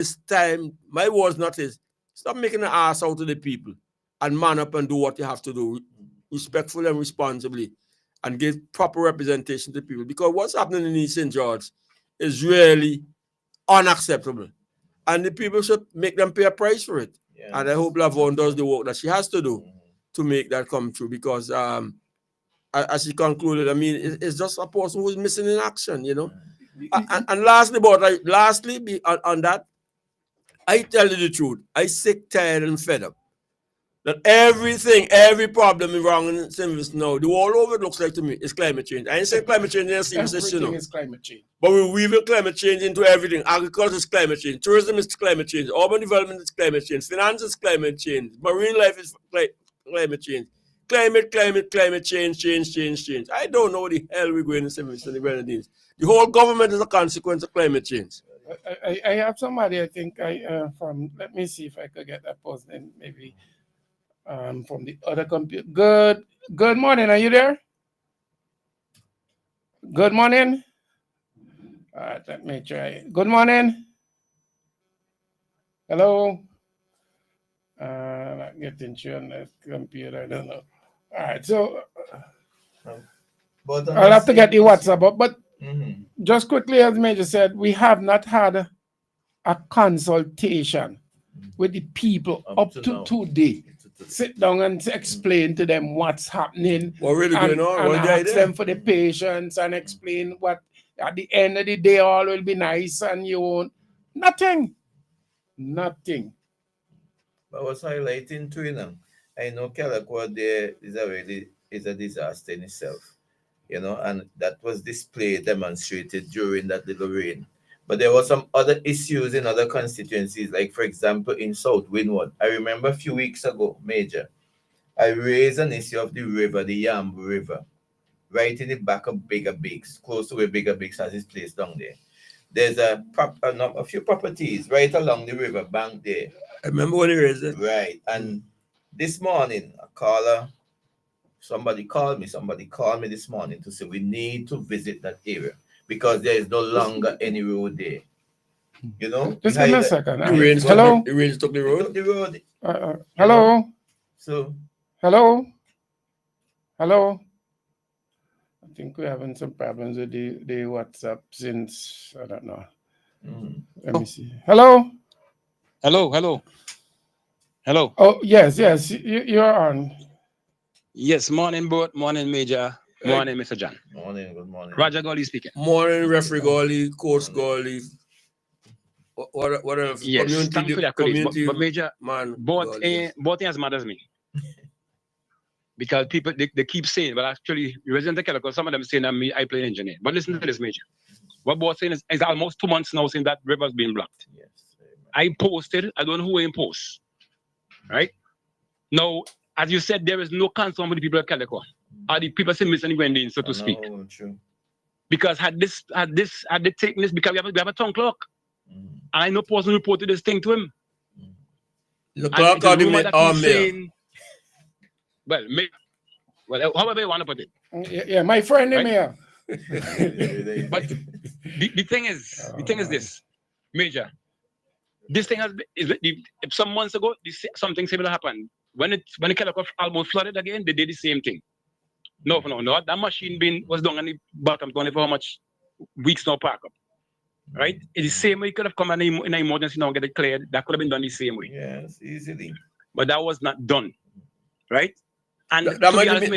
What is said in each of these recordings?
This time, my words not his. Stop making an ass out of the people and man up and do what you have to do respectfully and responsibly and give proper representation to people. Because what's happening in East St. George is really unacceptable. And the people should make them pay a price for it. Yes. And I hope Lavon does the work that she has to do to make that come true. Because as she concluded, I mean, it's just a person who's missing in action, you know. And lastly, on that, I tell you the truth. I sick, tired, and fed up. That every problem is wrong in St. Vincent now. The world over it looks like to me is climate change. I ain't say climate change in a serious issue. Everything is climate change. But we weave climate change into everything. Agriculture is climate change. Tourism is climate change. Urban development is climate change. Finance is climate change. Marine life is climate change. Climate change. I don't know what the hell we're going in St. Vincent and the Grenadines. The whole government is a consequence of climate change. I have somebody, I think, from, let me see if I could get that post then maybe from the other computer. Good morning, are you there? Good morning. All right, let me try. Good morning. Hello. Not getting you on the computer, I don't know. All right, so I'll have to get the WhatsApp up, but just quickly, as Major said, we have not had a consultation with the people up to today. Sit down and explain to them what's happening. What really going on? And ask them for the patience and explain what at the end of the day all will be nice and you won't. Nothing. But what's highlighting too, you know, I know Calico there is a disaster in itself, you know, and that was displayed, demonstrated during that little rain. But there were some other issues in other constituencies, like, for example, in South Windward. I remember a few weeks ago, Major, I raised an issue of the river, the Yambu River, right in the back of Bigger Bigs, close to where Bigger Bigs has his place down there. There's a few properties right along the river bank there. I remember when he raised it. Right. And this morning, somebody called me this morning to say we need to visit that area because there is no longer any road there. You know? Just give me a second. Hello? The rain took the road? Took the road. Hello? So? Hello? I think we're having some problems with the WhatsApp since, I don't know. Let me see. Hello? Hello. Oh, yes. You're on. Yes, morning, boat. Morning, Major. Morning, Mr. John. Morning, good morning. Roger Gawley speaking. Morning, Referee Gawley, Coach Gawley. What else? Yes, thanks for that, community, but Major, man, both ain't as mad as me. Because people, they keep saying, but actually, resident of Calico, some of them saying that I play engineer. But listen to this, Major. What both saying is almost 2 months now saying that river's being blocked. Yes. I posted, I don't know who ain't post. Right? Now, as you said, there is no concern with the people of Calico. Are the people saying missing Grenadines, so to speak? True. Because had they taken this, because we have a tongue clock. And I know person reported this thing to him. The clock or the mayor? Well, however you want to put it. Yeah, my friend, the mayor. But the thing is this, Major. This thing some months ago, something similar happened. When the Calico almost flooded again, they did the same thing. No. That machine was done on the bottom, only for how much weeks now park up. Right? It's the same way it could have come in an emergency now and get it cleared. That could have been done the same way. Yes, easily. But that was not done. Right? And that might have been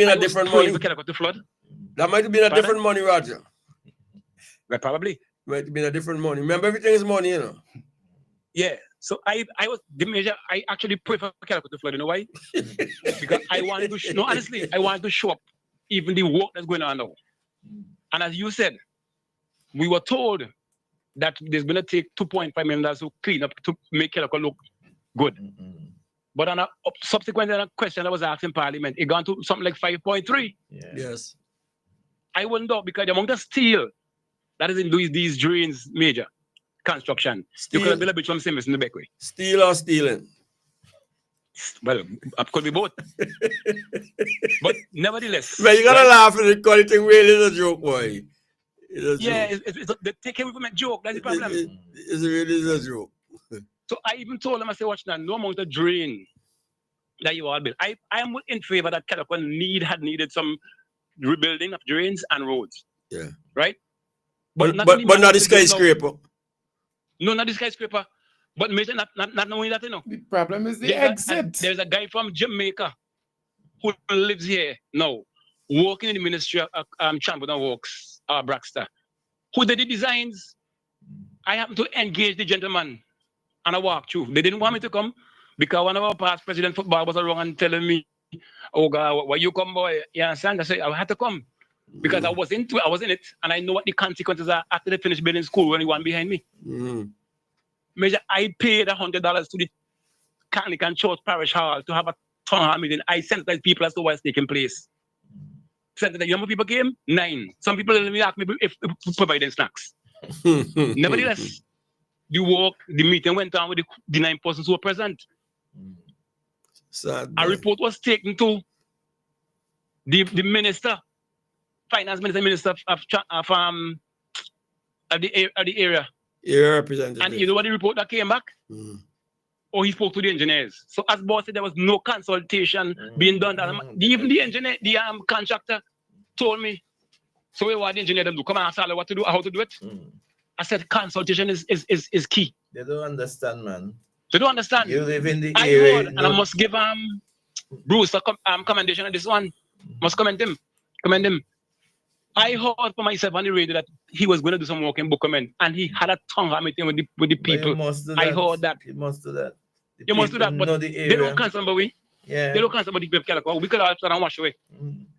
a different money. That might have been a different money, Roger. Well, probably. Might have been a different money. Remember, everything is money, you know. Yeah. So I was the Major. I actually prefer Calico to flood. You know why? Because I wanted to honestly, I wanted to show up even the work that's going on now. And as you said, we were told that there's going to take $2.5 million to clean up to make Calico look good. But on a subsequent question that was asked in Parliament, it gone to something like 5.3. Yes. I wonder because the amount of steel that is in these drains, Major construction, you could have built a bit from Simmons in the back way. Steel or stealing? Well, it could be both. But nevertheless. Man, you gotta laugh at it because it really is a joke, boy. They take away from a joke. That's the problem. It really is a joke. So I even told him, I said, watch now, no amount of drain that you all build. I am in favor that Calacua had needed some rebuilding of drains and roads. Yeah. Right? But not the skyscraper. No, not the skyscraper. But Major, not knowing that, you know. The problem is the exit. There's a guy from Jamaica who lives here now, working in the Ministry of Transport and Works, Braxton, who did the designs. I happened to engage the gentleman and I walked through. They didn't want me to come because one of our past president football was around and telling me, oh God, why you come, boy? You understand? I said, I had to come because I was in it, and I know what the consequences are after they finish building school when you want behind me. Major, I paid $100 to the Catholic and Church Parish Hall to have a town hall meeting. I sensitized people as to what's taking place. Sensitized young people came, 9. Some people let me ask me if providing snacks. Nevertheless, the meeting went on with the 9 persons who were present. Sad, a report was taken to the minister, finance minister of the area. Representative. And you know what the report that came back? Or he spoke to the engineers. So as boss said, there was no consultation being done. Even the engineer, the contractor told me, so what the engineer them do? Come and ask Sally what to do, how to do it. I said consultation is key. They don't understand, man. They don't understand. You live in the area. Heard, and I must give Bruce a commendation on this one. Must commend him. I heard for myself on the radio that he was going to do some work in Bukaman, and he had a tongue meeting with the people. I heard that. He must do that. You must do that, but they don't cancel somebody. Yeah. They don't cancel somebody. We could have and wash away.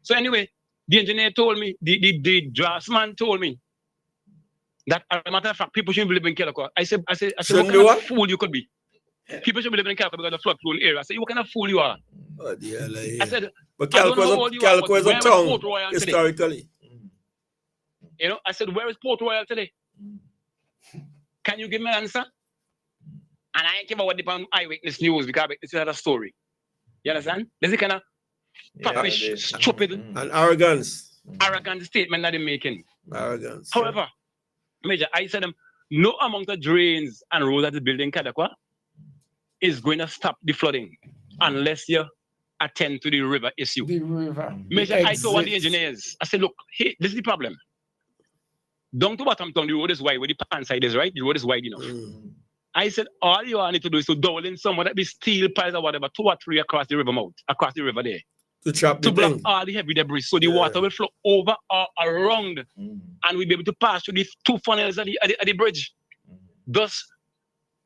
So anyway, the engineer told me, the draftsman told me that, as a matter of fact, people shouldn't be living in Calacua. I said, what kind of fool you could be? People should be living in Calacua because of the flood-prone area. I said, what kind of fool you are? Oh, dear, I said, but Calacua is a town historically. You know, I said, where is Port Royal today? Can you give me an answer? And I ain't care about what the eyewitness news because it's another story. You understand? This is kind of foppish, stupid, and arrogant statement that they're making. Arrogance. However, Major, I said no amount of drains and roads that is built in Calacua is going to stop the flooding unless you attend to the river issue. The river. Major, I told the engineers, I said, look, hey, this is the problem. Down to bottom town, the road is wide, where the pan side is, right? The road is wide enough. I said, all you all need to do is to dowel in somewhere that be steel piles or whatever, 2 or 3 across the river mouth, across the river there. To block all the heavy debris. So the water will flow over or around, and we'll be able to pass through the 2 funnels at the bridge, thus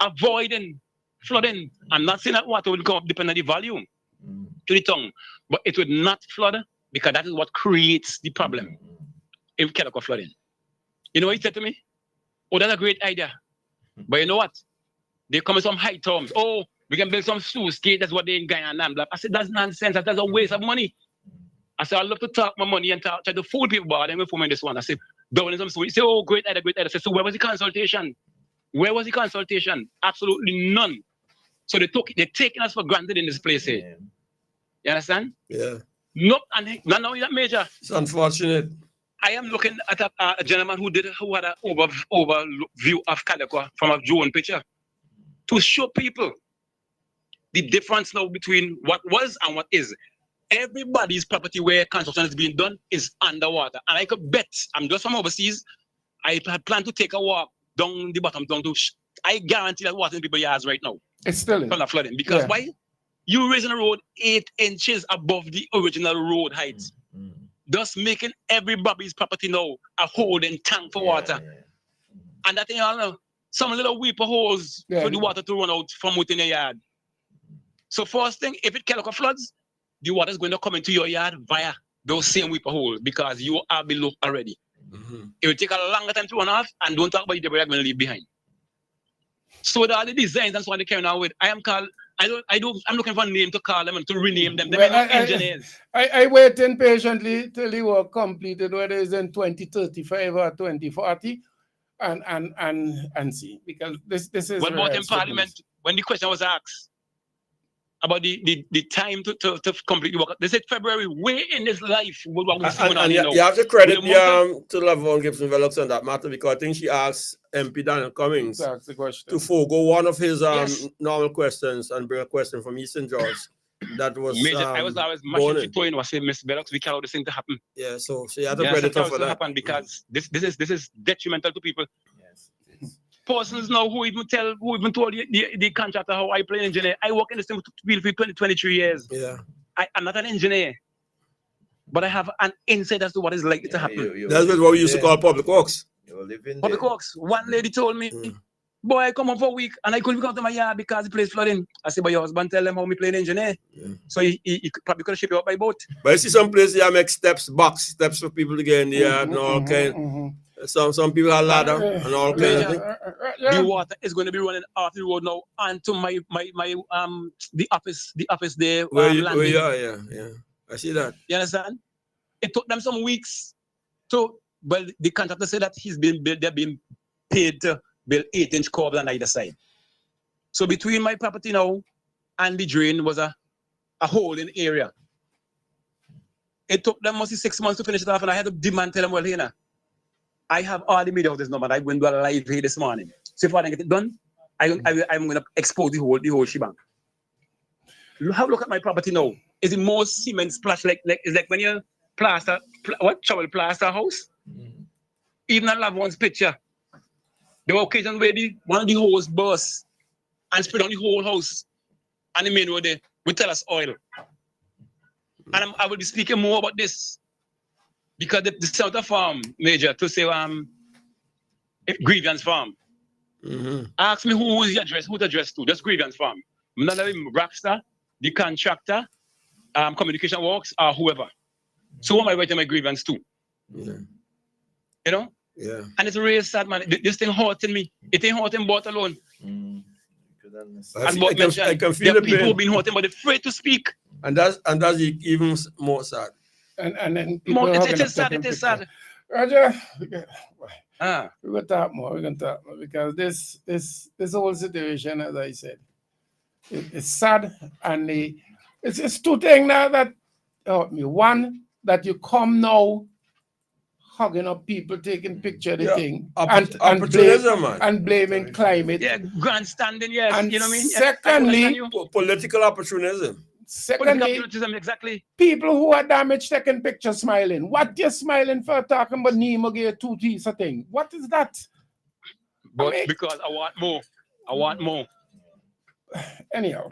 avoiding flooding. I'm not saying that water will come up depending on the volume to the tongue, but it would not flood because that is what creates the problem if Calacua flooding. You know what he said to me? Oh, that's a great idea. But you know what? They come with some high terms. Oh, we can build some sluice gate. That's what they in Guyana and blah. I said, that's nonsense. That's a waste of money. I said, I love to talk my money and try to fool people, but then we fool me this one. I said, down in some sluice. He said, oh, great idea, great idea. I said, so where was the consultation? Where was the consultation? Absolutely none. So they're taking us for granted in this place here. You understand? Yeah. Nope. And not only that, Major. It's unfortunate. I am looking at a gentleman who had an overview of Calacua from a drone picture to show people the difference now between what was and what is. Everybody's property where construction is being done is underwater. And I could bet, I'm just from overseas, I had planned to take a walk down the bottom, I guarantee that water in people's yards right now. It's still in. From the flooding. Because why? You raising the road 8 inches above the original road height. Thus making everybody's property now a holding tank for water. And that thing, you know, some little weeper holes for the water to run out from within your yard. So first thing, if it Calacua floods, the water is going to come into your yard via those same weeper holes because you are below already. It will take a longer time to run off, and don't talk about the debris you're going to leave behind. So the other designs, that's what they're carrying on with. I'm looking for a name to call them and to rename them. They're engineers. I waiting patiently till the work completed, whether it's in 2035 or 2040, and see, because this is what about in Parliament when the question was asked? about the time to complete the work. They said February, way in this life. What we see And you have to credit to Lavon Gibson Velox on that matter, because I think she asked MP Daniel Cummings to forego one of his normal questions and bring a question from Eastern George. That was Major, I was always mashing to was saying, Miss Velox, we can't allow this thing to happen. Yeah, so she had to credit her for that. Happen because this is detrimental to people. Yes. Persons now who even told the contractor how I play engineer. I work in the same field for 23 years. Yeah. I'm not an engineer, but I have an insight as to what is likely to happen. That's what we used to call public works. Public works. One lady told me, boy, I come home for a week and I couldn't come to my yard because the place flooding. I said, but your husband tell them how me play an engineer. Yeah. So he probably could have shipped you up by boat. But I see some places you make box steps for people to get in the yard and all kind. Some people have ladder and all kind of things. The water is going to be running off the road now onto my the office there. Where you are, yeah. I see that. You understand? It took them some weeks but the contractor said that they're being paid to build 8-inch curbs on either side. So between my property now and the drain was a hole in the area. It took them mostly 6 months to finish it off, and I had to demand, tell them, well, here now, I have all the media of this number. I'm going to do a live here this morning. So if I don't get it done, I'm going to expose the whole shebang. Look at my property now. Is it more cement splash like when you plaster, shovel plaster a house? Even I love one's picture. There were occasions where one of the hose burst and spread on the whole house and the main road there with Tellus oil. And I will be speaking more about this because the South Farm Major to say Grievance Farm. Ask me who's the address to. Just Grievance Farm. I'm not a Rockstar, the contractor, communication works, or whoever. So who am I writing my grievance to? Yeah. You know? Yeah. And it's really sad, man. This thing hurting me. It ain't hurting both alone. I can feel the people pain. being hurting, but they're afraid to speak. And that's even more sad. And then people it is sad. Roger, we're gonna talk more. Because this whole situation, as I said, it's sad, and it's two things now that help me. One, that you come now hugging up people, taking picture of the thing, and blaming climate. Yeah, grandstanding, yes. And you know what I mean? Secondly, political opportunism. Secondly, exactly. People who are damaged taking pictures smiling. What you smiling for? Talking about Nemo get 2 teeth a thing. What is that? But because I want more. Anyhow.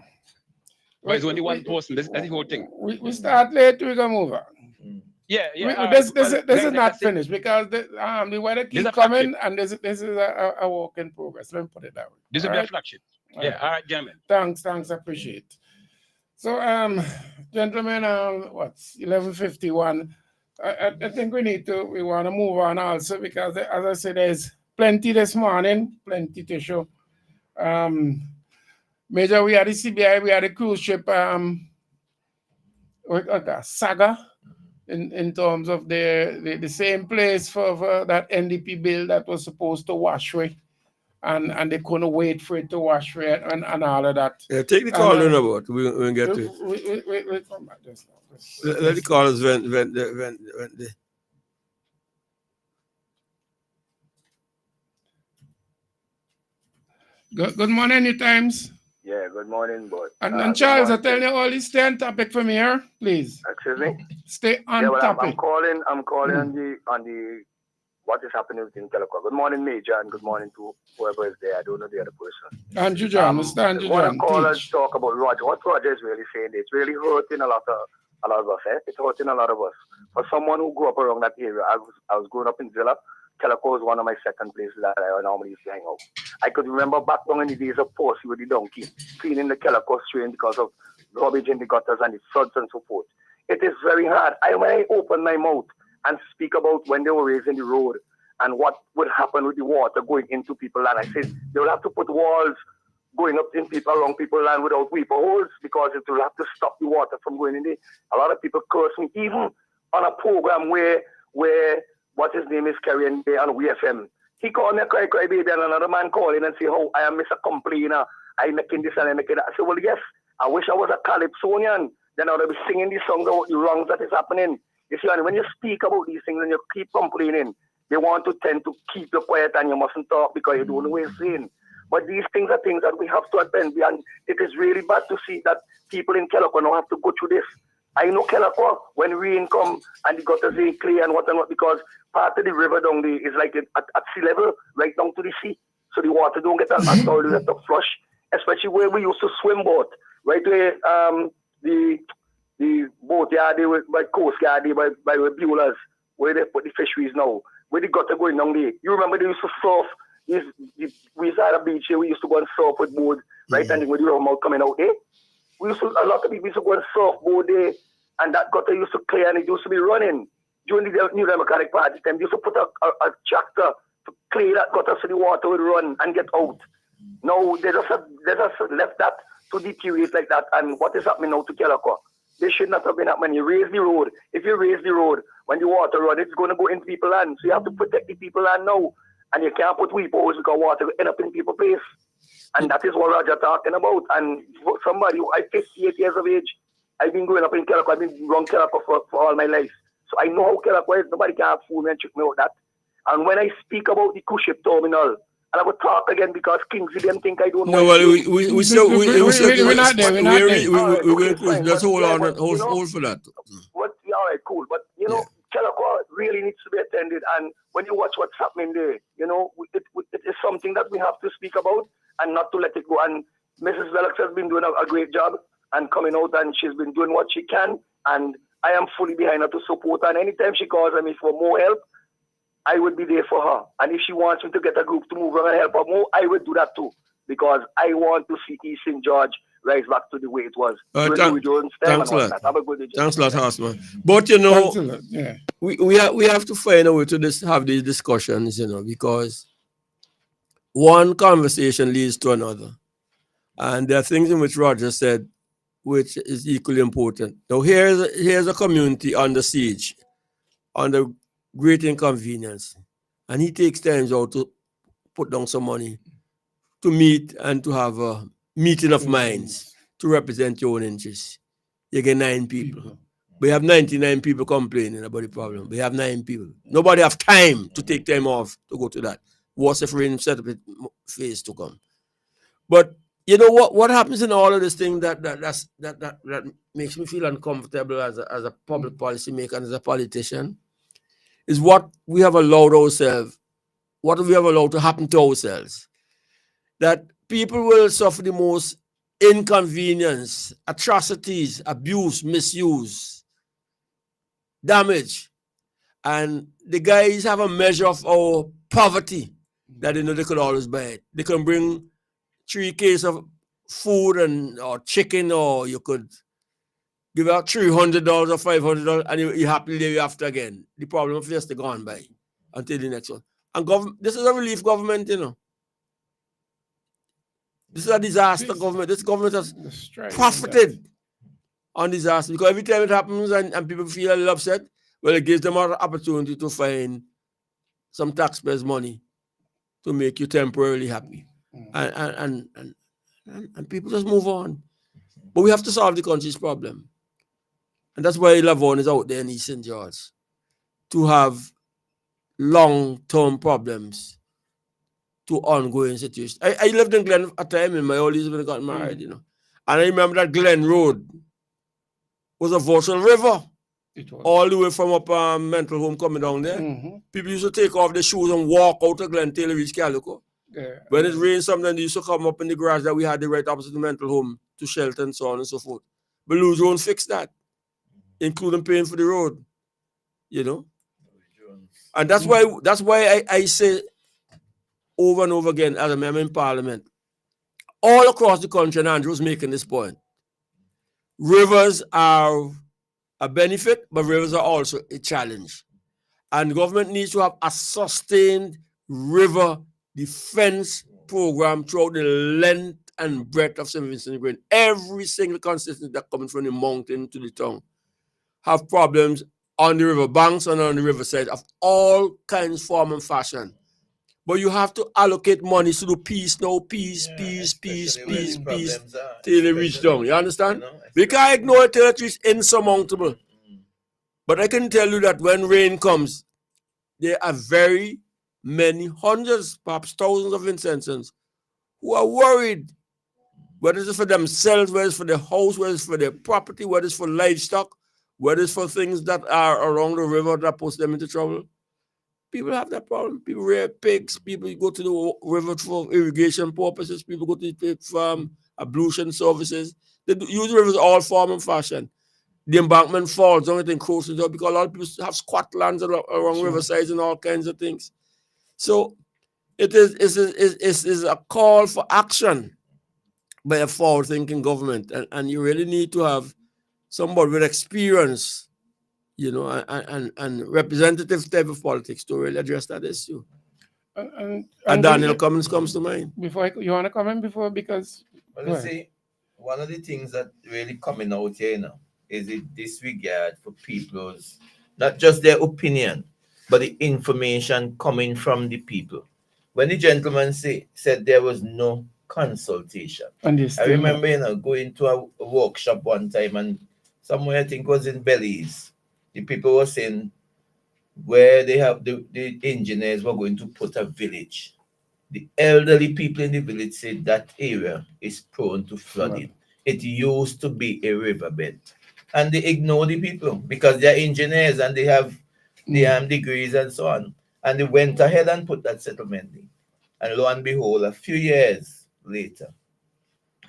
But it's only one person. That's the whole thing. We start late, we're gonna move on. Yeah. This is not finished because the weather keeps coming and this is a work in progress. Let me put it that way. This will be a flagship. Yeah, all right, gentlemen. Thanks, appreciate. So gentlemen, what's 11:51? I think we want to move on also because as I said, there's plenty this morning, plenty to show. Major, we had the CBI, we had the cruise ship saga in terms of the same place for that NDP bill that was supposed to wash away. And they couldn't wait for it to wash away and all of that. Yeah, take the call in about. We'll get to it. We'll come back just now. Let the callers vent the. Good morning, Newtimes. Yeah, good morning, boy. And Charles, I tell you all this, stay on topic from here, please. Excuse me? Stay on topic. I'm calling on the what is happening within Calico. Good morning, Major, and good morning to whoever is there. I don't know the other person. Andrew John, Mr. Andrew John. One callers talk about Roger. What Roger is really saying, it's really hurting a lot of us. It's hurting a lot of us. For someone who grew up around that area, I was growing up in Zilla. Calico is one of my second places that I normally used to hang out. I could remember back down in the days of Posey with the donkey, cleaning the Calico stream because of rubbish in the gutters and the floods and so forth. It is very hard. When I open my mouth and speak about when they were raising the road and what would happen with the water going into people's land, I said they will have to put walls going up in around people's land without weeper holes because it will have to stop the water from going in there. A lot of people curse me, even on a program where what his name is carrying there on WFM. He called me a cry baby and another man calling and say, oh, I am Mr. Complainer. I'm making this and I'm making that. I said, well, yes, I wish I was a Calypsonian. Then I would be singing these songs about the wrongs that is happening. You see, and when you speak about these things and you keep complaining, they want to tend to keep you quiet and you mustn't talk because you don't know what you're saying. But these things are things that we have to attend to, and it is really bad to see that people in Kelloco now have to go through this. I know Kelloco, when rain come and the gutters ain't clear and what, because part of the river down there is like at sea level, right down to the sea. So the water don't get as all the rest of flush, especially where we used to swim boat, right where the boat yard by Coast Guard, by the Buellers, where they put the fisheries now, where the gutter going down there. You remember they used to surf. We used to have a beach here, we used to go and surf with board, right? And with the river mouth coming out there. A lot of people used to go and surf board there, and that gutter used to clear and it used to be running. During the New Democratic Party time, they used to put a tractor to clear that gutter so the water would run and get out. Now, they just left that to deteriorate like that, and what is happening now to Kelloco? They should not have been happening. You raise the road. If you raise the road, when the water runs, it's going to go into people's land. So you have to protect the people's land now. And you can't put weepos because water will end up in people's place. And that is what Roger talking about. And for somebody who I'm 58 years of age, I've been growing up in Kelloco. I've been around Kelloco for all my life. So I know how Kelloco is. Nobody can fool me and trick me out that. And when I speak about the cruise ship terminal, and I will talk again because Kingsley them think I don't know. No, well, we're not there. We're not there. We're cruise. Let's hold for that. All right, cool. But, Kelloco really needs to be attended. And when you watch what's happening there, it is something that we have to speak about and not to let it go. And Mrs. Velox has been doing a great job and coming out, and she's been doing what she can. And I am fully behind her to support her. And anytime she calls me for more help, I would be there for her. And if she wants me to get a group to move around and help her more, I would do that too. Because I want to see East St. George rise back to the way it was. Thanks a lot. Have a good day. Thanks a lot, Horseman. But we have to find a way to have these discussions, because one conversation leads to another. And there are things in which Roger said which is equally important. Now here's a community under siege, under great inconvenience. And he takes time out to put down some money to meet and to have a meeting of minds to represent your own interests. You get 9 people. We have 99 people complaining about the problem. We have 9 people. Nobody have time to take time off to go to that. What's if rain set up a phase to come? But you know what happens in all of this thing that makes me feel uncomfortable as a public policy maker and as a politician is what we have allowed ourselves, what we have allowed to happen to ourselves. That people will suffer the most inconvenience, atrocities, abuse, misuse, damage. And the guys have a measure of our poverty that they could always buy it. They can bring 3 cases of food or chicken, or you could give out $300 or $500 and you happily live after again. The problem of just gone by until the next one. And this is a relief government, This is a disaster government. This government has profited on disaster because every time it happens and people feel a little upset, well, it gives them an opportunity to find some taxpayers' money to make you temporarily happy. And people just move on. But we have to solve the country's problem. And that's why Lavon is out there in East St. George to have long-term problems to ongoing situations. I lived in Glen at a time in my old days when I got married, And I remember that Glen Road was a virtual river. All the way from up mental home coming down there. People used to take off their shoes and walk out of Glen till they reach Calico. When it rained, sometimes they used to come up in the garage that we had the right opposite the mental home to shelter and so on and so forth. But Lou Jones fixed that, including paying for the road, And that's why I say over and over again as a member in Parliament, all across the country, and Andrew's making this point, rivers are a benefit, but rivers are also a challenge. And government needs to have a sustained river defense program throughout the length and breadth of St. Vincent Green. Every single constituency that comes from the mountain to the town have problems on the river banks and on the riverside of all kinds, form, and fashion. But you have to allocate money to do peace, no peace, Yeah, peace, peace, especially where peace, the peace, problems are, till they reach especially, down. You understand? you know, We can't especially- ignore it till it is insurmountable. But I can tell you that when rain comes, there are very many hundreds, perhaps thousands of Vincentians who are worried, whether it's for themselves, whether it's for their house, whether it's for their property, whether it's for livestock, whether it's for things that are around the river that puts them into trouble. People have that problem. People rear pigs. People go to the river for irrigation purposes. People go to the pig farm, ablution services. They use the rivers all form and fashion. The embankment falls, don't it encroaches because a lot of people have squat lands around riversides and all kinds of things. So it is a call for action by a forward-thinking government, and you really need to have somebody with experience, and representative type of politics to really address that issue. And Daniel Cummins comes to mind. Before you want to comment before, because Well, you see, one of the things that really coming out here now is the disregard for people's, not just their opinion, but the information coming from the people. When the gentleman said there was no consultation, I remember going to a workshop one time, and somewhere I think it was in Belize, the people were saying where they have the engineers were going to put a village. The elderly people in the village said that area is prone to flooding. It used to be a riverbed. And they ignore the people because they're engineers and they have degrees and so on. And they went ahead and put that settlement in. And lo and behold, a few years later,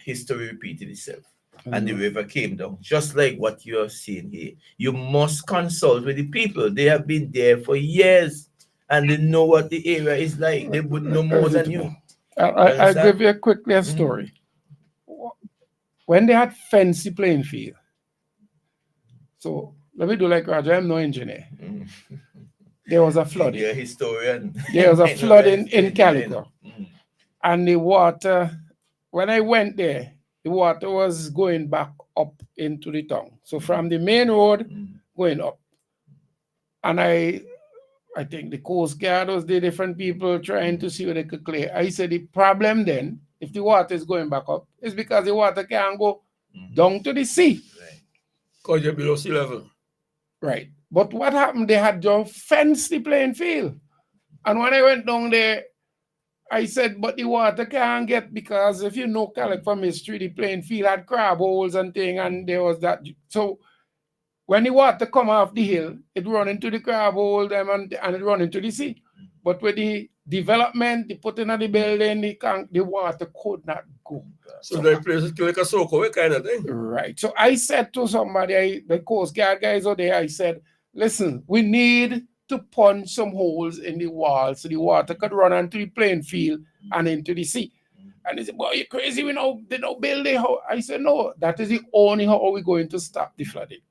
history repeated itself. And the river came down, just like what you're seeing here. You must consult with the people. They have been there for years and they know what the area is like. They would know more than you. I'll give you quickly a story. When they had fenced the playing field, so let me do like Roger, I'm no engineer. There was a flooding. You're a historian. There was a flooding in Calico. And the water, when I went there, the water was going back up into the town. So from the main road, going up. And I think the Coast Guard was the different people trying to see what they could clear. I said the problem then, if the water is going back up, is because the water can't go down to the sea. Because you're below sea level. Right. But what happened? They had just fenced the playing field. And when I went down there, I said, but the water can't get, because if you know Calico from history, the playing field had crab holes and thing, and there was that. So when the water come off the hill, it run into the crab hole them and it run into the sea. But with the development, the putting of the building, the water could not go. So they place it like a Soko kind of thing. Right. So I said to somebody, the Coast Guard guys out there, I said, listen, we need to punch some holes in the wall so the water could run onto the playing field and into the sea. And they said, boy, you're crazy, they don't build a house. I said, no, that is the only how we're going to stop the flooding.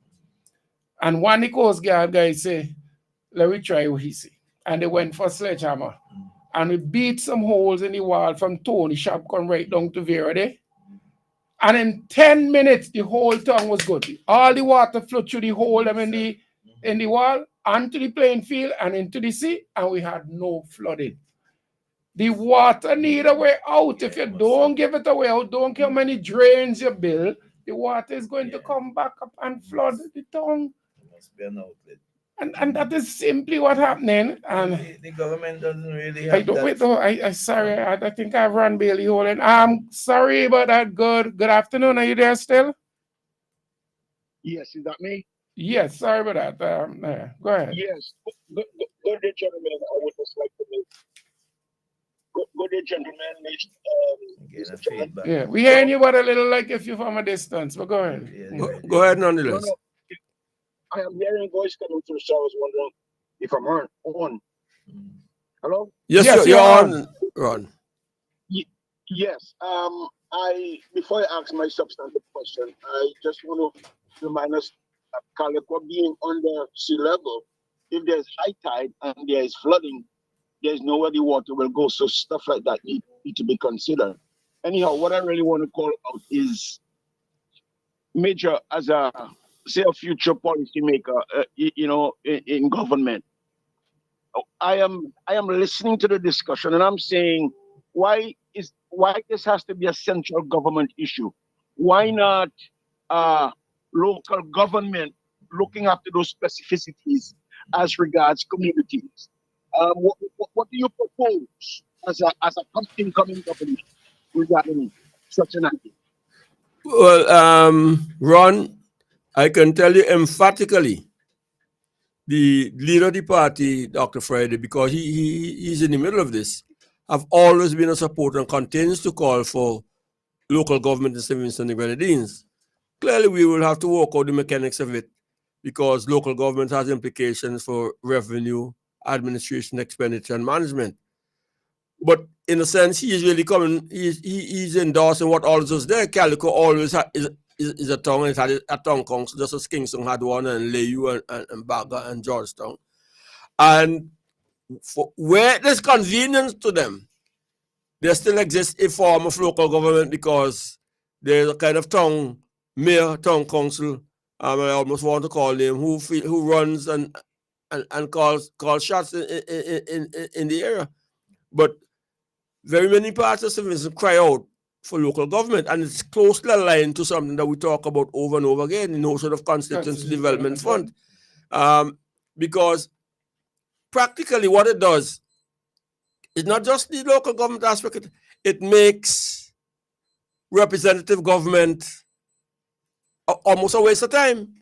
And one the Coast Guard guy say, let me try what he say. And they went for a sledgehammer. And we beat some holes in the wall from Tony shop come right down to Vera there. And in 10 minutes, the whole town was good. All the water flowed through the hole in the wall, onto the playing field and into the sea, and we had no flooding. The water need a way out. If you don't give it away out, don't care how many drains you build, the water is going to come back up and flood the town. There must be an outlet. And that is simply what happening. And the government doesn't really have that. I sorry, I think I've run Bailey Holland. I'm sorry about that. Good afternoon. Are you there still? Yes, is that me? Yes, sorry about that. Go ahead. Yes, good day, gentlemen. I would just like to make good day, gentlemen. Yeah, we hearing you, but a little like if you're from a distance. But go ahead. Go ahead, nonetheless. No. I am hearing voice coming through, so I was wondering if I'm on. Hello? Yes, you're on, Ron. Yes. Before I ask my substantive question, I just want to remind us that Calico being under sea level, if there's high tide and there is flooding, there's nowhere the water will go. So stuff like that need to be considered. Anyhow, what I really want to call out is Major, as a future policymaker, in government. I am listening to the discussion, and I'm saying, why this has to be a central government issue? Why not local government looking after those specificities as regards communities? What do you propose as a incoming government regarding such an idea? Well, Ron, I can tell you emphatically, the leader of the party, Dr. Friday, because he's in the middle of this, have always been a supporter and continues to call for local government in St. Vincent and the Grenadines. Clearly, we will have to work out the mechanics of it because local government has implications for revenue, administration, expenditure, and management. But in a sense, he is really coming, he's endorsing what all is there. Calico always is a tongue, and it had a tongue council, just as Kingston had one, and Layu and Baga and Georgetown. And for where it is convenient to them, there still exists a form of local government because there's a kind of town mayor, town council, I almost want to call him, who runs and calls shots in the area. But very many parts of civilians cry out for local government, and it's closely aligned to something that we talk about over and over again, the notion of constituency development fund. Because practically what it does is not just the local government aspect, it makes representative government almost a waste of time.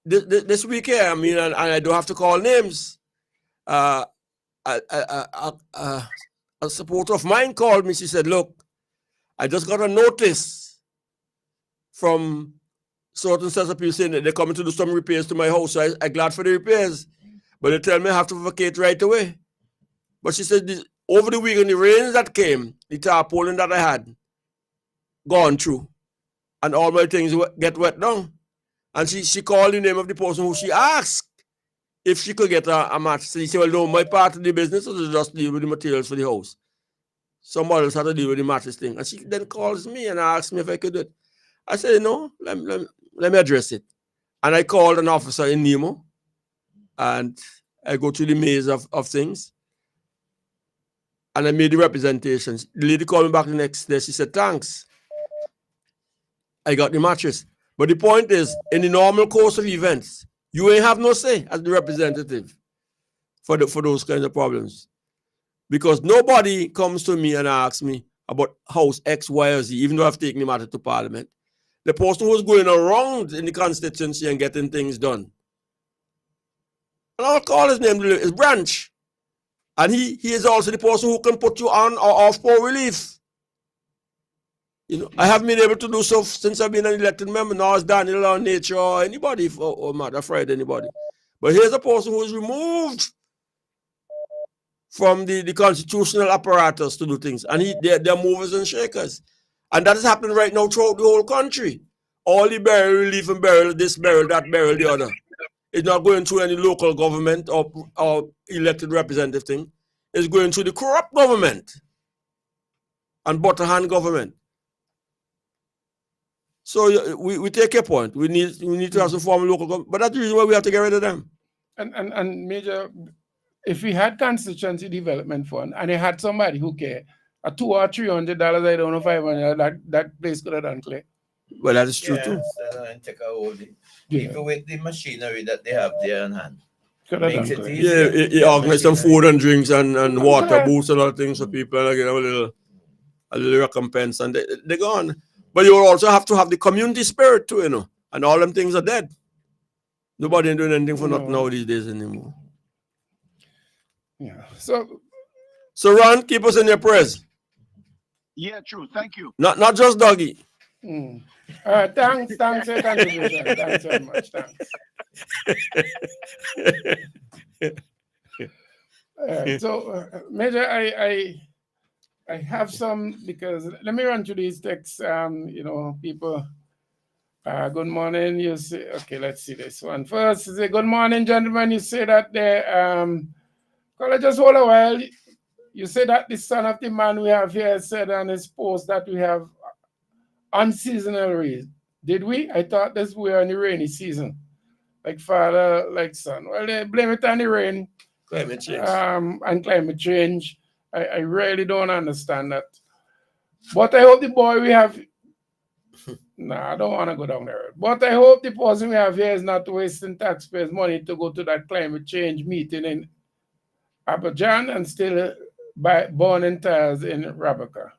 This week here, I mean, and I don't have to call names, a supporter of mine called me. She said, look, I just got a notice from certain sets of people saying that they're coming to do some repairs to my house. So I'm glad for the repairs. But they tell me I have to vacate right away. But she said, over the weekend, the rains that came, the tarpaulin that I had gone through, and all my things get wet down. And she called the name of the person who she asked if she could get a match. So she said, well, no, my part of the business is to just deal with the materials for the house. Somebody else had to deal with the mattress thing. And she then calls me and asks me if I could do it. I said, no, let me address it. And I called an officer in Nemo, and I go through the maze of things. And I made the representations. The lady called me back the next day. She said, thanks. I got the mattress. But the point is, in the normal course of events, you ain't have no say as the representative for those kinds of problems. Because nobody comes to me and asks me about house X, Y, or Z, even though I've taken the matter to Parliament. The person who's going around in the constituency and getting things done. And I'll call his name is Branch. And he is also the person who can put you on or off for relief. You know, I haven't been able to do so since I've been an elected member. Now it's Daniel or Nature or anybody, or Matter Friday, anybody. But here's a person who is removed from the constitutional apparatus to do things. And they're movers and shakers. And that is happening right now throughout the whole country. All the burial relief and burial, this burial, that burial, the other. It's not going through any local government or elected representative thing. It's going through the corrupt government and butterhand government. So we take your point. We need to have some form of local government. But that's the reason why we have to get rid of them. And Major, if we had constituency development fund and they had somebody who cared, a $200 or $300, I don't know, $500, that place could have done clear. Well, that is true too. And take even with the machinery that they have there on hand. Makes it easier. You organize some food and drinks and water booths and other things for people, and get a little recompense, and they're gone. But you also have to have the community spirit too, you know. And all them things are dead. Nobody ain't doing anything for nothing now these days anymore. Yeah. So Ron, keep us in your prayers. Yeah, true. Thank you. Not just Doggy. All right, thanks for your contribution. Thanks very much. Thanks. So, Major, I have some, because let me run through these texts. People. Good morning. You say, okay, let's see this one first. You say, good morning, gentlemen. You say that just hold a while. You say that the son of the man we have here said on his post that we have unseasonal rain. Did we? I thought we were in the rainy season. Like father, like son. Well, they blame it on the rain. Climate change. And climate change. I really don't understand that. But I hope the boy we have. I don't want to go down there. But I hope the person we have here is not wasting taxpayers' money to go to that climate change meeting in Abidjan and still burning tires in Rebecca.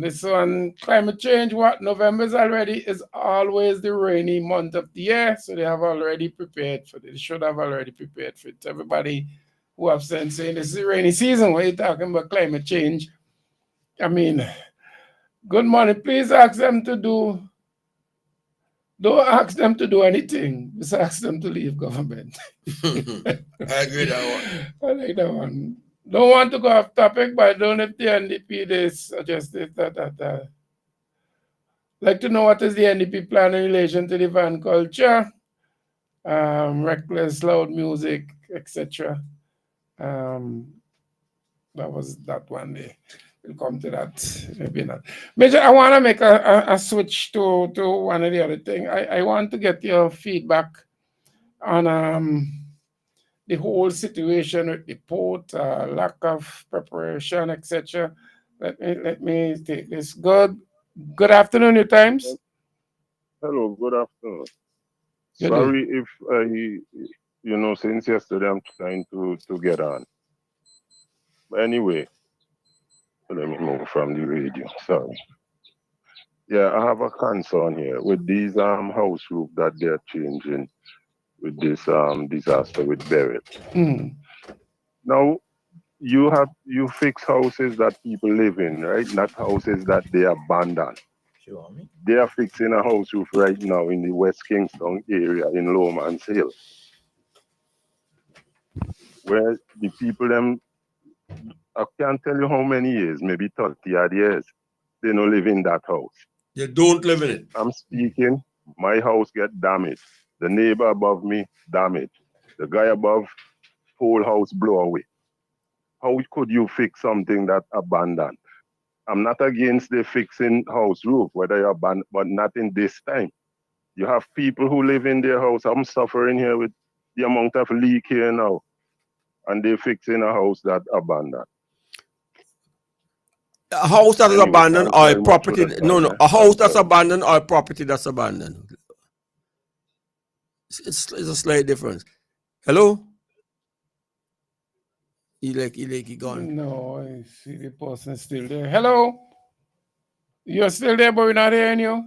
This one, climate change, November is always the rainy month of the year, so they have already prepared for it. They should have already prepared for it. Everybody who have sense saying this is the rainy season, when you're talking about climate change, I mean, good morning. Please ask them to don't ask them to do anything. Just ask them to leave government. I agree that one. I like that one. Don't want to go off topic, but I don't know if the NDP they suggested that. Like to know what is the NDP plan in relation to the van culture, reckless, loud music, etc. That was that one day. We'll come to that, maybe not. Major, I want to make a switch to one of the other things. I want to get your feedback on the whole situation with the port, lack of preparation, etc. Let me take this. Good afternoon, Newtimes. Hello, good afternoon. Good Sorry if since yesterday I'm trying to get on. But anyway, let me move from the radio. Sorry. Yeah, I have a concern here with these house roof that they're changing with this disaster with burial. Now you fix houses that people live in, right? Not houses that they abandon. Sure, me. They are fixing a house roof right now in the West Kingston area in Lowman's Hill, where the people them, I can't tell you how many years, maybe 30 odd years, they don't live in that house. They don't live in it. I'm speaking, my house get damaged. The neighbor above me, damaged. The guy above, whole house blow away. How could you fix something that abandoned? I'm not against the fixing house roof, whether you abandon, but not in this time. You have people who live in their house. I'm suffering here with the amount of leak here now. And they're fixing a house that abandoned. A house that is Anyway, abandoned thanks or very a much property. for the No, time, a house Thanks that's very much. abandoned or a property that's abandoned. It's a slight difference. Hello? He gone. No, I see the person still there. Hello? You're still there, but we're not hearing you.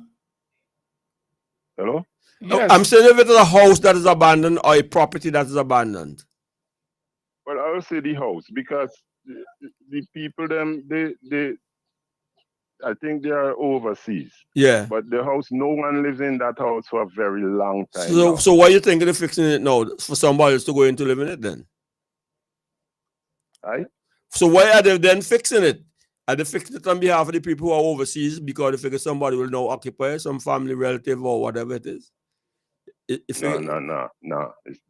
Hello? Yes. I'm saying if it is a house that is abandoned or a property that is abandoned. Well, I will say the house because the people they I think they are overseas. Yeah. But the house, no one lives in that house for a very long time now. So why you thinking of fixing it now? For somebody else to go in to live in it then? Right? So why are they then fixing it? Are they fixing it on behalf of the people who are overseas because they figure somebody will now occupy, some family relative or whatever it is? No.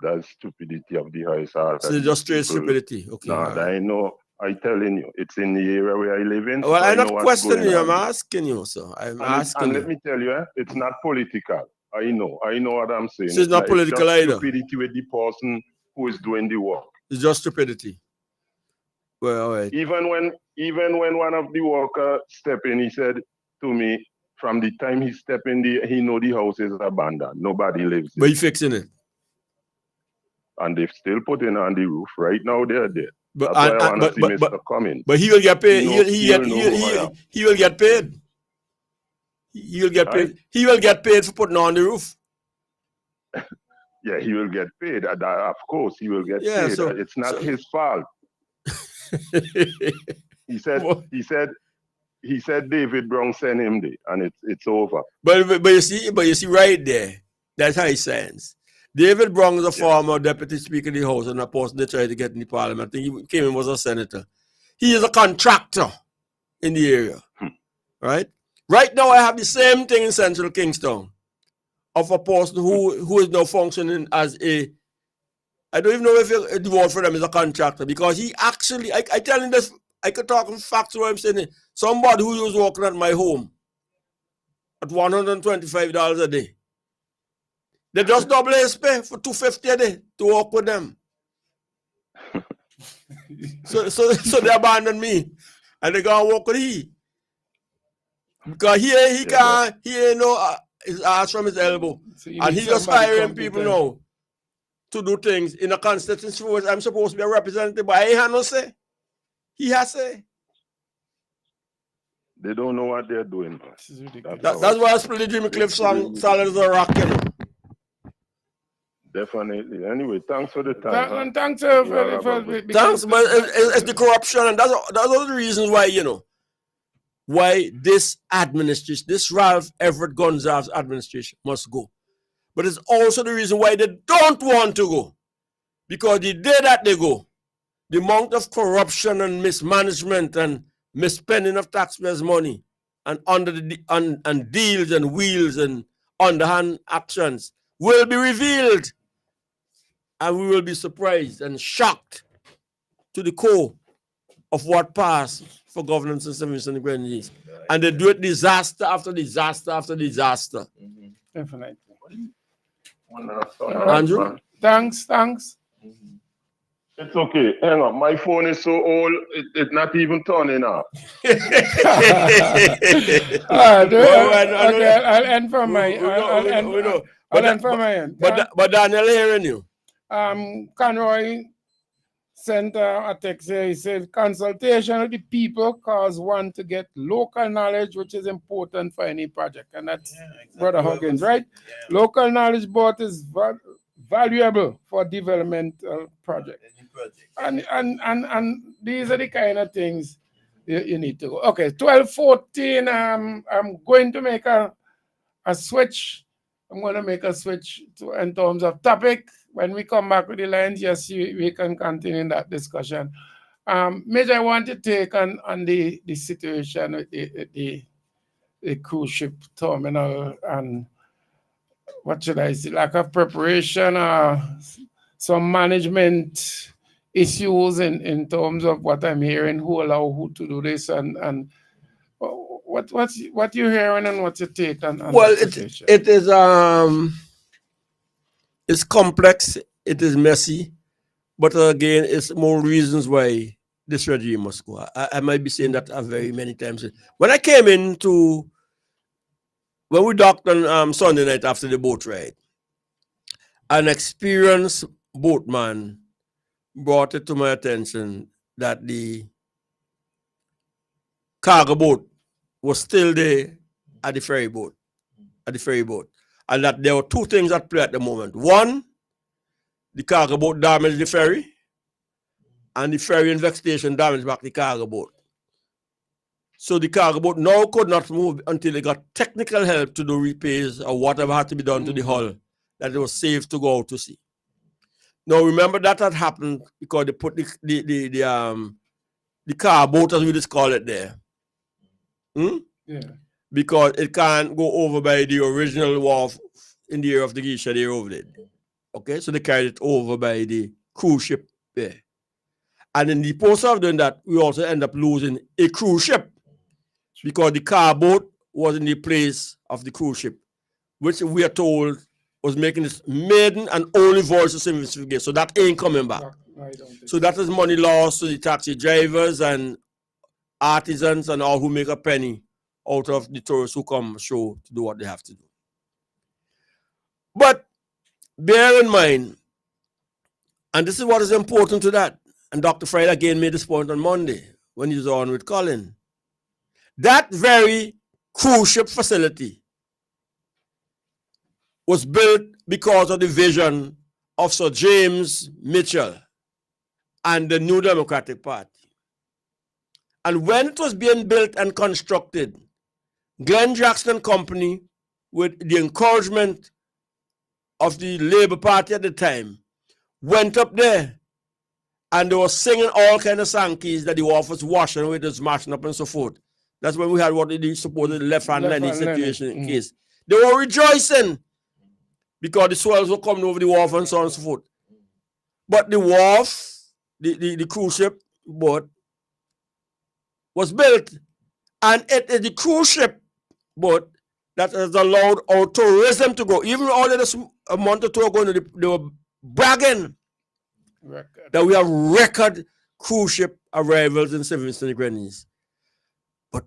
That's stupidity of the highest order. So it's just straight stupidity. Okay. No, I know. I'm telling you, it's in the area where I live in. Well, so I'm I not know questioning you. on. I'm asking you, sir. I'm asking and you. let me tell you, it's not political. I know what I'm saying. So it's not political it's just either. stupidity with the person who is doing the work. It's just stupidity. Well, all right. Even when one of the workers stepped in, he said to me, from the time he stepped in, he know the house is abandoned. Nobody lives But there. you fixing it. And they've still putting on the roof. Right now, they're there. But, That's why I want to see Mr. Cummings. But he will get paid. He will get paid. He will get paid. He will get paid for putting on the roof. Yeah, he will get paid. Of course, he will get paid. So, it's not his fault. He said David Brown sent him there, and it's over. But you see right there, that's how he stands. David Brown is a former deputy speaker of the House and a person they tried to get in the parliament. I think he came in was a senator. He is a contractor in the area. Right? Right now I have the same thing in Central Kingston of a person who is now functioning as a, I don't even know if the word for them is a contractor, because he actually, I tell him this, I could talk in facts where I'm saying it. Somebody who was working at my home at $125 a day. They just double his pay for $250 a day to work with them. So they abandoned me. And they go walk with he. Because he ain't no his ass from his elbow. So you And need he just somebody hiring people competent. now to do things in a constituency where I'm supposed to be a representative, but I ain't have no say. He has say. They don't know what they're doing. This is ridiculous. That's why I split the Jimmy Cliff song, Solid as a Rock, you know. Definitely. Anyway, thanks for the time. And thanks for Thanks, but it's the corruption, and that's all the reasons why, you know, why this administration, this Ralph Everett Gonzalez administration must go. But it's also the reason why they don't want to go. Because the day that they go, the amount of corruption and mismanagement and misspending of taxpayers' money and and deals and wheels and underhand actions will be revealed. And we will be surprised and shocked to the core of what passed for governance and service in the Grenadines. And they do it disaster after disaster after disaster. Definitely. Andrew? Thanks. It's okay. Hang on. My phone is so old, it's not even turning off. Okay, I'll end from my end. But Daniel hearing you. Conroy sent a text here. He said, consultation with the people cause one to get local knowledge, which is important for any project. And that's exactly Brother Huggins, right? Yeah. Local knowledge both is valuable for developmental projects. And these are the kind of things you need to go. Okay, 12:14. I'm going to make a switch. I'm going to make a switch in terms of topic. When we come back with the lines, yes, we can continue that discussion. Major, I want to take on the situation with the cruise ship terminal and what should I say, lack of preparation, some management issues in terms of what I'm hearing, who allow who to do this, and what you're hearing and what's your take on well, it is it's complex, it is messy, but again, it's more reasons why this regime must go. I might be saying that very many times. When I came when we docked on Sunday night after the boat ride, an experienced boatman brought it to my attention that the cargo boat was still there at the ferry boat, and that there were two things at play at the moment. One, the cargo boat damaged the ferry, and the ferry in Vexation damaged back the cargo boat. So the cargo boat now could not move until they got technical help to do repairs or whatever had to be done to the hull, that it was safe to go out to sea. Now remember that had happened because they put the car boat, as we just call it, there. Yeah. Because it can't go over by the original wharf in the area of the Geisha there over there. Okay, so they carried it over by the cruise ship there. And in the process of doing that, we also end up losing a cruise ship because the car boat was in the place of the cruise ship, which we are told was making its maiden and only voyage to St. Vincent Gate. So that ain't coming back. So that is money lost to the taxi drivers and artisans and all who make a penny out of the tourists who come show to do what they have to do. But bear in mind, and this is what is important to that, and Dr. Friday again made this point on Monday when he was on with Colin, that very cruise ship facility was built because of the vision of Sir James Mitchell and the New Democratic Party. And when it was being built and constructed, Glenn Jackson and Company, with the encouragement of the Labour Party at the time, went up there and they were singing all kinds of sankies that the wharf was washing with, was smashing up and so forth. That's when we had what they supposed left-hand Lenny situation case. They were rejoicing because the swells were coming over the wharf and so on and so forth. But the wharf, the cruise ship boat, was built, and it is the cruise ship boat that has allowed our tourism to go. Even all this a month or two ago, they were bragging that we have record cruise ship arrivals in St. Vincent and the Grenadines. But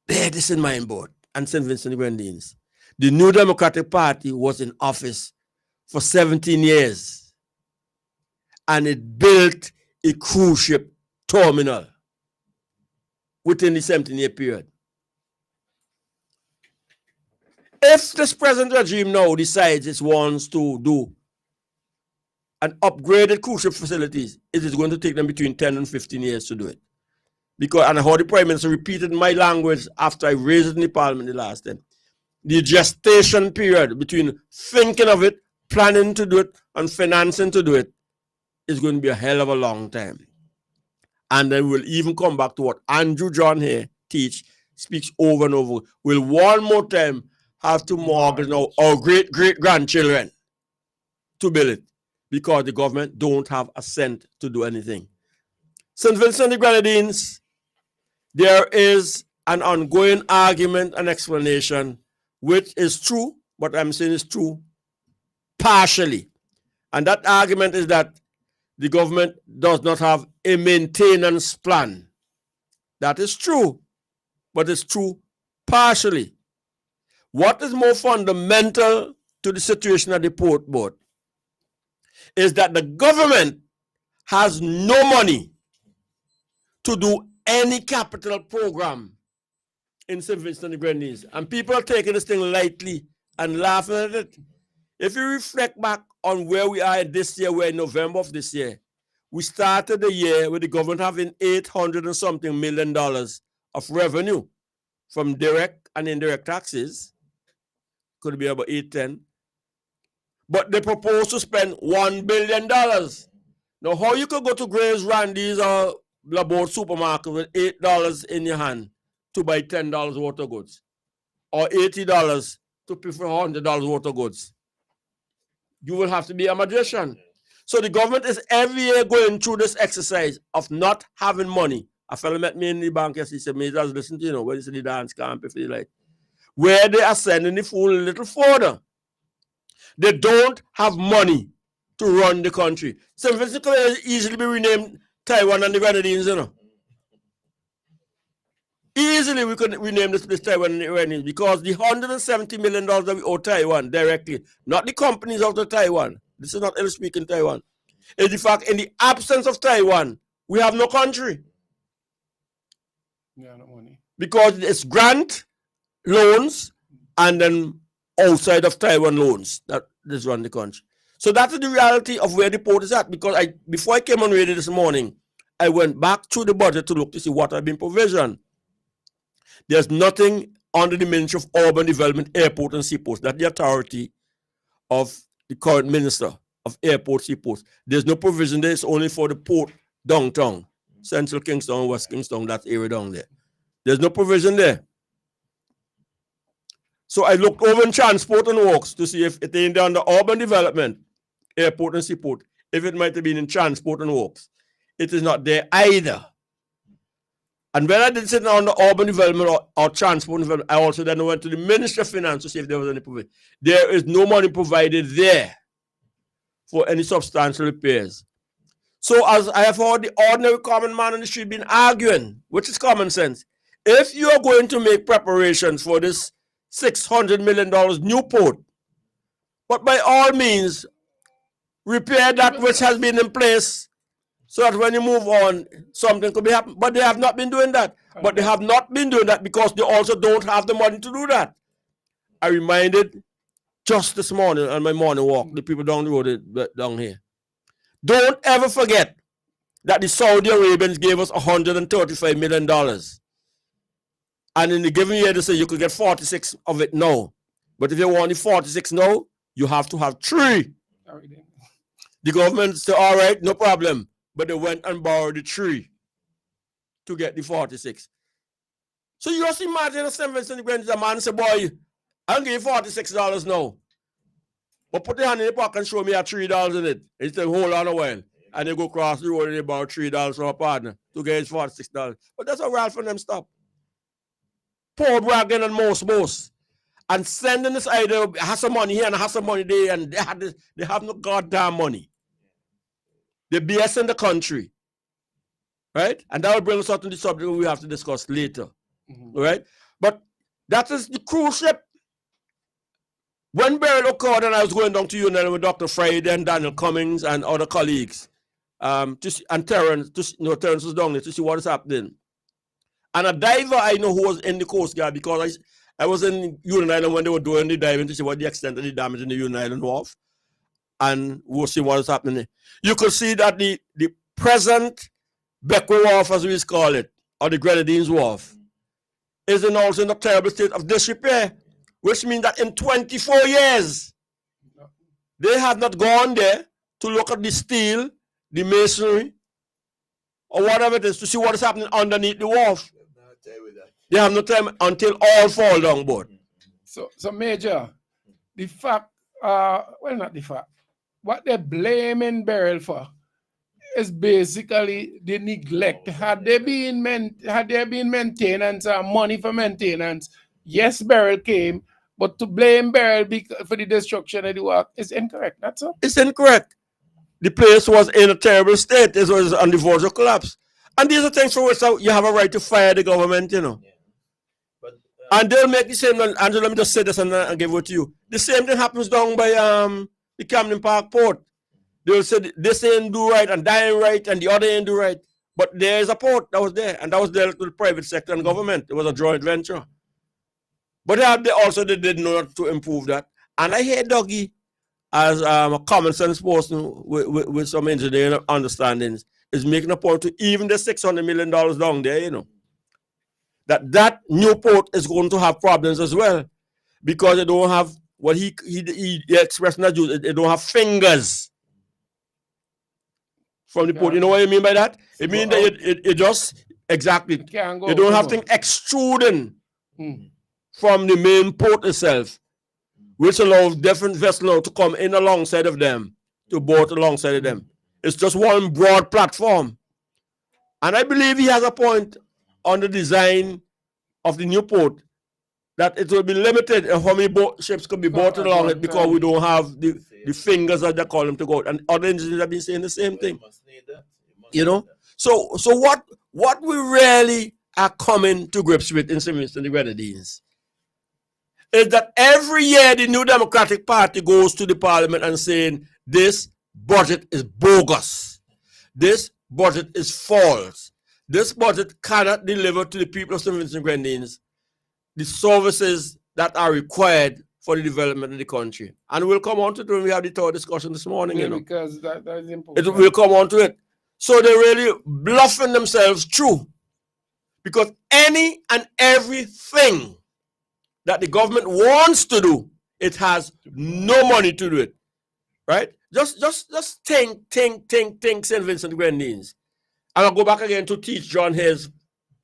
bear this in mind, board, and St. Vincent and the Grenadines. The New Democratic Party was in office for 17 years, and it built a cruise ship terminal within the 17-year period. If this present regime now decides it wants to do an upgraded cruise ship facilities, it is going to take them between 10 and 15 years to do it. Because, and I heard the Prime Minister repeated my language after I raised it in the Parliament the last time. The gestation period between thinking of it, planning to do it, and financing to do it is going to be a hell of a long time. And then we'll even come back to what Andrew John here speaks over and over. We'll one more time have to mortgage now our great-great-grandchildren to build it because the government don't have a cent to do anything. St. Vincent and the Grenadines, there is an ongoing argument and explanation which is true, but I'm saying is true partially. And that argument is that the government does not have a maintenance plan. That is true, but it's true partially. What is more fundamental to the situation at the port board is that the government has no money to do any capital program in St. Vincent and the Grenadines. And people are taking this thing lightly and laughing at it. If you reflect back on where we are this year, we're in November of this year. We started the year with the government having $800 and something million of revenue from direct and indirect taxes. Could be about 810. But they propose to spend $1 billion. Now, how you could go to Graves, Randy's, or Laborde supermarket with $8 in your hand to buy $10 worth of goods, or $80 to pay for $100 worth of goods? You will have to be a magician. So the government is every year going through this exercise of not having money. A fellow met me in the bank yesterday. He said, "Me just listen to, when you see the dance camp, if you like, where they are sending the food a little further. They don't have money to run the country. St. Vincent could easily be renamed Taiwan and the Grenadines, Easily we could rename this place Taiwan and the Grenadines because the $170 million that we owe Taiwan directly, not the companies out of Taiwan. This is not ill speaking Taiwan. Is the fact in the absence of Taiwan, we have no country. Yeah, no money. Because it's grant, loans, and then outside of Taiwan loans that this run the country. So that is the reality of where the port is at. Because before I came on radio this morning, I went back to the budget to look to see what had been provisioned. There's nothing under the Ministry of Urban Development, Airport and Seaports. That's the authority of the current Minister of Airport, Seaports. There's no provision there. It's only for the port downtown, Central Kingston, West Kingston, that area down there. There's no provision there. So I looked over in Transport and Works to see if it ain't under Urban Development, Airport and Seaport, if it might have been in Transport and Works. It is not there either. And when I did sit down on the Urban Development or Transport and Development, I also then went to the Ministry of Finance to see if there was any provision. There is no money provided there for any substantial repairs. So as I have heard the ordinary common man on the street been arguing, which is common sense, if you are going to make preparations for this $600 million new port, but by all means, repair that which has been in place so that when you move on, something could be happening. But they have not been doing that. But they have not been doing that because they also don't have the money to do that. I reminded just this morning on my morning walk, the people down the road down here. Don't ever forget that the Saudi Arabians gave us $135 million. And in the given year, they say you could get 46 of it now. But if you want the 46 now, you have to have 3. The government said, all right, no problem. But they went and borrowed the 3 to get the 46. So you just imagine a St. Vincent and the Grenadines, a man say, boy, I'll give you $46 now. But put your hand in the pocket and show me a $3 in it. And he said, hold on a while. And they go across the road and they borrow $3 from a partner to get his $46. But that's how Ralph and them stop. Poor bragging and most. And sending this idea, has some money here and has some money there, and they have no goddamn money. They're BSing the country. right? And that will bring us on to the subject we have to discuss later, right? But that is the cruise ship. When burial occurred, and I was going down to UNL with Dr. Friday and Daniel Cummings and other colleagues, and Terrence, Terrence was down there to see what is happening. And a diver I know who was in the Coast Guard, because I was in Union Island when they were doing the diving to see what the extent of the damage in the Union Island Wharf, and we'll see what is happening there. You could see that the present Beckwith Wharf, as we call it, or the Grenadines Wharf, is also in a terrible state of disrepair, which means that in 24 years, they have not gone there to look at the steel, the masonry, or whatever it is, to see what is happening underneath the wharf. They have no time until all fall down board. So Major, the fact, well, not the fact, what they're blaming Beryl for is basically the neglect. Had there been maintenance or money for maintenance, yes, Beryl came, but to blame Beryl for the destruction of the work is incorrect. That's all. It's incorrect. The place was in a terrible state. It was on the verge of collapse. And these are things for which you have a right to fire the government, you know. But, and they'll make the same, Andrew, let me just say this and give it to you. The same thing happens down by the Camden Park port. They'll say this ain't do right and that ain't right and the other ain't do right. But there is a port that was there, and that was dealt with the private sector and government. It was a joint venture. But they did not to improve that. And I hear Dougie, as a common sense person with some engineering understandings, is making a point to even the $600 million down there, you know, that new port is going to have problems as well, because they don't have what he expressed in that juice. They don't have fingers from the port. You know what I mean by that? It means that it just exactly. They don't have things extruding from the main port itself, which allows different vessels to come in alongside of them, to board alongside of them. It's just one broad platform. And I believe he has a point on the design of the new port, that it will be limited in how many ships could be brought along it, because we don't have the fingers that they call them to go. And other engineers have been saying the same thing. You know? So what we really are coming to grips with in St. Vincent and the Grenadines is that every year the New Democratic Party goes to the parliament and saying this budget is bogus. This budget is false. This budget cannot deliver to the people of St. Vincent and Grenadines the services that are required for the development of the country. And we'll come on to it when we have the third discussion this morning. Yeah, you know, because that is important. We'll come on to it. So they're really bluffing themselves through, because any and everything that the government wants to do, it has no money to do it. Right? Just think St. Vincent and Grenadines. And I'll go back again to teach John Hayes'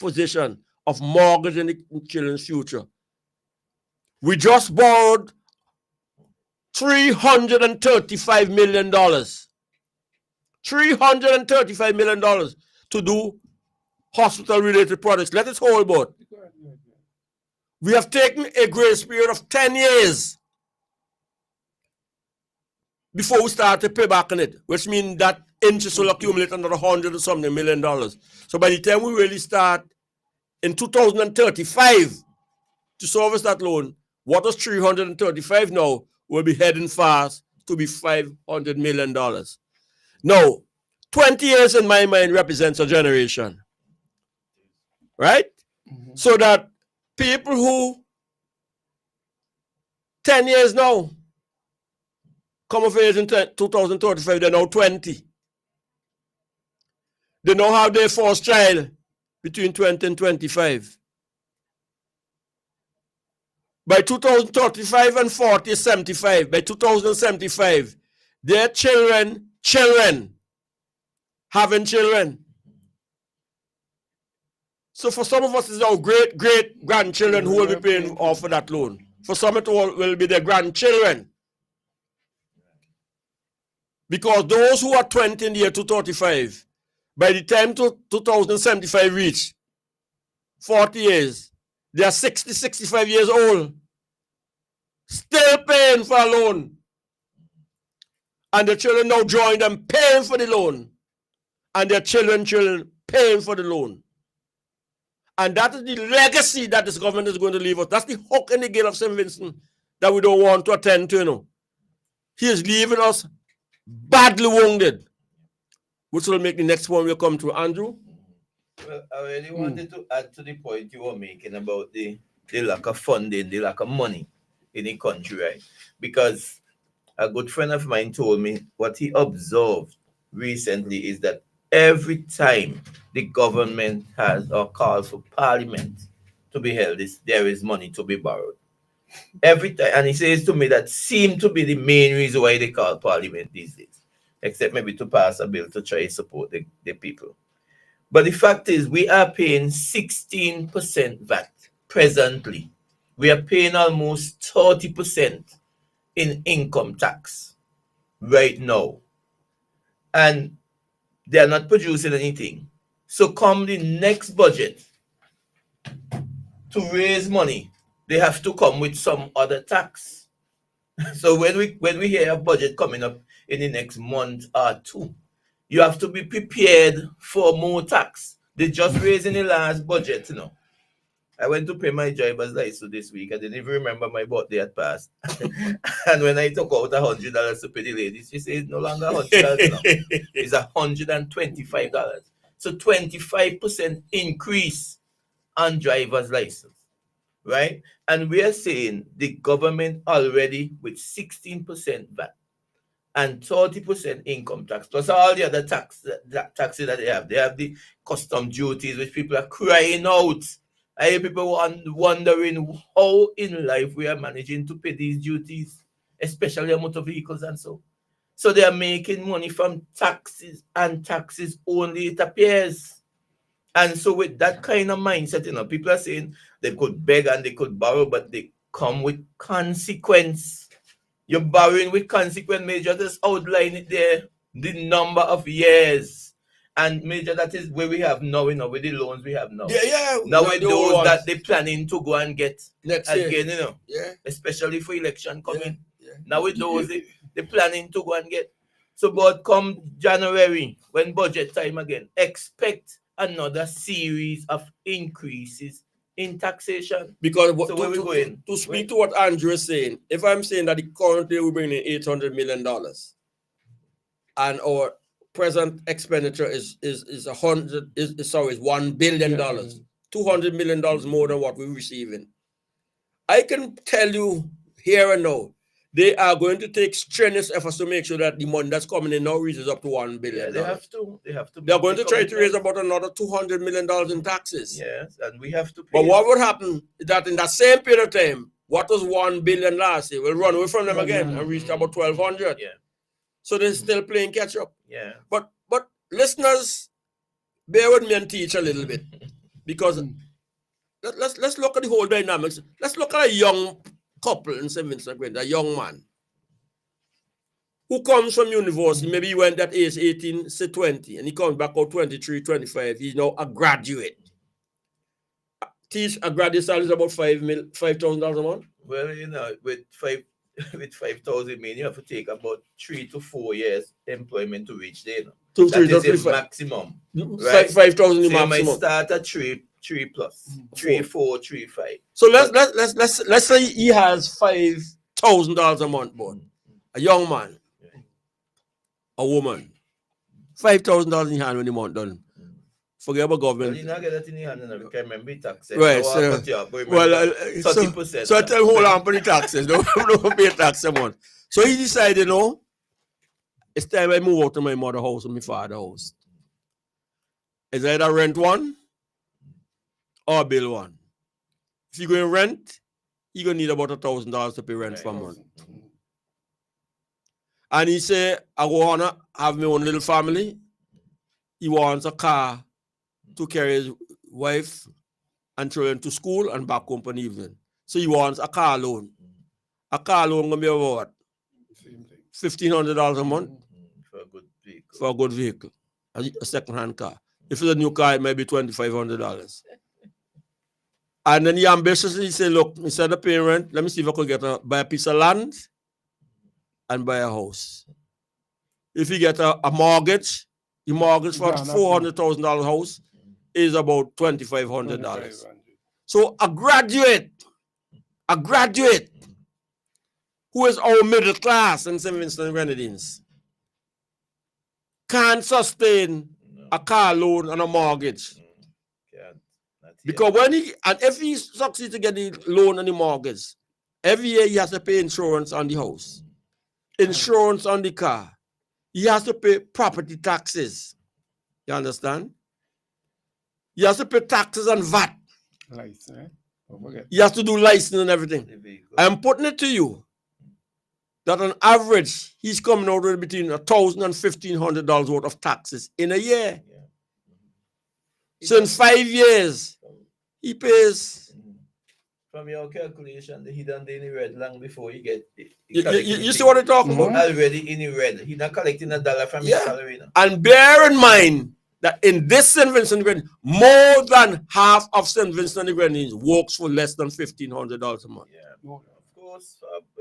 position of mortgaging the children's future. We just borrowed $335 million. $335 million to do hospital-related projects. Let us hold board. We have taken a grace period of 10 years before we start to pay back on it, which means that interest will accumulate another $100 and something million. So by the time we really start in 2035 to service that loan, what was 335 now will be heading fast to be $500 million. Now, 20 years in my mind represents a generation, right? So that people who 10 years now come of age in 2035, they're now 20. They now have their first child between 20 and 25. By 2035 and 40 is 75. By 2075, their children having children. So for some of us, it's our great grandchildren who will be paying off for that loan. For some, it will be their grandchildren. Because those who are 20 in the year 235, by the time 2075 reach 40 years, they are 60, 65 years old, still paying for a loan. And the children now join them paying for the loan. And their children paying for the loan. And that is the legacy that this government is going to leave us. That's the hook in the gate of St. Vincent that we don't want to attend to, you know. He is leaving us badly wounded, which will make the next one will come to Andrew. Well, I really wanted to add to the point you were making about the lack of funding, the lack of money in the country, right? Because a good friend of mine told me what he observed recently is that every time the government has or calls for parliament to be held, there is money to be borrowed. Every time, and he says to me that seemed to be the main reason why they call parliament these days, except maybe to pass a bill to try to support the people. But the fact is, we are paying 16% VAT presently. We are paying almost 30% in income tax right now. And they are not producing anything. So come the next budget, to raise money, they have to come with some other tax. So when we hear a budget coming up in the next month or two, you have to be prepared for more tax. They just raised in the last budget, you know. I went to pay my driver's license this week. I didn't even remember my birthday had passed. And when I took out $100 to pay the lady, she said it's no longer $100 now. It's $125. So 25% increase on driver's license, right? And we are saying the government already with 16% VAT and 30% income tax, plus all the other taxes that they have. They have the custom duties, which people are crying out. I hear people wondering how in life we are managing to pay these duties, especially on motor vehicles and so. So they are making money from taxes and taxes only, it appears. And so with that kind of mindset, you know, people are saying they could beg and they could borrow, but they come with consequence. You're borrowing with consequence, Major. Just outline it there, the number of years. And Major, that is where we have now, you know, with the loans we have now. Yeah. Now with those that they're planning to go and get next again, year. you know. Yeah. Especially for election coming. Yeah. Now with those they're planning to go and get. So but come January, when budget time again, expect another series of increases in taxation. Because so where we going? To speak to what Andrew is saying, if I'm saying that currently we bring in $800 million and our present expenditure is $1 billion, $200 million more than what we're receiving. I can tell you here and now, they are going to take strenuous efforts to make sure that the money that's coming in now reaches up to $1 billion. Yeah, they have to. They are going to try to raise about another $200 million in taxes. Yes, and we have to pay. But what would happen is that in that same period of time, what was $1 billion last year will run away from them again and reach about 1,200. Yeah. So they're still playing catch up. Yeah. But listeners, bear with me and teach a little bit, because let's look at the whole dynamics. Let's look at a young couple in St. Vincent, a young man who comes from university. Maybe he went at age 18, say 20, and he comes back out 23, 25. He's now a graduate. Teach a graduate salary is about $5,000 a month. Well, you know, with 5,000, you have to take about 3 to 4 years employment to reach there. That is the maximum. Right? 5,000 so maximum. You might start at 3 plus, 3, 4, 3, 5. So let's say he has $5,000 a month, boy. A young man, a woman, $5,000 in hand when the month done. Forget about government. Well, you not get that in the hand, you can remember taxes. Right. So, 30%. So I tell him, hold on for the taxes. Don't pay tax a month. So he decided, no, it's time I move out to my mother's house and my father's house. It's either rent one or build one. If you're going to rent, you're going to need about $1,000 to pay rent for a month. And he said, I want to have my own little family. He wants a car to carry his wife and children to school and back home for the evening. So he wants a car loan. A car loan going to be about $1,500 a month for a good vehicle. For a good vehicle, a second-hand car. If it's a new car, it might be $2,500. And then he ambitiously said, look, instead of paying rent, let me see if I could buy a piece of land and buy a house. If you get a mortgage, The mortgage for a Gone up now. $400,000 house is about $2,500. $2,500. So a graduate who is our middle class in St. Vincent and Grenadines can't sustain a car loan and a mortgage. Because if he succeeds to get the loan and the mortgage, every year he has to pay insurance on the house, insurance on the car. He has to pay property taxes. You understand? He has to pay taxes and VAT. License, don't forget. He has to do license and everything. I'm putting it to you that on average, he's coming out with between $1,000 and $1,500 worth of taxes in a year. So in 5 years, he pays. From your calculation, he done in the red long before you get it. You see what I'm talking about? Already in the red. He's not collecting $1 from his salary now. And bear in mind that in this St. Vincent and Grenadines, more than half of St. Vincent and Grenadines works for less than $1,500 a month. Yeah, of course.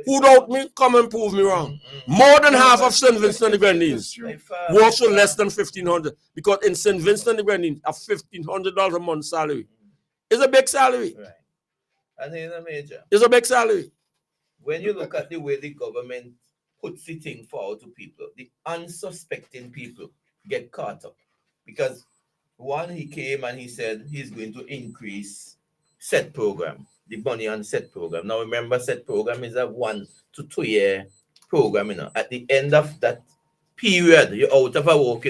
Who doubt me? Come and prove me wrong. More than half of St. Vincent and the Grenadines works for less than $1,500, because in St. Vincent and the Grenadines, a $1,500 a month salary is a big salary. Right. And in a major. It's a big salary. When you look at the way the government puts the thing forward to people, the unsuspecting people get caught up. Because one, he came and he said he's going to increase SET program, the money on SET program. Now remember, SET program is a 1 to 2 year program. At the end of that period, you're out of a work.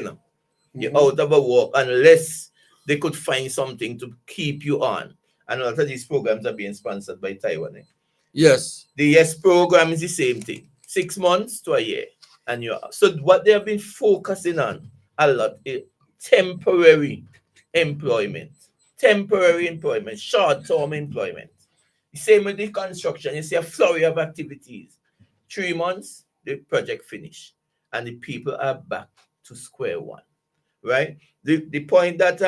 You're out of a work unless they could find something to keep you on. And a lot of these programs are being sponsored by Taiwan. Yes. The YES program is the same thing. 6 months to a year. And so what they have been focusing on a lot is temporary employment, short-term employment. The same with the construction. You see a flurry of activities. 3 months, the project finished, and the people are back to square one, right? The point that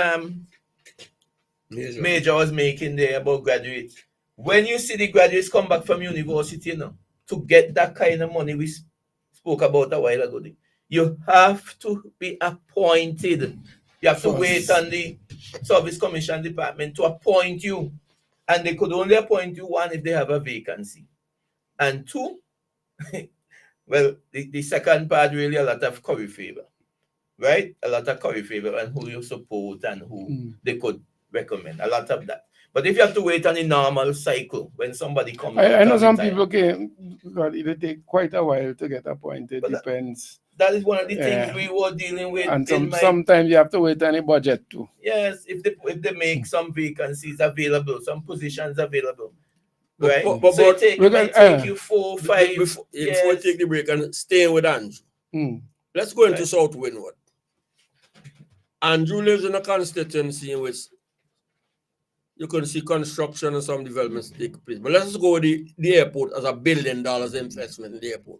Major was making there about graduates. When you see the graduates come back from university, to get that kind of money we spoke about a while ago, you have to be appointed. You have to wait on the Service Commission Department to appoint you. And they could only appoint you, one, if they have a vacancy. And two, well, the second part, really a lot of curry favor, right? A lot of curry favor and who you support and who they could recommend. A lot of that. But if you have to wait on the normal cycle when somebody comes, I know some people but it'll take quite a while to get appointed. But depends. That is one of the things we were dealing with. And sometimes you have to wait on a budget too. Yes, if they make some vacancies available, some positions available. Right? But so it might take you 4 or 5 before we take the break and staying with Andrew. Let's go into South Windward. Andrew lives in a constituency in which you can see construction and some developments take place. But let's go with the airport as $1 billion investment in the airport.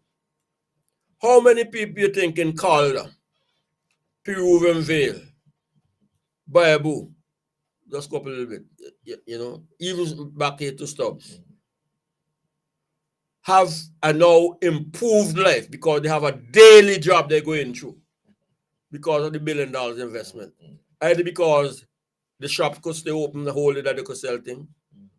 How many people you think in Calder, Peruvian Vale, Bayabu, just go up a little bit, even back here to Stubbs, have a now improved life because they have a daily job they're going through because of the $1 billion investment? Either because the shop could stay open the whole day that they could sell things,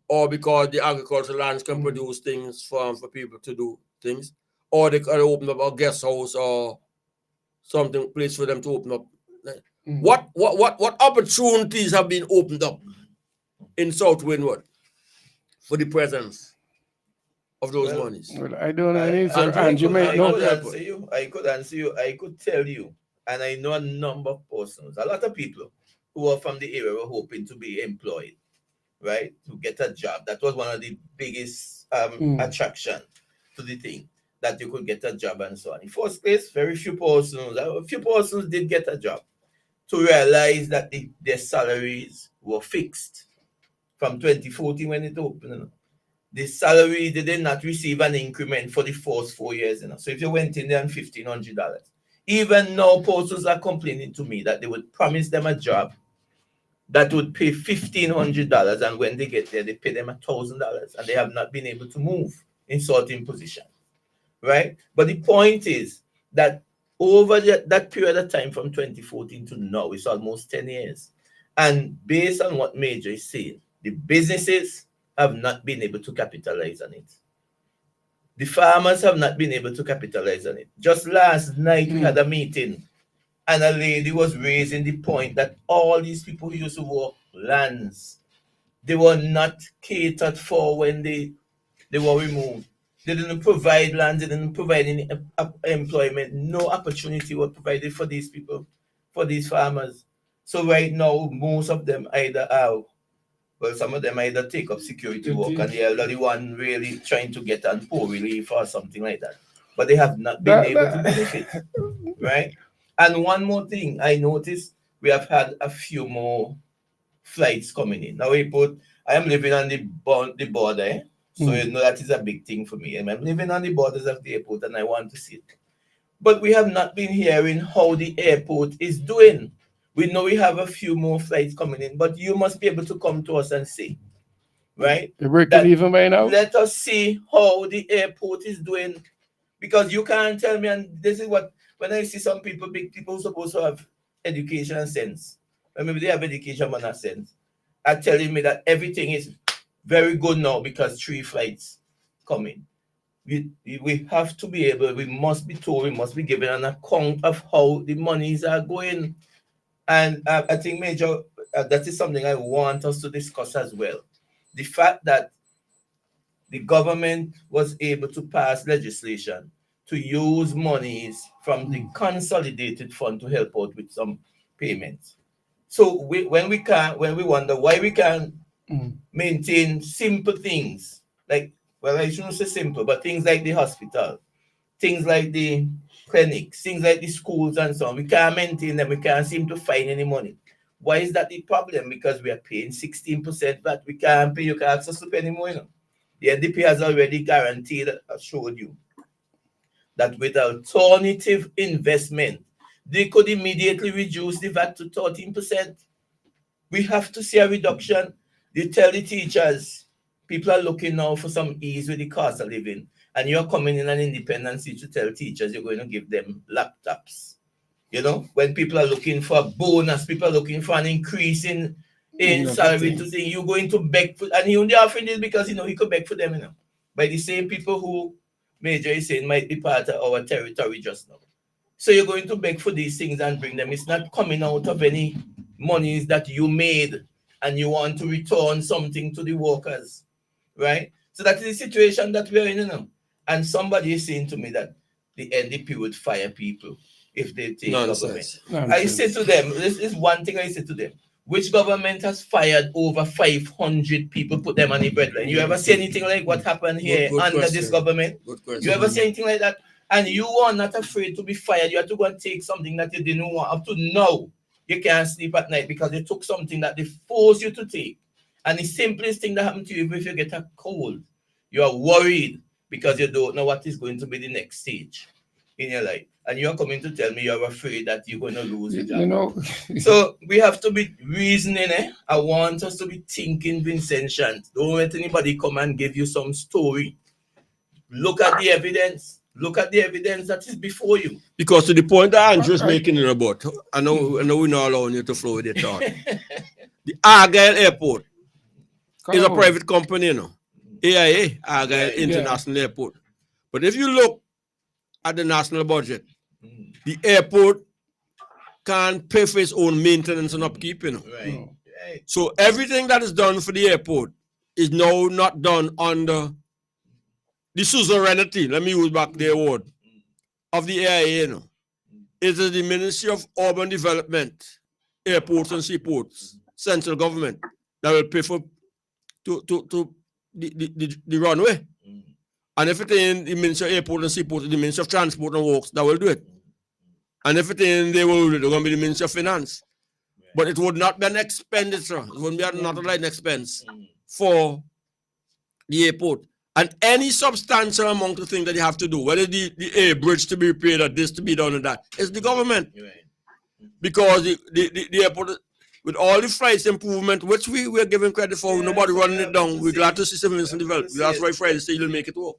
or because the agricultural lands can produce things for people to do things, or they could open up a guest house or something, place for them to open up. What opportunities have been opened up in South Windward for the presence of those monies? Well, I don't know. I could answer you. I could tell you, and I know a number of persons, a lot of people who are from the area were hoping to be employed, right? To get a job. That was one of the biggest attraction to the thing, that you could get a job and so on. In first place, very few persons did get a job, to realize that their salaries were fixed from 2014 when it opened. The salary, they did not receive an increment for the first 4 years. So if you went in there on $1,500, even now persons are complaining to me that they would promise them a job that would pay $1,500, and when they get there, they pay them $1,000, and they have not been able to move in certain positions, right? But the point is that over that period of time from 2014 to now, it's almost 10 years. And based on what Major is saying, the businesses have not been able to capitalize on it. The farmers have not been able to capitalize on it. Just last night, we had a meeting, and a lady was raising the point that all these people who used to work lands, they were not catered for when they were removed. They didn't provide land, they didn't provide any employment. No opportunity was provided for these people, for these farmers. So right now, most of them either are, well, some of them either take up security work and the elderly one really trying to get on poor relief or something like that. But they have not been able to benefit, right? And one more thing, I noticed we have had a few more flights coming in. Now, I am living on the border, eh? So you know that is a big thing for me. And I'm living on the borders of the airport and I want to see it. But we have not been hearing how the airport is doing. We know we have a few more flights coming in, but you must be able to come to us and say, right? You're breaking even by now? Let us see how the airport is doing. Because you can't tell me, and this is what, when I see some people, big people who supposed to have education and sense, or maybe they have education but not sense, are telling me that everything is very good now because 3 flights coming. We have to be able, we must be told, we must be given an account of how the monies are going. And I think, Major, that is something I want us to discuss as well. The fact that the government was able to pass legislation to use monies from the consolidated fund to help out with some payments. So when we wonder why we can't maintain simple things, like, well, I shouldn't say simple, but things like the hospital, things like the clinics, things like the schools and so on, we can't maintain them, we can't seem to find any money. Why is that the problem? Because we are paying 16%, but we can't pay, you can't ask us to pay any more. You know? The NDP has already guaranteed, I showed you, that with alternative investment, they could immediately reduce the VAT to 13%. We have to see a reduction. They tell the teachers, people are looking now for some ease with the cost of living, and you're coming in an independency to tell teachers you're going to give them laptops. You know, when people are looking for a bonus, people are looking for an increase in salary to thing, you're going to beg for, and he only offering this because, you know, he could beg for them, you know, by the same people who Major is saying might be part of our territory just now. So you're going to beg for these things and bring them. It's not coming out of any monies that you made and you want to return something to the workers, right? So that is the situation that we're in, you know. And somebody is saying to me that the NDP would fire people if they take government. I say to them, this is one thing I say to them. Which government has fired over 500 people, put them on the breadline? You ever see anything like what happened here under this government? You ever see anything like that? And you are not afraid to be fired. You have to go and take something that you didn't want. Up to now, you can't sleep at night because you took something that they forced you to take. And the simplest thing that happened to you, if you get a cold, you are worried because you don't know what is going to be the next stage in your life. And you're coming to tell me you're afraid that you're going to lose your job. You know. So we have to be reasoning. I want us to be thinking, Vincentian. Don't let anybody come and give you some story. Look at the evidence. Look at the evidence that is before you. Because to the point that Andrew's making in about, I know we're not allowing you to flow with your thought. The Argyle Airport is a private company, you know. AIA, Argyle International Airport. But if you look at the national budget, the airport can't pay for its own maintenance and upkeep, you know. Right. So everything that is done for the airport is now not done under the suzerainty, let me use back the word, of the AIA, you know. It is the Ministry of Urban Development, Airports and Seaports, central government, that will pay for the runway. And if it's in the Ministry of Airport and Seaport, the Ministry of Transport and Works, that will do it. And if it's in, they will do it, it's going to be the Ministry of Finance. But it would not be an expenditure. It wouldn't be not a line expense for the airport. And any substantial amount of things that you have to do, whether the air bridge to be repaired or this to be done and that, it's the government. Because the airport, with all the flights improvement, which we're giving credit for, nobody running it down. We're glad to see St. Vincent develop. That's why Friday say you'll make it work.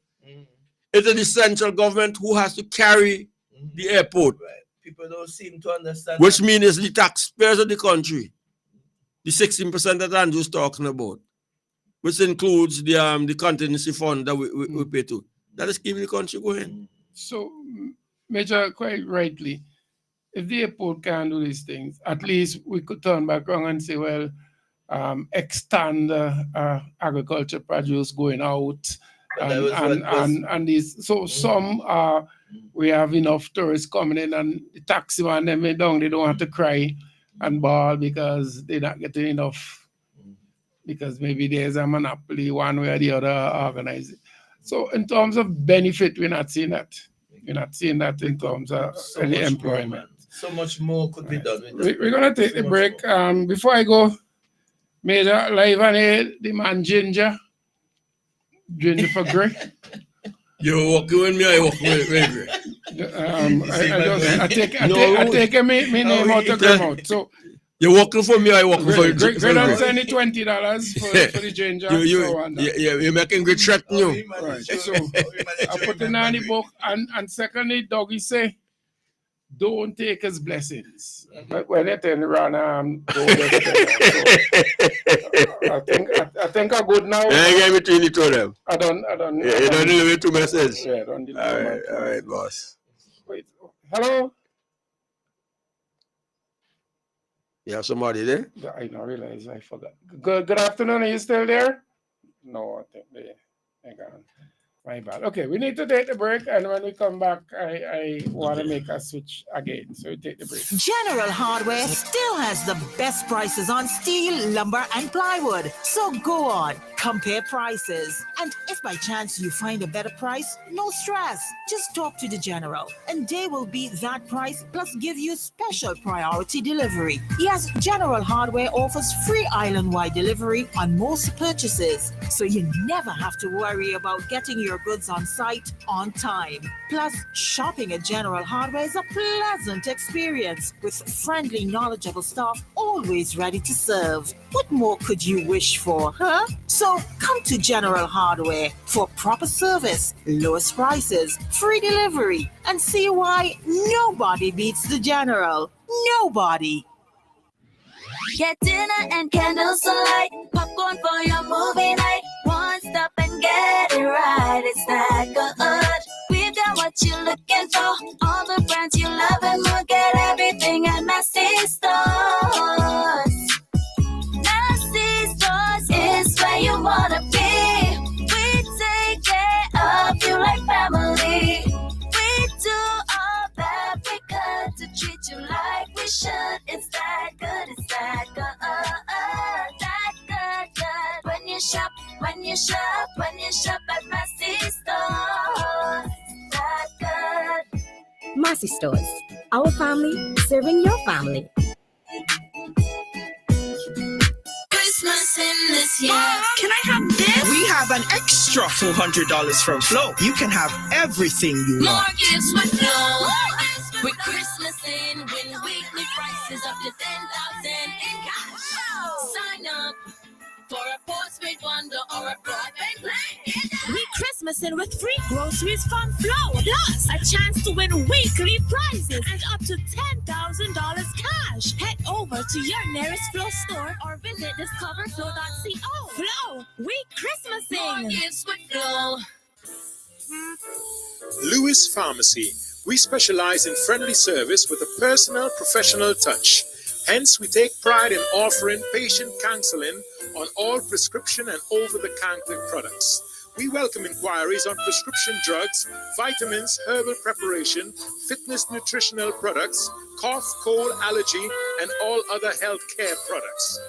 It is the central government who has to carry the airport. Right. People don't seem to understand. Which means the taxpayers of the country, the 16% that Andrew's talking about, which includes the contingency fund that we pay to. That is keeping the country going. So, Major, quite rightly, if the airport can do these things, at least we could turn back around and say, well, extend agriculture produce going out, and these. So some we have enough tourists coming in, and the taxi man them down, they don't have to cry and bawl because they're not getting enough, because maybe there's a monopoly one way or the other organized. So in terms of benefit, we're not seeing that. We're not seeing that in terms of any employment. So much more could be done with that. We're gonna take the break. Before I go, Major, live on air, the man Ginger for Grey. You're walking with me, I walk with Grey. I take my name out of the mouth. So you're walking for me, I walk for you. Grey don't send me $20 for the Ginger. You're making good track now. Right. So I put it on the book, and secondly, Doggy say, don't take his blessings. But when they turn around, I think I'm good now. I get between the two of them. I don't. You don't deliver two messages. Yeah, I don't deliver. All right, boss. Wait. Hello? You have somebody there? I don't realize I forgot. Good afternoon. Are you still there? No, I think they gone. My bad. Okay, we need to take the break, and when we come back, I want to make a switch again. So we take the break. General Hardware still has the best prices on steel, lumber, and plywood. So go on, compare prices. And if by chance you find a better price, no stress. Just talk to the General, and they will beat that price plus give you special priority delivery. Yes, General Hardware offers free island-wide delivery on most purchases, so you never have to worry about getting your goods on site on time. Plus, shopping at General Hardware is a pleasant experience with friendly, knowledgeable staff always ready to serve. What more could you wish for, huh? So come to General Hardware for proper service, lowest prices, free delivery, and see why nobody beats the General. Nobody. Get dinner and candles alight, popcorn for your movie night. One stop and get it right. It's that good. We've got what you're looking for. All the brands you love and more. Get everything at Massy Stores. Massy Stores is where you wanna be. We take care of you like family. We do all that we could to treat you like we should. It's that good, it's that good. That good. When you shop at Massy Stores. That good. Massy Stores, our family serving your family. Christmas in this year. Mom, can I have this? We have an extra $400 from Flow. You can have everything you More want. gifts with Flow. With Christmas in, win weekly prices up to 10,000 in cash. Sign up for a postpaid bundle or a broadband plan. We Christmas in with free groceries from Flow. Plus, a chance to win weekly prizes and up to $10,000 cash. Head over to your nearest Flow store or visit discoverflow.co. Flow, we Christmasing. More gifts with Flow. Lewis Pharmacy. We specialize in friendly service with a personal, professional touch. Hence, we take pride in offering patient counseling on all prescription and over-the-counter products. We welcome inquiries on prescription drugs, vitamins, herbal preparation, fitness nutritional products, cough, cold, allergy, and all other health care products.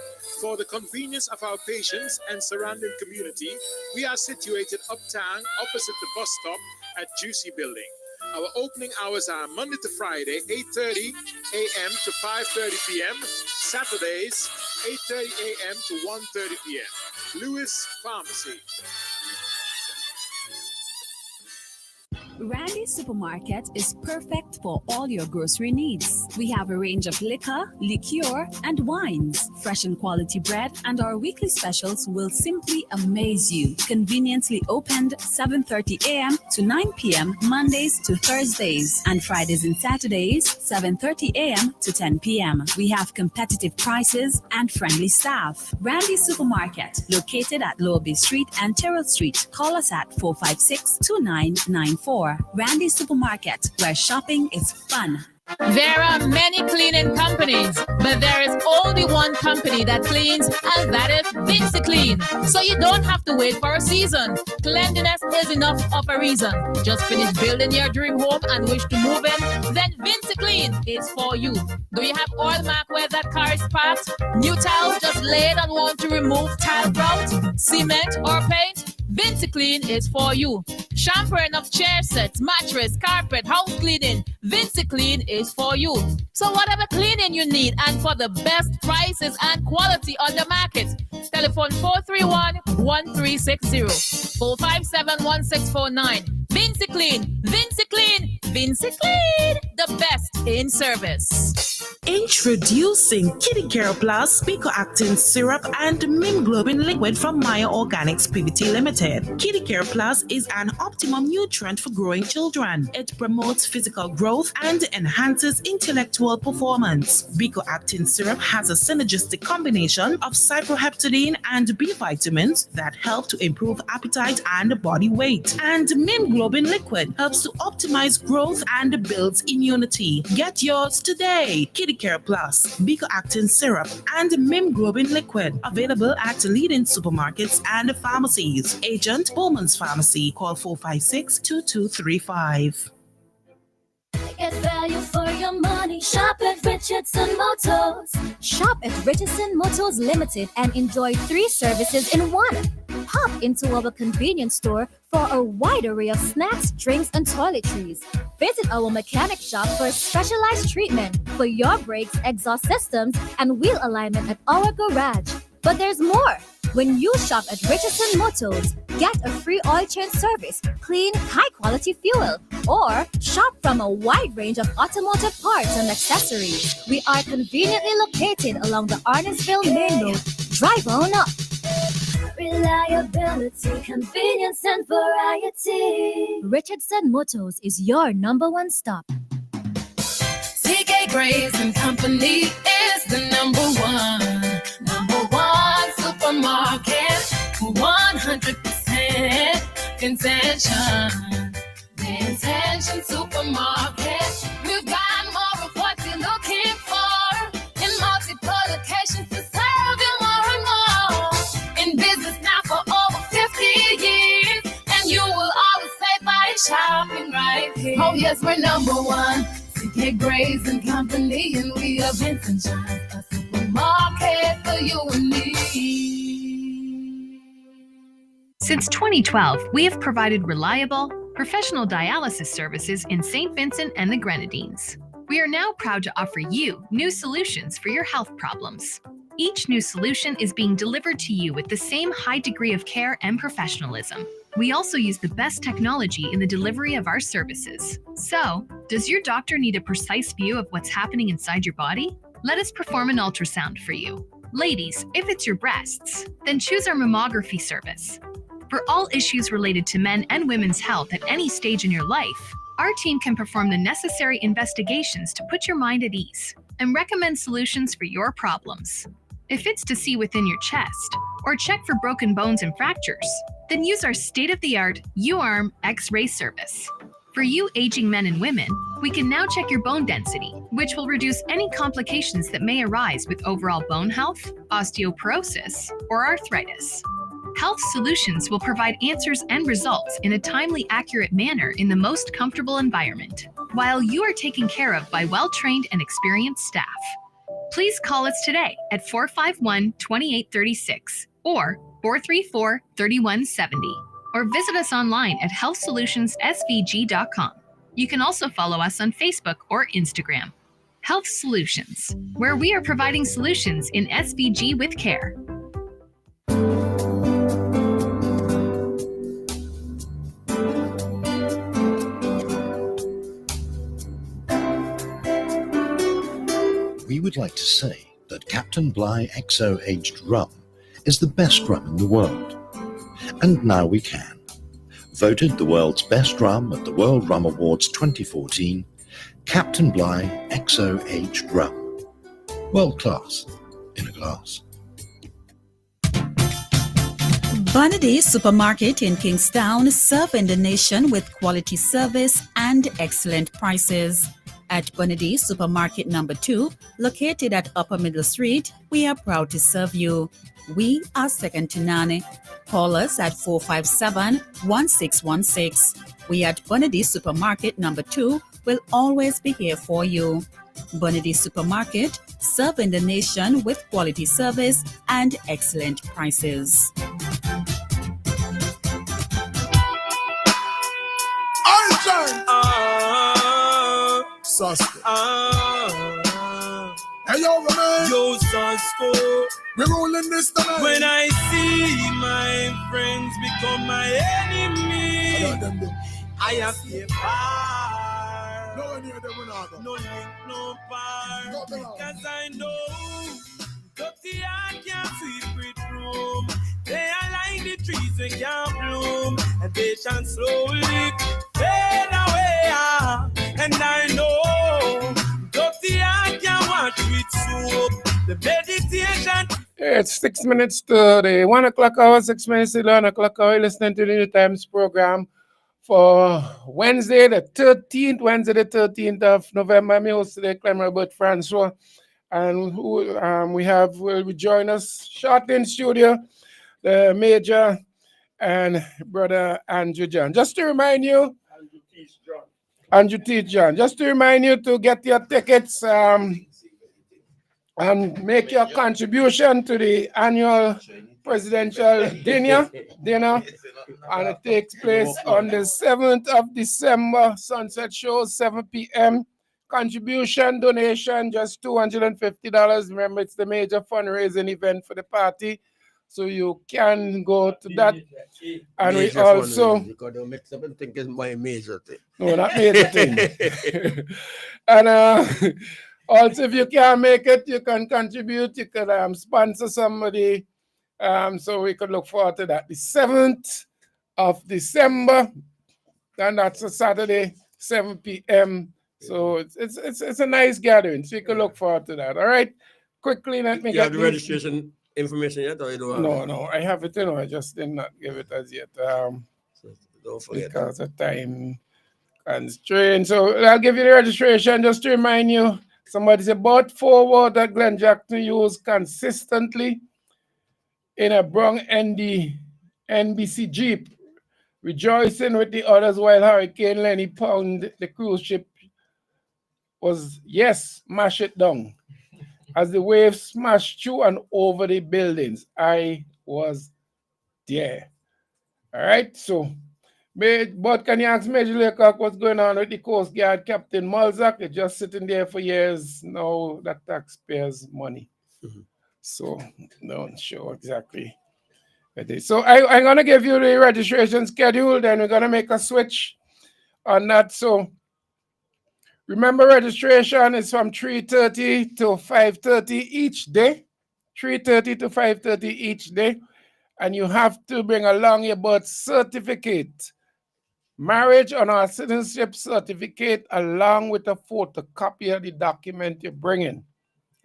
For the convenience of our patients and surrounding community, we are situated uptown opposite the bus stop at Juicy Building. Our opening hours are Monday to Friday, 8:30 a.m. to 5:30 p.m. Saturdays, 8:30 a.m. to 1:30 p.m. Lewis Pharmacy. Randy's Supermarket is perfect for all your grocery needs. We have a range of liquor, liqueur, and wines, fresh and quality bread, and our weekly specials will simply amaze you. Conveniently opened 7:30 a.m. to 9 p.m. Mondays to Thursdays, and Fridays and Saturdays 7:30 a.m. to 10 p.m. We have competitive prices and friendly staff. Randy's Supermarket, located at Lower Bay Street and Terrell Street. Call us at 456-2994. Randy's Supermarket, where shopping is fun. There are many cleaning companies, but there is only one company that cleans, and that is VinceClean. So you don't have to wait for a season. Cleanliness is enough of a reason. Just finish building your dream home and wish to move in? Then VinceClean is for you. Do you have oil mark where that car is parked? New tiles just laid and want to remove tile grout, cement, or paint? VinceClean is for you. Shampooing of chair sets, mattress, carpet, house cleaning. VinceClean is for you. So whatever cleaning you need and for the best prices and quality on the market, telephone 431-1360, 457-1649. VinceClean, VinceClean, VinceClean, the best in service. Introducing Kitty Care Plus Pico Actin Syrup and Mimglobin Liquid from Maya Organics PVT Limited. Kitty Care Plus is an optimum nutrient for growing children. It promotes physical growth and enhances intellectual performance. Pico Actin Syrup has a synergistic combination of cyproheptadine and B vitamins that help to improve appetite and body weight. And Mimglobin Liquid helps to optimize growth and builds immunity. Get yours today. Kitty Care Plus, Pico Actin Syrup, and Mimglobin Liquid. Available at leading supermarkets and pharmacies. Agent Bowman's Pharmacy. Call 456-2235. Get value for your money. Shop at Richardson Motors. Shop at Richardson Motors Limited and enjoy 3 services in one. Hop into our convenience store for a wide array of snacks, drinks, and toiletries. Visit our mechanic shop for specialized treatment for your brakes, exhaust systems, and wheel alignment at our garage. But there's more. When you shop at Richardson Motors, get a free oil change service, clean, high-quality fuel, or shop from a wide range of automotive parts and accessories. We are conveniently located along the Arnesville Main Road. Drive on up. Reliability, convenience, and variety. Richardson Motors is your number 1 stop. CK Graves and Company is the number one supermarket, 100% contention. The Intention Supermarket. We've got more of what you're looking for in multiple locations to serve you more and more. In business now for over 50 years, and you will always say by shopping right here. Oh yes, we're number 1. CK Graves and Company, and we are Vincent Shines, a supermarket for you and me. Since 2012, we have provided reliable, professional dialysis services in St. Vincent and the Grenadines. We are now proud to offer you new solutions for your health problems. Each new solution is being delivered to you with the same high degree of care and professionalism. We also use the best technology in the delivery of our services. So, does your doctor need a precise view of what's happening inside your body? Let us perform an ultrasound for you. Ladies, if it's your breasts, then choose our mammography service. For all issues related to men and women's health at any stage in your life, our team can perform the necessary investigations to put your mind at ease and recommend solutions for your problems. If it's to see within your chest or check for broken bones and fractures, then use our state-of-the-art U-Arm X-ray service. For you aging men and women, we can now check your bone density, which will reduce any complications that may arise with overall bone health, osteoporosis, or arthritis. Health Solutions will provide answers and results in a timely, accurate manner in the most comfortable environment, while you are taken care of by well-trained and experienced staff. Please call us today at 451-2836 or 434-3170, or visit us online at healthsolutionsSVG.com. You can also follow us on Facebook or Instagram. Health Solutions, where we are providing solutions in SVG with care. would like to say that Captain Bligh XO aged rum is the best rum in the world. And now we can. Voted the world's best rum at the World Rum Awards 2014, Captain Bligh XO aged rum. World class in a glass. Bonady Supermarket in Kingstown is serving the nation with quality service and excellent prices. At Bonady Supermarket number 2, located at Upper Middle Street, we are proud to serve you. We are second to none. Call us at 457-1616. We at Bonady Supermarket number 2 will always be here for you. Bonady Supermarket, serving the nation with quality service and excellent prices. Hey yo, Roman. Yo, Sasko. We're rolling this tonight. When I see my friends become my enemy, I have to far. No one here that will not go. No link, no bar. Because I know dirty heart can't sweep with room. They are like the trees that can't bloom, and they shall slowly fade away. And I know dirty heart can't wash with soap. The meditation. It's 6 minutes to the 1 o'clock hour, 6 minutes to the 1 o'clock hour. Listening to the Newtimes Program for Wednesday the 13th of November. I'm your host today, Clement Robert Francois. And will join us shortly in studio, the Major and Brother Andrew John. Just to remind you, Andrew T. John, just to remind you to get your tickets and make your contribution to the annual presidential dinner, and it takes place on the 7th of December, Sunset Show, 7 p.m. Contribution, donation, just $250. Remember, it's the major fundraising event for the party, so you can go to that. And we also... Because they'll mix up and think it's my major thing. No, not major thing. And also, if you can't make it, you can contribute. You can sponsor somebody. So we could look forward to that. The 7th of December, and that's a Saturday, 7 p.m. So it's a nice gathering. So you can look forward to that. All right. Quickly, let me You get have the registration information yet, or you don't have it? No, I have it. I just did not give it as yet. Don't forget. Because of time constraint. So I'll give you the registration just to remind you. Somebody said bought forward that Glenn Jackson used consistently in a Brown NBC Jeep, rejoicing with the others while Hurricane Lenny pounded the cruise ship was, yes, mash it down. As the waves smashed through and over the buildings, I was there. All right, so, but can you ask Major Laycock what's going on with the Coast Guard Captain Malzak? They're just sitting there for years now, that taxpayers' money. So, not sure exactly what it is. So, I'm going to give you the registration schedule, then we're going to make a switch on that. So, remember, registration is from 3:30 to 5:30 each day. 3:30 to 5:30 each day. And you have to bring along your birth certificate, marriage or citizenship certificate, along with a photocopy of the document you're bringing.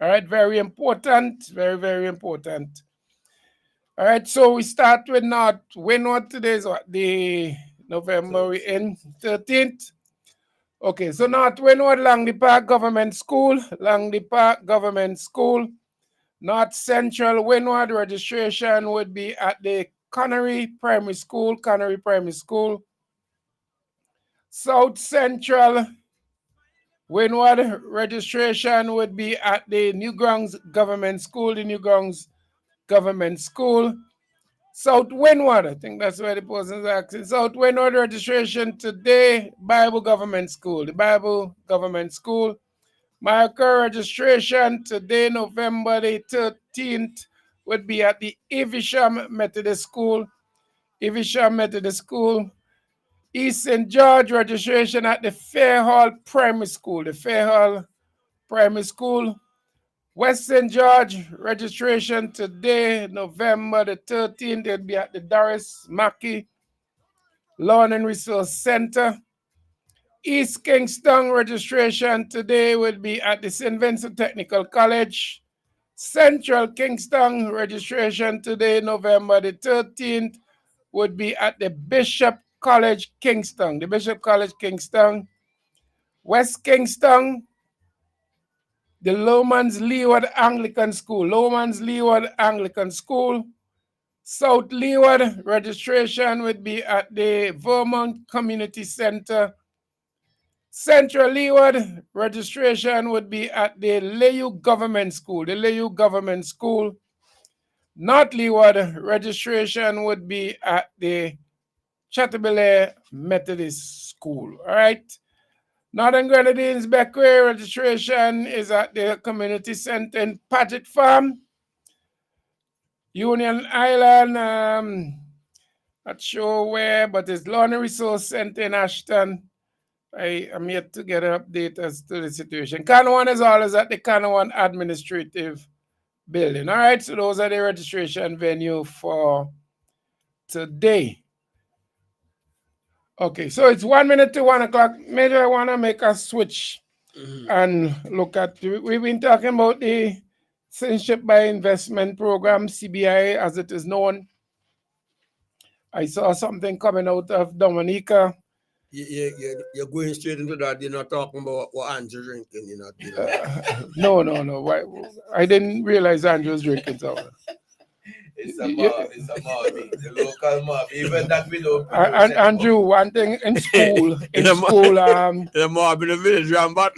All right, very important. Very, very important. All right, so we start with North Windward. Today is what, the November we're in, 13th. Okay, so North Windward, Langley Park Government School, Langley Park Government School. North Central Windward, registration would be at the Connery Primary School, Connery Primary School. South Central Windward, registration would be at the Newgrounds Government School, the Newgrounds Government School. South Windward, I think that's where the person is asking. South Windward, registration today, Bible Government School, the Bible Government School. Marker registration today, November the 13th, would be at the Evesham Methodist School. Evesham Methodist School. East St. George, registration at the Fairhall Primary School. The Fairhall Primary School. West St. George, registration today, November the 13th. They'll be at the Doris Mackey Lawn and Resource Center. East Kingston, registration today will be at the St. Vincent Technical College. Central Kingston, registration today, November the 13th, would be at the Bishop College, Kingston. The Bishop College, Kingston. West Kingston, the Lowmans Leeward Anglican School. Lowmans Leeward Anglican School. South Leeward, registration would be at the Vermont Community Center. Central Leeward, registration would be at the Layou Government School. The Layou Government School. North Leeward, registration would be at the Chateaubelair Methodist School. All right. Northern Grenadines Beckway, registration is at the Community Center in Paget Farm. Union Island, not sure where, but it's Lawn Resource Center in Ashton. I am yet to get an update as to the situation. Canawan is always at the Canawan Administrative Building. All right, so those are the registration venue for today. Okay, so it's 1 minute to 1 o'clock. Maybe I want to make a switch and look at, we've been talking about the Citizenship by Investment Program, CBI as it is known. I saw something coming out of Dominica. You're going straight into that. You're not talking about what Andrew drinking. You're not. No. Why, I didn't realize Andrew was drinking. So. It's a Marby, the local Marby. Even that we don't. And Andrew, one thing in school, the Marby in the village, but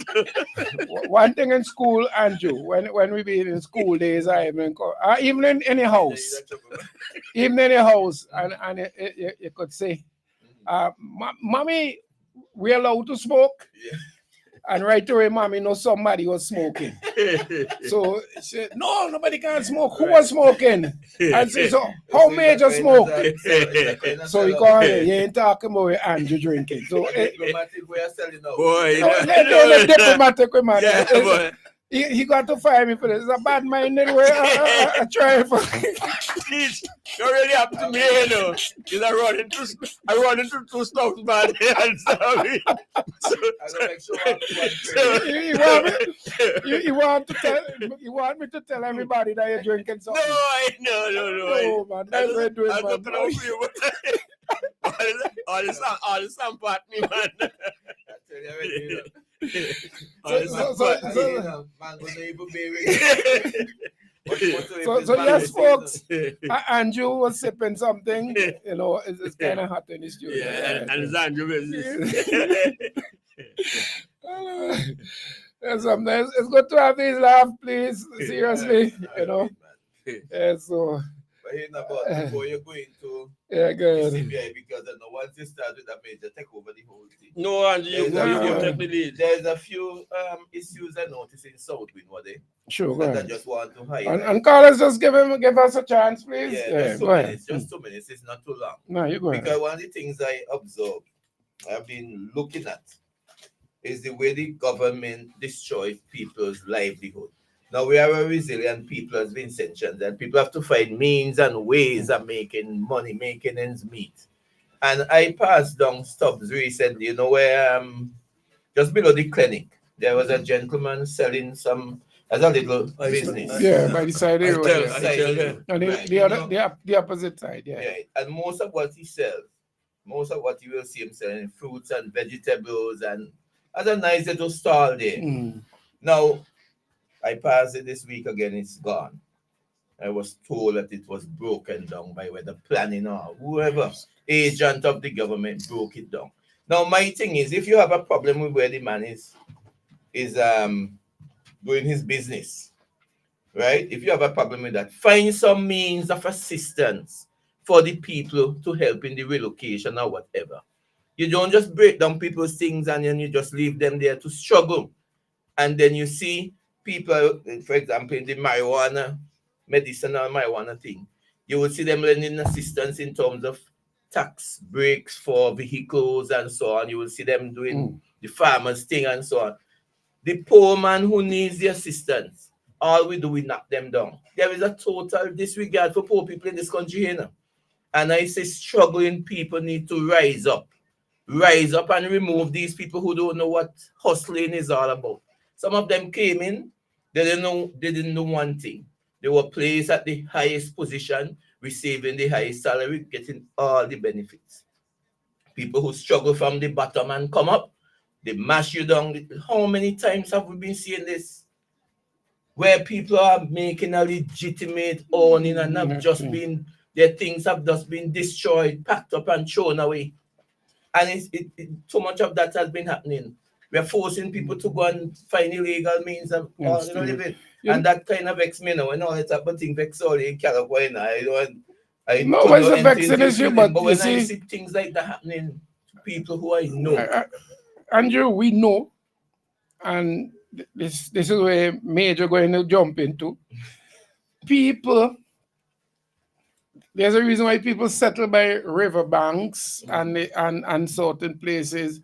one thing in school, Andrew, when we be in school days, even in any house, and you could say, Mommy, we allowed to smoke. Yeah. And right away, Mommy knows somebody was smoking. So she said, no, nobody can smoke. Who was smoking? And she said, so how major smoke? So he called it, you ain't talking about Andrew drinking. So diplomatic way of selling out. Boy, diplomatic way, man. Yeah, boy. He got to fire me for this. It's a bad-minded way I try for. Please, you already up to me, you know. I run into two stops, man. I'm sorry. You want me to tell everybody that you're drinking something? No. No, man. That's what you're doing, man. All the sample at me, man. So yes, folks, Andrew was sipping something, you know, it's kind of hot in the studio. Yeah, and it's Andrew business. It's good to have these laughs, please. Seriously, you know. Yeah, so. Before you're going to good. CBI, because I know once you start with that major, take over the whole thing. No, and you take the lead. There's a few issues I noticed in Southwind, were they? Sure, that I just want to highlight. And Carlos, just give us a chance, please. Yeah, just 2 minutes. It's not too long. No, you go ahead. Because one of the things I observed, I've been looking at, is the way the government destroys people's livelihood. Now, we are a resilient people, as Vincent mentioned, and people have to find means and ways of making money, making ends meet. And I passed down Stubbs recently, you know, where just below the clinic, there was a gentleman selling some as a little business. Yeah, by the side of the road. The opposite side, yeah. And most of what he sells, most of what you will see him selling, fruits and vegetables, and has a nice little stall there. Now, I passed it this week again, it's gone. I was told that it was broken down by whether planning or whoever, agent of the government broke it down. Now, my thing is, if you have a problem with where the man is doing his business, right? If you have a problem with that, find some means of assistance for the people to help in the relocation or whatever. You don't just break down people's things and then you just leave them there to struggle. And then you see people, for example, in the medicinal marijuana thing, you will see them lending assistance in terms of tax breaks for vehicles and so on. You will see them doing the farmers thing and so on. The poor man who needs the assistance all we do, we knock them down. There is a total disregard for poor people in this country here now. And I say struggling people need to rise up. Rise up and remove these people who don't know what hustling is all about. Some of them came in, they didn't know one thing. They were placed at the highest position, receiving the highest salary, getting all the benefits. People who struggle from the bottom and come up, they mash you down. How many times have we been seeing this? Where people are making a legitimate owning and have just been, their things have just been destroyed, packed up and thrown away. And so much of that has been happening. We're forcing people to go and find illegal means of living. And that kind of vex me now. And all that type of thing vex all in California. I no, it's a vexing issue, but when I see things like that happening to people who I know. Andrew, we know, and this is where Major going to jump into. People, there's a reason why people settle by riverbanks and certain places,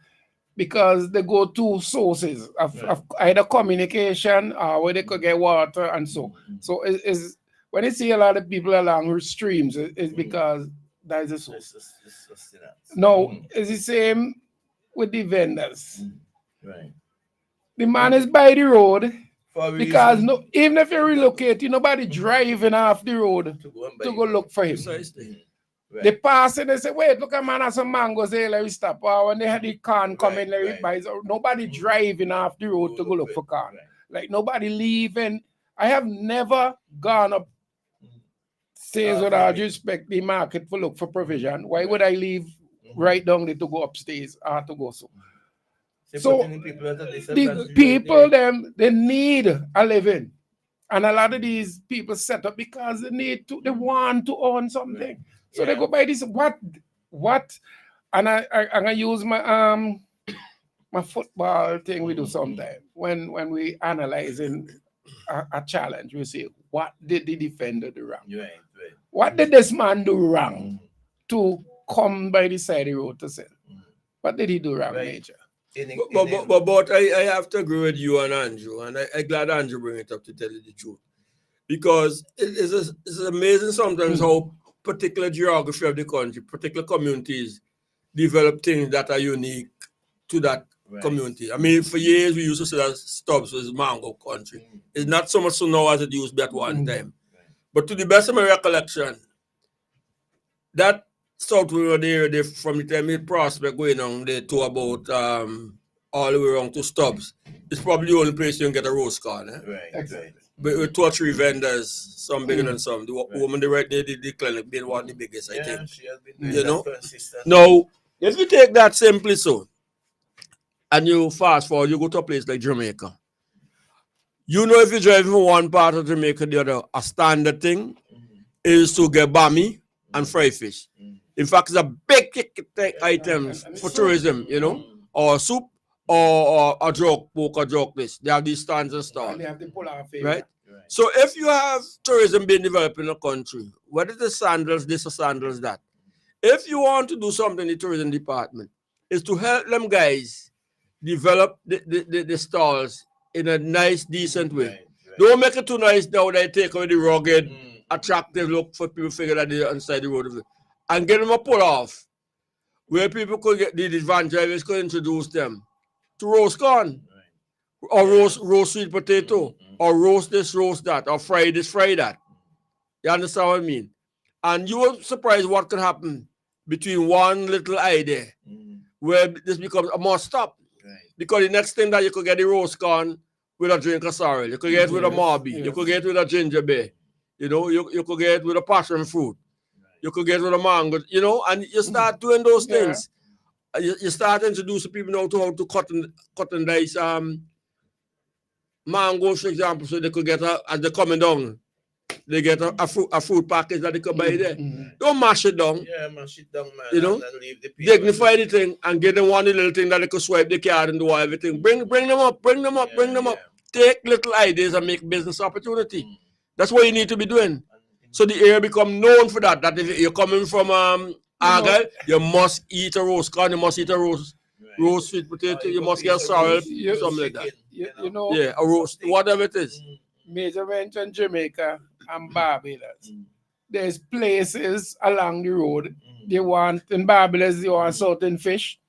because they go to sources of either communication or where they could get water and so. So is when you see a lot of people along streams, it's because that is a source. Now, it's the same with the vendors. Right. The man is by the road because even if you relocate, nobody driving off the road to go look for him. Right. They pass and they say, wait, look at man has some mangoes here, let me stop. Or when they had the corn coming, let me buy. Nobody driving off the road to go look for corn. Like nobody leaving. I have never gone up stairs with all due respect the market for look for provision. Why would I leave right down there to go upstairs or to go so? So the people them they need a living. And a lot of these people set up because they want to own something. So they go by this what and I'm gonna use my my football thing we do sometimes when we analyzing a challenge, we say, what did the defender do wrong? Right. What did this man do wrong to come by the side of the road to sell? What did he do wrong, Major? But I have to agree with you and Andrew, and I'm glad Andrew bring it up to tell you the truth. Because it's amazing sometimes how particular geography of the country, particular communities develop things that are unique to that community. I mean, for years we used to say that Stubbs was mango country. It's not so much so now as it used to be at one time. But to the best of my recollection, that South River there from the time it Prospect going on there to about all the way around to Stubbs, it's probably the only place you can get a roast corn. Right. Exactly. But with 2 or 3 vendors, some bigger than some. The woman they right there did the clinic being one of the biggest, I think. She has been doing that consistent. Now, if you take that simply so, and you fast forward, you go to a place like Jamaica. If you drive from one part of Jamaica to the other, a standard thing is to get bami and fried fish. In fact, it's a big item for tourism, or soup, or a jerk pork or jerk this. They have these stands and stuff. Right? So if you have tourism being developed in a country, whether it's sandals this or sandals that, if you want to do something in the tourism department, is to help them guys develop the stalls in a nice, decent way. Don't make it too nice now they take away the rugged, attractive look for people figure that they're inside the road. And get them a pull off where people could get the van drivers could introduce them to roast corn or roast sweet potato or roast this, roast that, or fry this, fry that. You understand what I mean? And you were surprised what could happen between one little idea where this becomes a must stop. Because the next thing that you could get the roast corn with a drink of sorrel, you could get it with a marby, you could get it with a ginger beer, you could get it with a passion fruit. You could get with a mango, and you start doing those things. You start introducing people now to how to cut and dice mangoes, for example, so they could get as they're coming down, they get a fruit package that they could buy there. Don't mash it down. Yeah, mash it down, man. And leave the people dignify the thing and get them one little thing that they could swipe the card and do everything. Bring them up. Take little ideas and make business opportunity. That's what you need to be doing. So the area become known for that. That if you're coming from Argyle, you must eat a roast corn, you must eat a roast sweet potato, you must get sorrel, something like that. A roast, whatever it is. Major mentioned Jamaica and Barbados. There's places along the road. They want in Barbados, you want certain fish.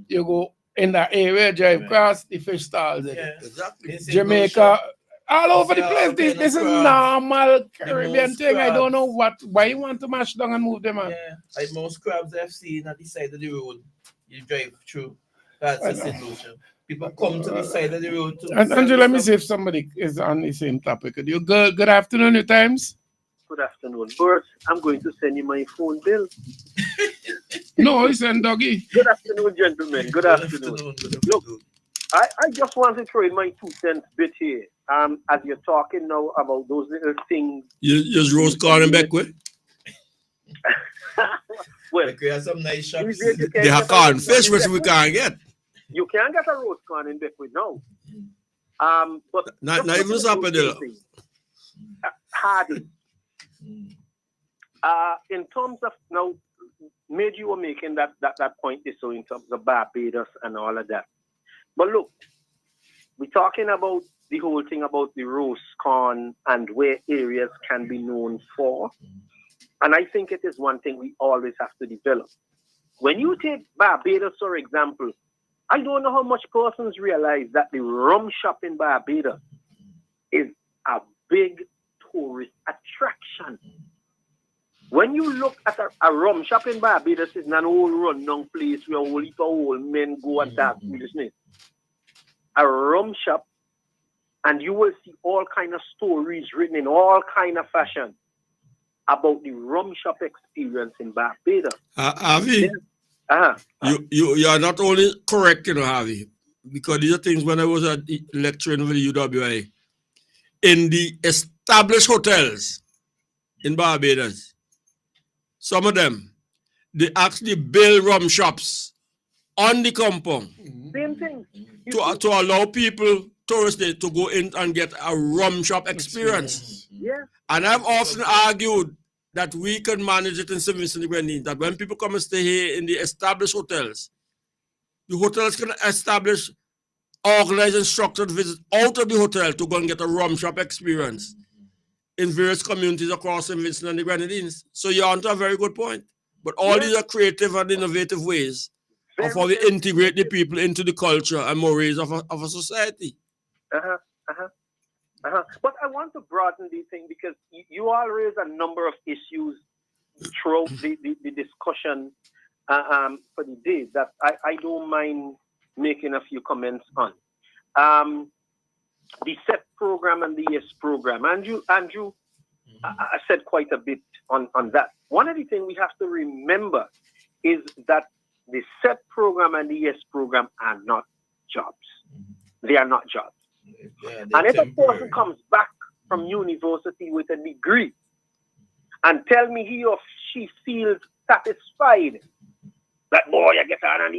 You go in that area, drive across, the fish stalls. Exactly. Jamaica, all over the place. This is normal Caribbean thing. I don't know why you want to mash down and move them on. Yeah, most crabs I've seen at the side of the road. You drive through. That's a solution. People come to the side of the road to. And Andrew, let me see if somebody is on the same topic. Could you good afternoon, Newtimes? Good afternoon. First, I'm going to send you my phone bill. No, he sent Doggy. Good afternoon, gentlemen. Good afternoon. Look, I just want to throw in my 2 cents bit here. As you're talking now about those little things. You just roast corn and back with? Well, we have some nice shops. They have corn fish, which we can't get. You can get a roast corn in Beckwith now. But not even Sappadilla. Hardly. In terms of now, maybe you were making that point is so in terms of Barbados and all of that. But look, we're talking about the whole thing about the roast corn and where areas can be known for. And I think it is one thing we always have to develop. When you take Barbados, for example, I don't know how much persons realize that the rum shop in Barbados is a big tourist attraction. When you look at a rum shop in Barbados, it's an old run-down place where only old men go and talk foolishness. A rum shop, and you will see all kind of stories written in all kind of fashion about the rum shop experience in Barbados. Harvey, you are not only correct, Harvey, because these are things when I was lecturing with the UWI. In the established hotels in Barbados, some of them, they actually build rum shops on the compound. Same thing. To allow people, tourists, to go in and get a rum shop experience. Yeah. And I've often argued that we can manage it in St. Vincent and the Grenadines, that when people come and stay here in the established hotels, the hotels can establish organized and structured visits out of the hotel to go and get a rum shop experience in various communities across St. Vincent and the Grenadines. So you're onto a very good point. But all these are creative and innovative ways of how we integrate the people into the culture and mores of a society. But I want to broaden the thing because you all raise a number of issues throughout the discussion for the day that I don't mind making a few comments on. The SET program and the YES program. Andrew, I said quite a bit on that. One of the things we have to remember is that the SET program and the YES program are not jobs. They are not jobs. And if a person comes back from university with a degree and tell me he or she feels satisfied that boy, I get on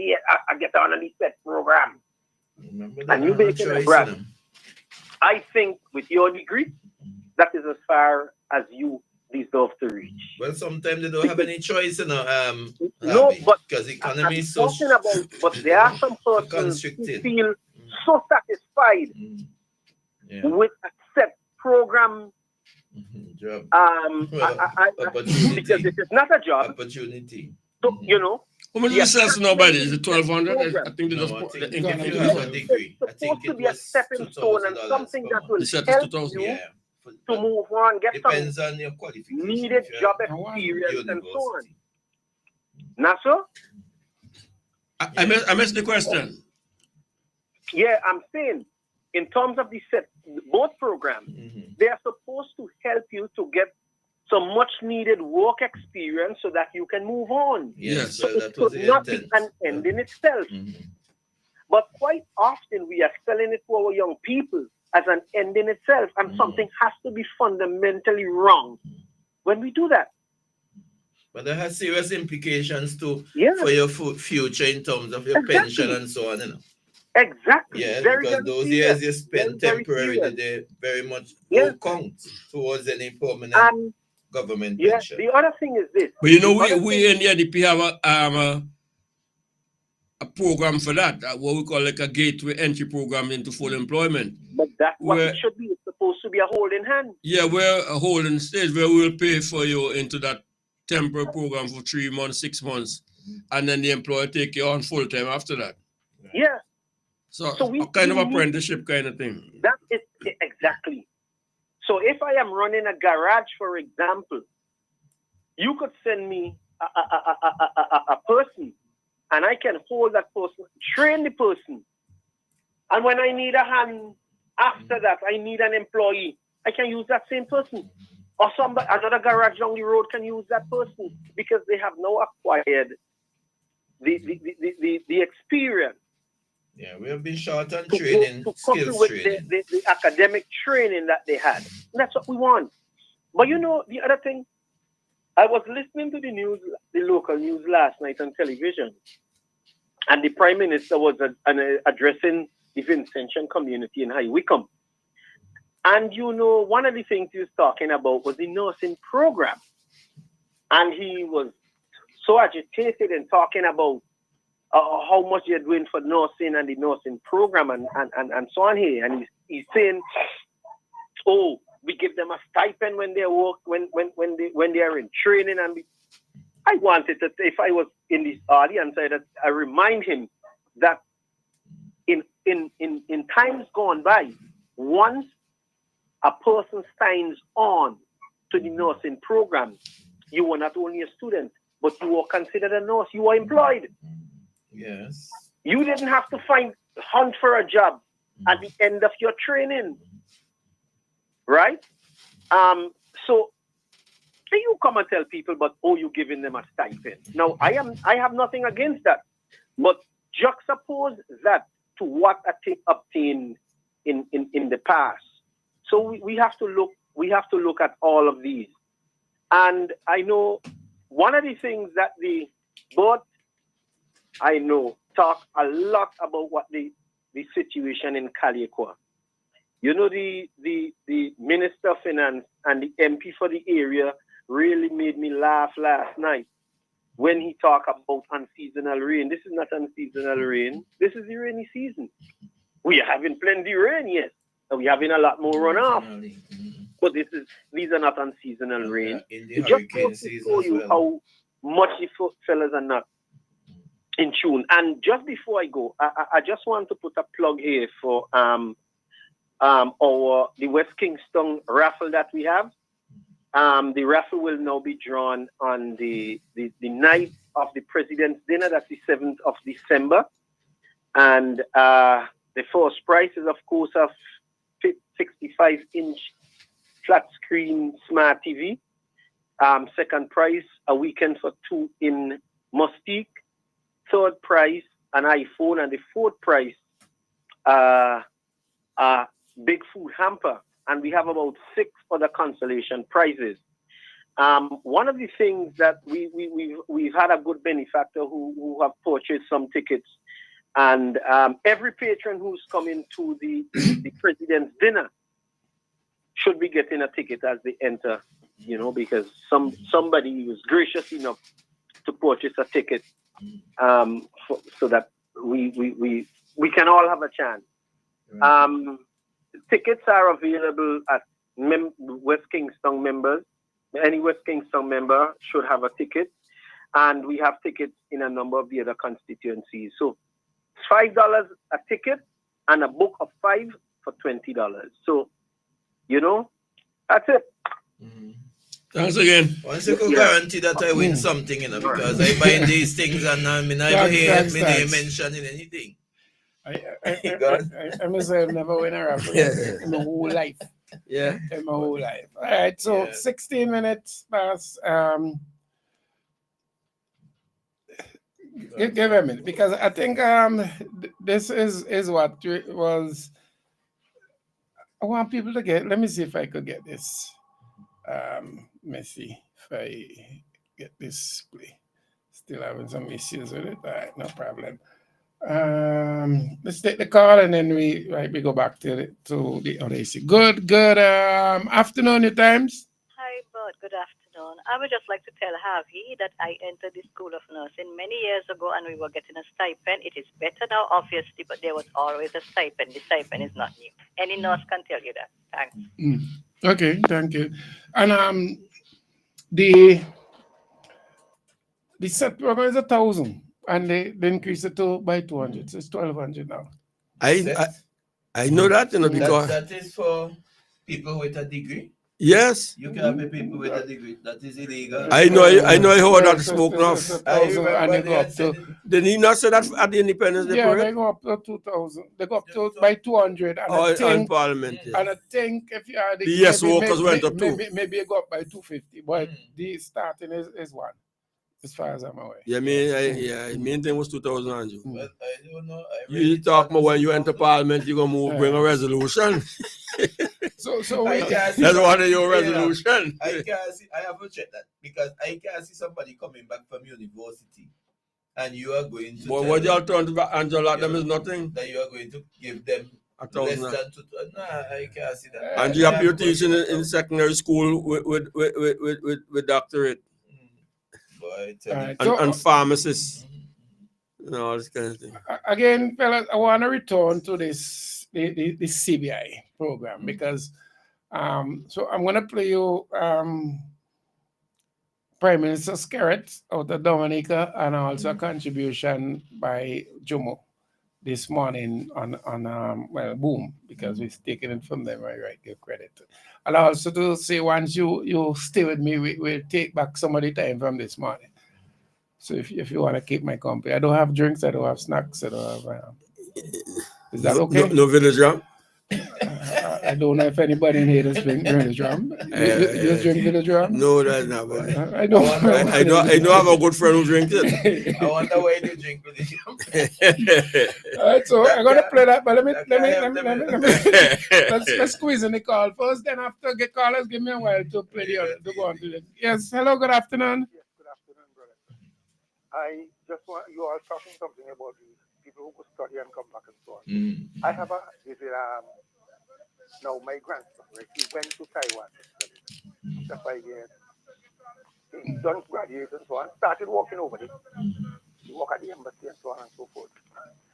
the SET program, and you make it a brand. I think with your degree, that is as far as you deserve to reach. Well, sometimes they don't have any choice, No, but because the economy is so talking about, but there are some persons who feel so satisfied with a SET program. Because it is not a job. Opportunity. So, you know. How much is it nobody? Is it 1,200? I think they just No, put I the think income. It's supposed to be a stepping stone and something that will help you to move on, get Depends some on your qualification. needed job experience and so on. Naso? I missed the question. Yeah, I'm saying in terms of the SET, both programs, they are supposed to help you to get some much needed work experience so that you can move on. Yes, so that it was could the not be intent. an end in itself. But quite often we are selling it to our young people as an end in itself, and something has to be fundamentally wrong when we do that. But that has serious implications too for your future in terms of your pension and so on. You know. Exactly. Yeah, very, because very those serious. years you spend Very temporarily, serious. they very much don't count towards any permanent And government pension. the other thing is this. But you know, we in the NDP have a program for that, what we call like a gateway entry program into full employment. But that's what it should be. It's supposed to be a holding hand. Yeah, we're a holding stage where we'll pay for you into that temporary program for 3 months, 6 months, and then the employer take you on full time after that. Yeah. So we, a kind of apprenticeship kind of thing. That is exactly. So if I am running a garage, for example, you could send me a person, and I can hold that person, train the person. And when I need a hand after that, I need an employee, I can use that same person. Or another garage down the road can use that person because they have now acquired the experience. Yeah, we have been short on training, skills with training. The academic training that they had. And that's what we want. But you know, the other thing, I was listening to the news, the local news last night on television, and the Prime Minister was addressing the Vincentian community in High Wycombe. And you know, one of the things he was talking about was the nursing program. And he was so agitated and talking about how much they're doing for nursing and the nursing program and so on here. And he's saying, oh, we give them a stipend when they work, when they are in training. And I wanted to, if I was in this audience, I remind him that in times gone by, once a person signs on to the nursing program, you were not only a student, but you were considered a nurse. You were employed. Yes. You didn't have to hunt for a job at the end of your training. Right? So you come and tell people, but you're giving them a stipend. Now I have nothing against that. But juxtapose that to what I obtained in the past. So we have to look at all of these. And I know one of the things that the board I know talk a lot about what the situation in Caliacua. You know, the Minister of Finance and the MP for the area really made me laugh last night when he talked about unseasonal rain. This is not unseasonal rain. This is the rainy season. We are having plenty of rain, yes. And we're having a lot more runoff. But these are not unseasonal rain. It just goes to show you how much the fellas are not in tune. And just before I go, I just want to put a plug here for the West Kingston raffle that we have. The raffle will now be drawn on the night of the President's Dinner. That's the 7th of December. And the first prize is, of course, a 65-inch flat screen smart TV. Second prize, a weekend for two in Mustique. Third prize, an iPhone. And the fourth prize, a big food hamper. And we have about 6 other consolation prizes. One of the things that we've had a good benefactor who have purchased some tickets. And every patron who's coming to the President's Dinner should be getting a ticket as they enter, you know, because somebody was gracious enough to purchase a ticket so that we can all have a chance. Tickets are available at West Kingston members. Any West Kingston member should have a ticket. And we have tickets in a number of the other constituencies. So it's $5 a ticket and a book of 5 for $20. So, you know, that's it. Thanks again. Once you could guarantee that I win something, you know, because I buy these things and I never hear me name mentioned in anything. I must say I've never win a raffle in my whole life. Yeah. In my whole life. All right, so 16 minutes past. Give a minute, because I think this is what was. I want people to get. Let me see if I could get this. Let me see if I get this play. Still having some issues with it. All right, no problem. Let's take the call and then we go back to the other issue. Good afternoon, Newtimes. Hi, Bud. Good afternoon. afternoon. I would just like to tell Harvey that I entered the School of Nursing many years ago and we were getting a stipend. It is better now, obviously, but there was always a stipend. The stipend is not new. Any nurse can tell you that. Thanks. Okay, thank you. And the set program is 1,000, and they increase it by 200, so it's 1,200 now. I know that, because that is for people with a degree. Yes. You can't pay people with a degree. That is illegal. I know I heard that spoken of. Did he not say that at the Independence Day parade? They go up to 2,000. They go up to by 200. And I think, Parliament. Yes. And I think if you are the workers went up too. Maybe it go up by 250, but the starting is one, as far as I'm aware. Yeah, main thing was 2,000. Well, I don't know. You talk about when you enter Parliament, you're gonna bring a resolution. So that's one of your resolution. I can't see. I haven't checked that because I can't see somebody coming back from university, and you are going to. But what y'all turn to Angela, them is nothing. That you are going to give them 1,000. less than 2,000. Nah, I can't see that. And you have your teaching in secondary school with doctorate. And pharmacists. All this kind of thing. Again, fellas, I want to return to this the CBI program because so I'm going to play you Prime Minister Skerritt out of Dominica and also a contribution by Jomo this morning on Boom, because we're taking it from them, right? Give credit. And also to say, once you stay with me, we'll take back some of the time from this morning. So if you want to keep my company, I don't have drinks, I don't have snacks, I don't have. Is that okay? No village rum? I don't know if anybody in here does drink village rum. You drink village rum? No, that's not bad. I know. I know I have a good friend who drinks it. I wonder why you drink village rum. All right, so I'm gonna play that, but let's squeeze in the call first. Then after get callers, give me a while to play the other, to go on to it. Yes, hello, good afternoon. Yes, good afternoon, brother. I just want you all talking something about the people who could study and come back and so on. I have now my grandson, right? He went to Taiwan to study after 5 years. He done graduate and so on, started working over there. He worked at the embassy and so on and so forth.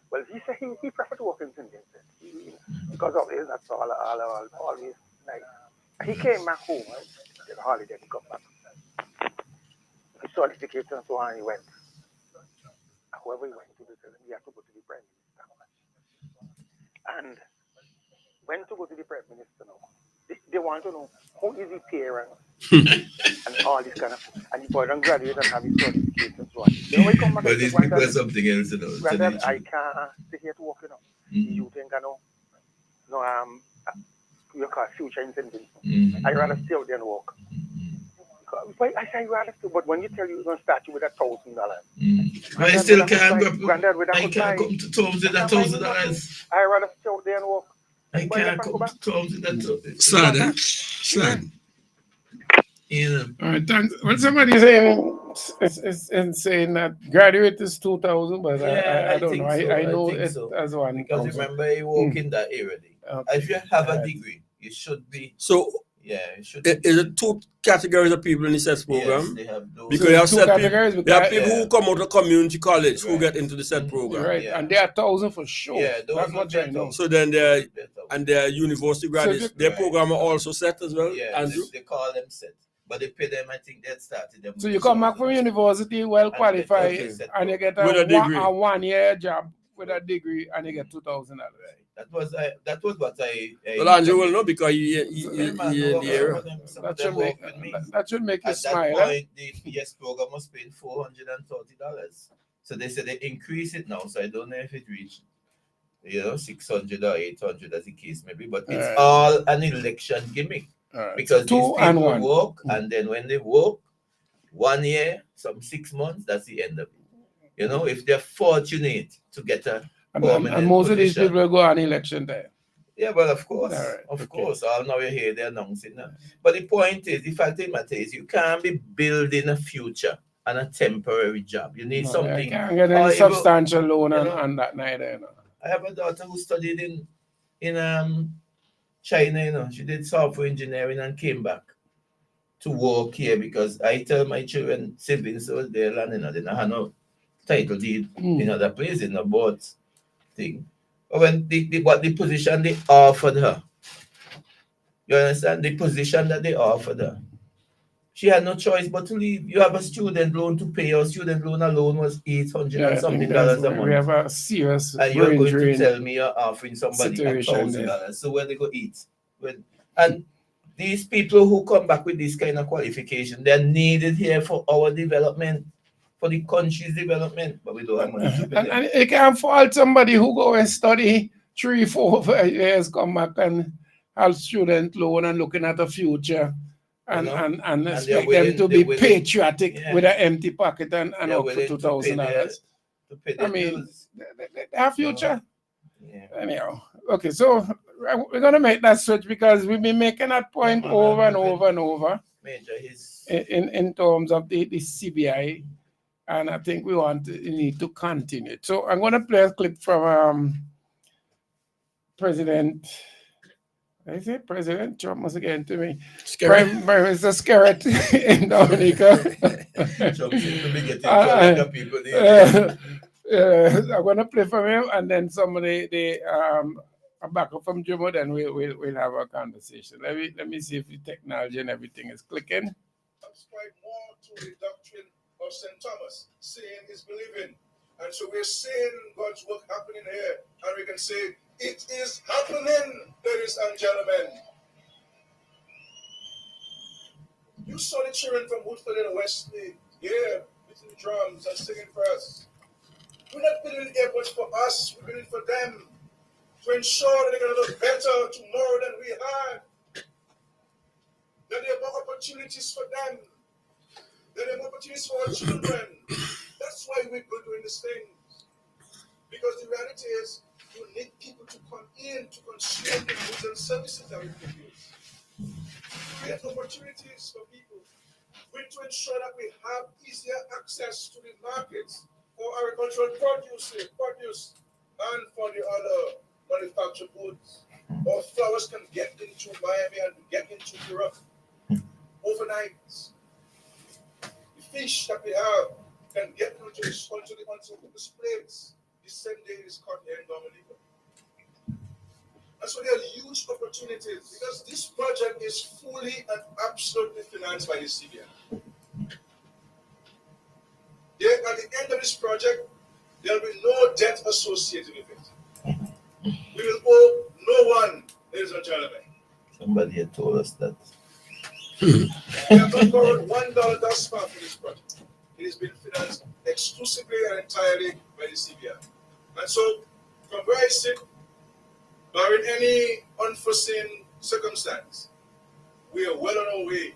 Well, he said he preferred to work in Indian because of his, that's all always nice. He came back home, right? Did a holiday to come back. He saw the tickets and so on, he went. However, he went to he had to go to the Prime Minister. And when to go to the Prime Minister now, they want to know who is the parent and all this kind of thing. And the boy don't graduate and have his certificates and so on. You know, when he come back but these people are something else, Granddad, I can't stay here to work, You think I know, you call future incentive. I'd rather stay out there and work. But I say rather still, but when you tell you're going to start you with $1,000, I still can't go. Granddad, I can't come to terms with $1,000. I rather stay out there and work. I can't come to terms with that. Sad, eh? Sad. Yeah. All right, thanks. When somebody is saying that graduate is 2,000, but I don't know. I know it so. As one. Because remember, you work in that area. Okay. If you have a degree, you should be. So. Yeah, it should is it two categories of people in the SET program? Yes, they have those. Because you have people who come out of community college who get into the SET program. Right, and they are 1,000 for sure. Yeah, that's what I know. So then they're university graduates. Their program are also set as well, yeah, Andrew? They call them SET. But they pay them, I think they started them. So you come back from university well qualified and you get a 1 year job with a degree and you get $2,000. That was what I well, Andrew will know because he in the area. That should make you smile. At that point, the PS program was paying $430. So they said they increase it now. So I don't know if it reached, 600 or 800 as the case may be. But it's all an election gimmick. Because these people work, and then when they work, 1 year, some 6 months, that's the end of it. If they're fortunate to get a and most of these people will go on election day. Yeah, well, of course. Of course. All now you hear they're announcing that. But the point is, the fact of the matter is, you can't be building a future on a temporary job. You need something. You can't get any substantial loan on that neither. I have a daughter who studied in China, she did software engineering and came back. to work here because I tell my children, siblings was there landing, they don't have no title deed in other places, in the board thing. But when the position they offered her, you understand the position that they offered her, she had no choice but to leave. You have a student loan to pay. Your student loan alone was $800 and something dollars a month. We have a serious and you're going to drain tell me you're offering somebody situation there. $1,000. So where they go eat? And these people who come back with this kind of qualification, they're needed here for our development, for the country's development, but we don't have money to pay them. And you can't fault somebody who go and study 3, 4, 5 years, come back and have student loan and looking at the future. And expect them to be patriotic with an empty pocket and up for $2,000. I mean, they have future. Anyhow, okay, so we're going to make that switch because we've been making that point over and over and over in terms of the CBI, and I think we need to continue it. So I'm going to play a clip from President Trump once again to me. Prime Minister Skerritt in Dominica. I'm gonna play from him, and then somebody a backup from Jomo. Then we'll have a conversation. Let me see if the technology and everything is clicking. Subscribe more to the doctrine of St. Thomas, seeing is believing, and so we're seeing God's work happening here, and we can say, it is happening, ladies and gentlemen. You saw the children from Woodford and Wesley here, beating drums and singing for us. We're not building airports for us, we're building for them, to ensure that they're going to look better tomorrow than we have. That there are more opportunities for them. That there are more opportunities for our children. That's why we're doing these things. Because the reality is, you need people to come in to consume the goods and services that we produce. Create opportunities for people. We need to ensure that we have easier access to the markets for agricultural produce and for the other manufactured goods. Our flowers can get into Miami and get into Europe overnight. The fish that we have can get onto this plates. The same day is caught here in Dominica. And so there are huge opportunities because this project is fully and absolutely financed by the CBI. At the end of this project, there will be no debt associated with it. We will owe no one, ladies and gentlemen. Somebody had told us that. We have not borrowed $1 thus far for this project. It has been financed exclusively and entirely by the CBI. And so, from where I sit, barring any unforeseen circumstance, we are well on our way.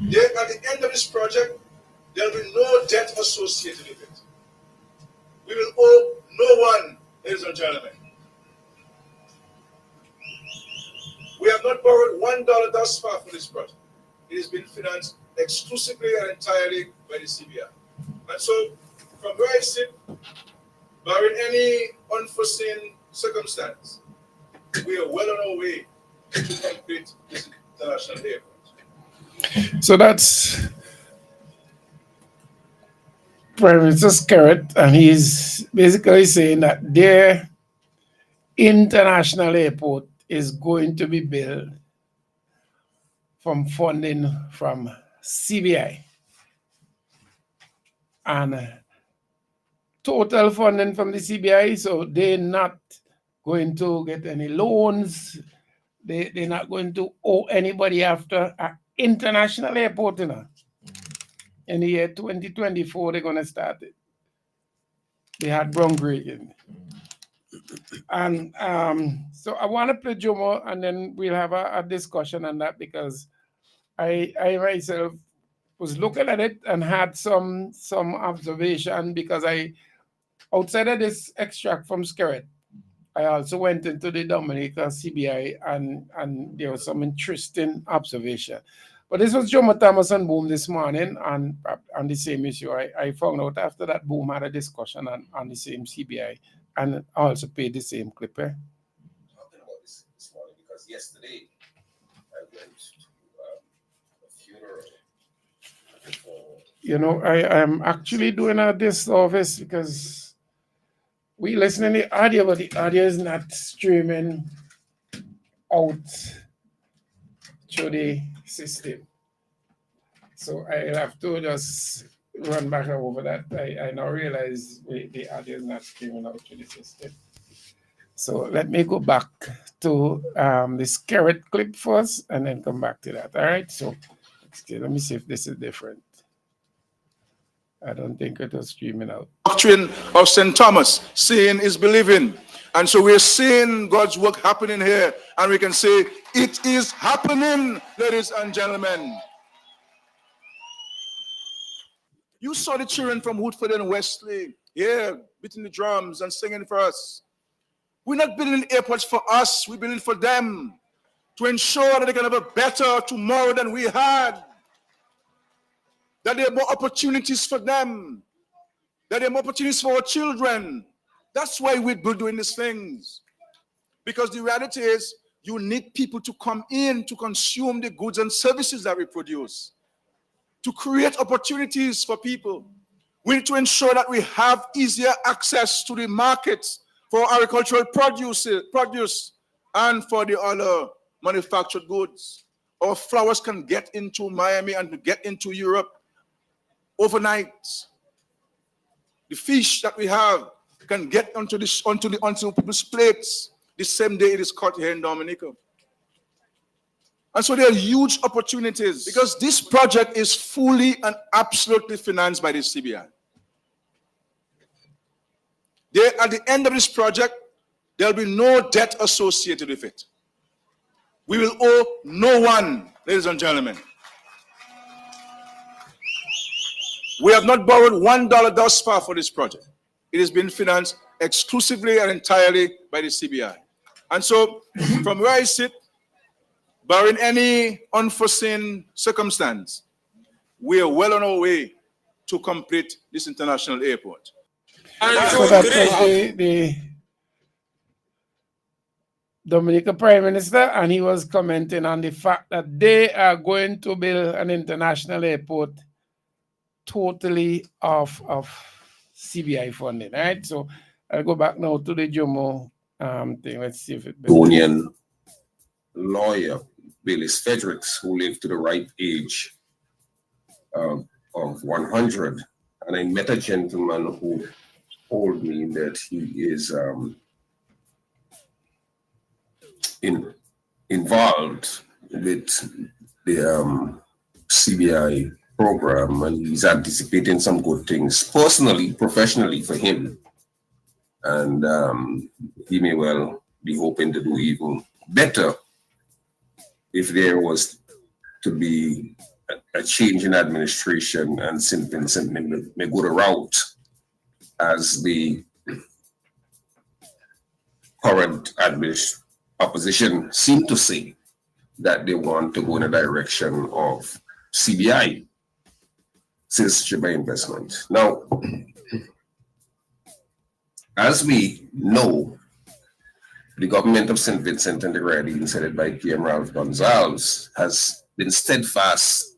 At the end of this project, there will be no debt associated with it. We will owe no one, ladies and gentlemen. We have not borrowed $1 thus far for this project. It has been financed exclusively and entirely by the CBI. And so, from where I sit, barring any unforeseen circumstance, we are well on our way to complete this international airport. So that's Prime Minister Skerritt, and he's basically saying that their international airport is going to be built from funding from CBI. And total funding from the CBI, so they're not going to get any loans. They're not going to owe anybody after an international airport, you know. In the year 2024, they're going to start it. They had groundbreaking. And so I want to play Jomo, and then we'll have a discussion on that because I myself was looking at it and had some observation because outside of this extract from Skerritt, I also went into the Dominica CBI and there was some interesting observation. But this was Jomo Thomas and Boom this morning on the same issue. I found out after that Boom had a discussion on the same CBI and also played the same clip. Talking about this morning because yesterday You know, I am actually doing a disservice because we listening to the audio, but the audio is not streaming out through the system. So I have to just run back over that. I now realize the audio is not streaming out through the system. So let me go back to this carrot clip first and then come back to that. All right. So let me see if this is different. I don't think it was streaming out. Doctrine of St. Thomas, seeing is believing. And so we're seeing God's work happening here. And we can say, it is happening, ladies and gentlemen. You saw the children from Woodford and Wesley, beating the drums and singing for us. We're not building airports for us, we're building for them to ensure that they can have a better tomorrow than we had. That there are more opportunities for them. That there are more opportunities for our children. That's why we're doing these things. Because the reality is, you need people to come in to consume the goods and services that we produce. To create opportunities for people. We need to ensure that we have easier access to the markets for agricultural produce and for the other manufactured goods. Our flowers can get into Miami and get into Europe overnight. The fish that we have can get onto people's plates the same day it is caught here in Dominica. And so there are huge opportunities because this project is fully and absolutely financed by the CBI. At the end of this project, there'll be no debt associated with it. We will owe no one, ladies and gentlemen. We have not borrowed $1 thus far for this project. It has been financed exclusively and entirely by the CBI. And so, from where I sit, barring any unforeseen circumstance, we are well on our way to complete this international airport. So that was the Dominican Prime Minister, and he was commenting on the fact that they are going to build an international airport totally off of CBI funding. All right, so I'll go back now to the Jomo thing. Let's see if it. Estonian lawyer Billis Fredericks, who lived to the ripe age of 100, and I met a gentleman who told me that he is involved with the CBI program, and he's anticipating some good things personally, professionally for him, and he may well be hoping to do even better if there was to be a change in administration and St. Vincent may go the route as the current opposition seem to say that they want to go in a direction of CBI, citizenship by investment. Now, as we know, the government of St. Vincent and the Grenadines, headed by PM Ralph Gonzalez, has been steadfast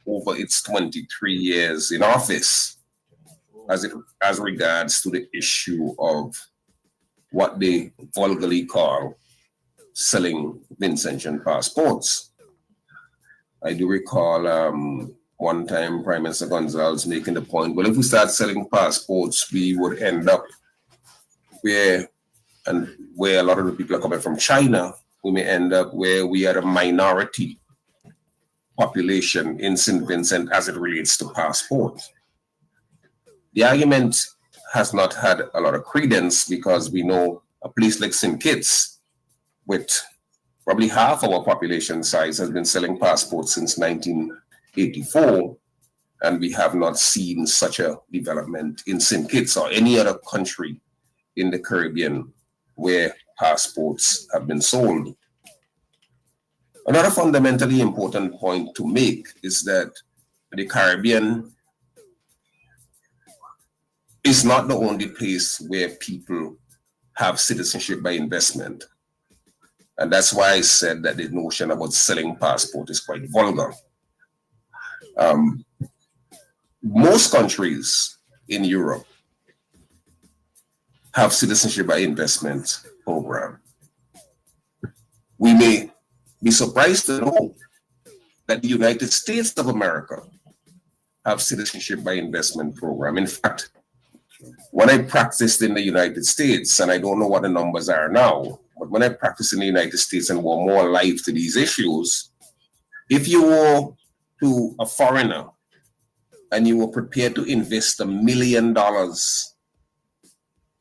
over its 23 years in office as regards to the issue of what they vulgarly call selling Vincentian passports. I do recall one time Prime Minister Gonzalez making the point, well, if we start selling passports, we would end up where a lot of the people are coming from China, we may end up where we are a minority population in St. Vincent as it relates to passports. The argument has not had a lot of credence because we know a place like St. Kitts, with probably half our population size, has been selling passports since 1984, and we have not seen such a development in St. Kitts or any other country in the Caribbean where passports have been sold. Another fundamentally important point to make is that the Caribbean is not the only place where people have citizenship by investment. And that's why I said that the notion about selling passport is quite vulgar. Most countries in Europe have citizenship by investment program. We may be surprised to know that the United States of America have citizenship by investment program. In fact, when I practiced in the United States, and I don't know what the numbers are now, but when I practiced in the United States and were more alive to these issues, if you were to a foreigner and you were prepared to invest $1 million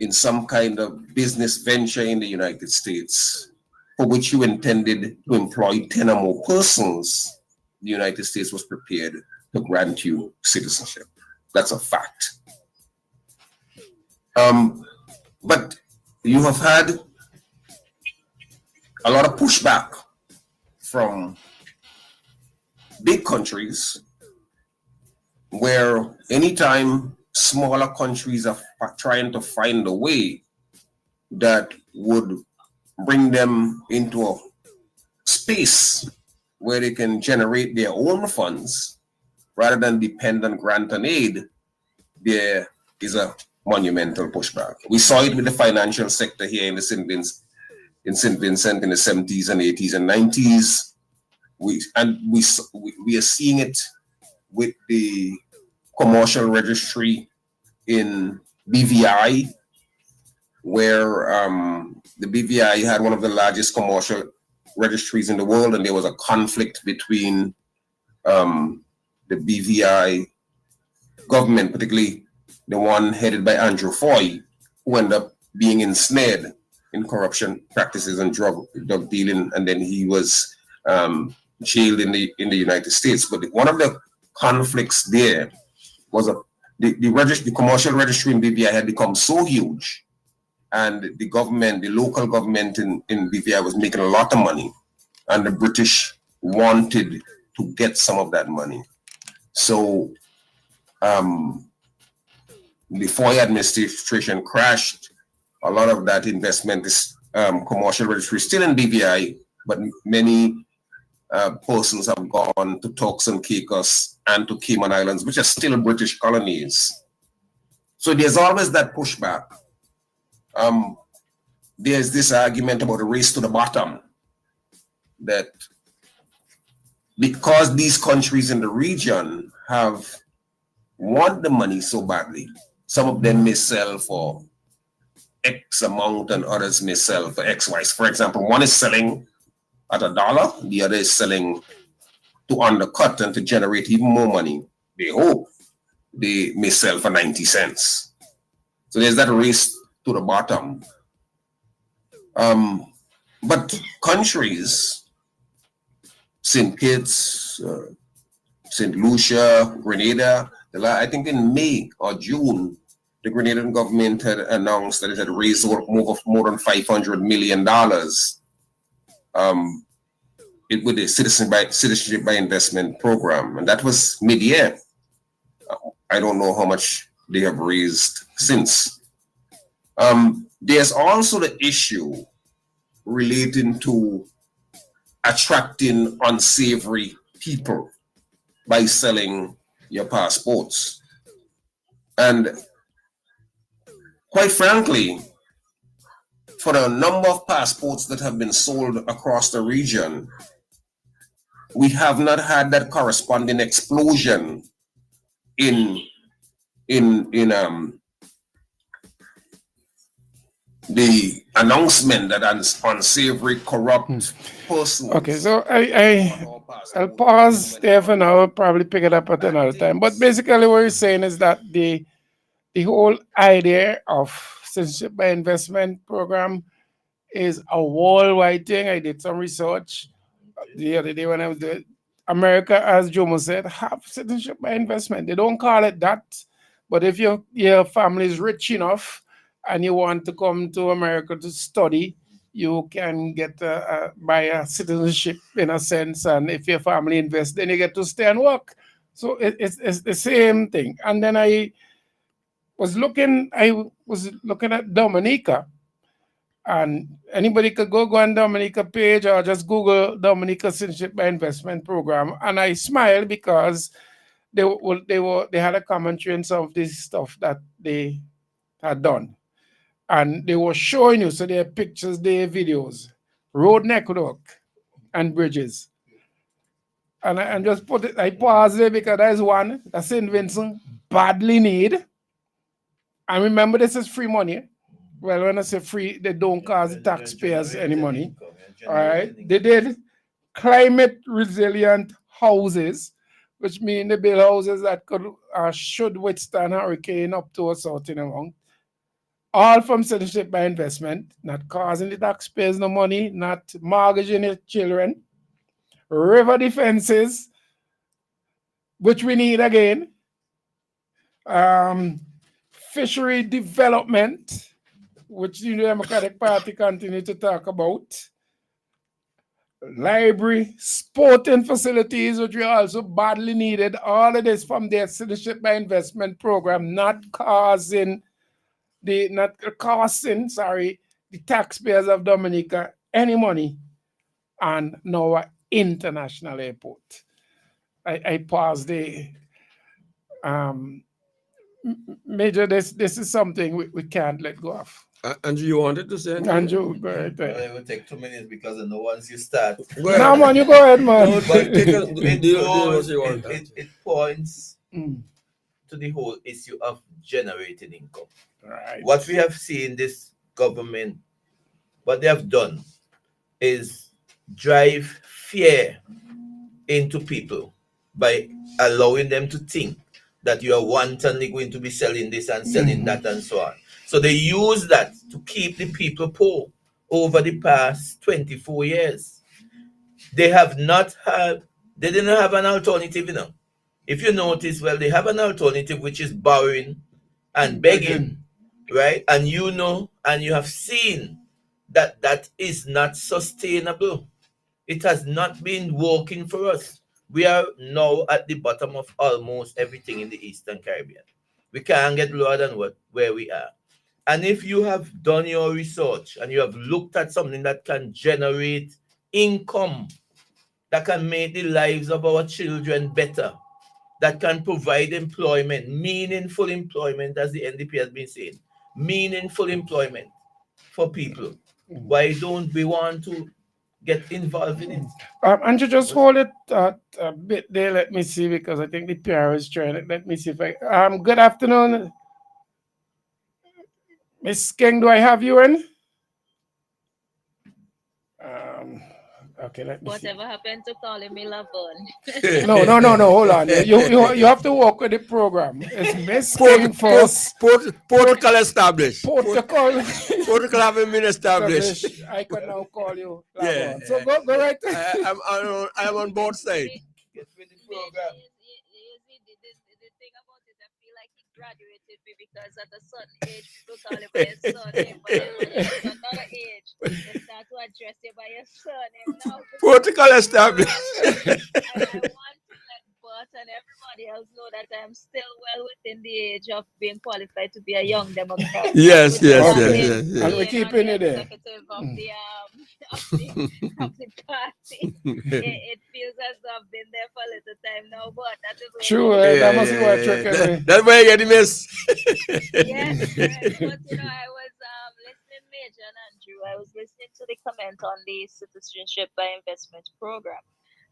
in some kind of business venture in the United States, for which you intended to employ 10 or more persons, the United States was prepared to grant you citizenship. That's a fact. But you have had a lot of pushback from big countries, where anytime smaller countries are trying to find a way that would bring them into a space where they can generate their own funds rather than depend on grant and aid, there is a monumental pushback. We saw it with the financial sector here in St. Vincent in the 70s and 80s and 90s. We are seeing it with the commercial registry in BVI, where the BVI had one of the largest commercial registries in the world, and there was a conflict between the BVI government, particularly the one headed by Andrew Foy, who ended up being ensnared in corruption practices and drug dealing, and then he was jailed in the United States. But one of the conflicts there was the commercial registry in BVI had become so huge, and the government, the local government in BVI was making a lot of money, and the British wanted to get some of that money. So the Foy administration crashed a lot of that investment. This commercial registry still in BVI, but many persons have gone to Turks and Caicos and to Cayman Islands, which are still British colonies. So there's always that pushback. There's this argument about a race to the bottom, that because these countries in the region want the money so badly, some of them may sell for X amount and others may sell for X, Y. For example, one is selling at $1, the other is selling to undercut and to generate even more money. They hope they may sell for 90 cents. So there's that race to the bottom. But countries, St. Kitts, St. Lucia, Grenada, I think in May or June, the Grenadian government had announced that it had raised more than $500 million with the citizenship by investment program, and that was mid-year. I don't know how much they have raised since. There's also the issue relating to attracting unsavory people by selling your passports. And quite frankly, for the number of passports that have been sold across the region, we have not had that corresponding explosion in the announcement that unsavory, corrupt person. Okay, so I'll pause there for now. I'll probably pick it up at another time. But basically, what you're saying is that the whole idea of citizenship by investment program is a worldwide thing. I did some research the other day when I was there. America, as Jomo said, have citizenship by investment. They don't call it that, but if your family is rich enough and you want to come to America to study, you can get buy a citizenship in a sense. And if your family invests, then you get to stay and work. So it's the same thing. And then I was looking at Dominica, And anybody could go on Dominica page or just Google Dominica Citizenship by Investment Program. And I smile because they had a commentary on some of this stuff that they had done. And they were showing you, so their pictures, their videos, road network and bridges. And I just put it, I pause there because there's one that St. Vincent badly need. And remember, this is free money. Well, when I say free, they don't cost the taxpayers any money. All right. They did climate resilient houses, which mean they build houses that could should withstand hurricane up to a certain amount. All from citizenship by investment, not causing the taxpayers no money, not mortgaging your children. River defenses, which we need again. Fishery development, which the Democratic Party continue to talk about. Library, sporting facilities, which we also badly needed. All of this from their citizenship by investment program, not costing the taxpayers of Dominica any money. And now our international airport. I pause there. Major, this is something we can't let go of. Andrew, you wanted to say anything? Andrew, go ahead. Well, it will take 2 minutes because I know once you start. No, man, you go ahead, man. It points to the whole issue of generating income. Right. What we have seen this government, what they have done is drive fear into people by allowing them to think that you are wantonly going to be selling this and selling that and so on. So they use that to keep the people poor over the past 24 years. They didn't have an alternative, you know. If you notice, well, they have an alternative, which is borrowing and begging, right? And you know, and you have seen that that is not sustainable. It has not been working for us. We are now at the bottom of almost everything in the Eastern Caribbean. We can't get lower than where we are. And if you have done your research and you have looked at something that can generate income, that can make the lives of our children better, that can provide employment, meaningful employment, as the NDP has been saying, meaningful employment for people, why don't we want to get involved in it? Andrew, just hold it a bit there. Let me see, because I think the PR is trying it. Let me see if I. Good afternoon, Miss King. Do I have you in? Okay, let me Whatever happened to calling me Lavon? see. No. Hold on. You have to work with the program. It's Miss King first. Protocol established. Protocol having been established. I can now call you Lavon. Yeah. So go right. I'm on both sides. Get with the program. The thing about it, I feel like he graduated me because at a certain age, people call him by his surname, but at another age, they start to address you by your surname now. Protocol established. I want to let Bert and everybody else know that I'm still well within the age of being qualified to be a young Democrat. Yes. And we're keeping it there. Executive of the party. It feels as though I've been there for a little time now, but that is true. That must be what trick. That's why you get the miss. Yes, but I was listening, Major and Andrew. I was listening to the comment on the Citizenship by Investment Program,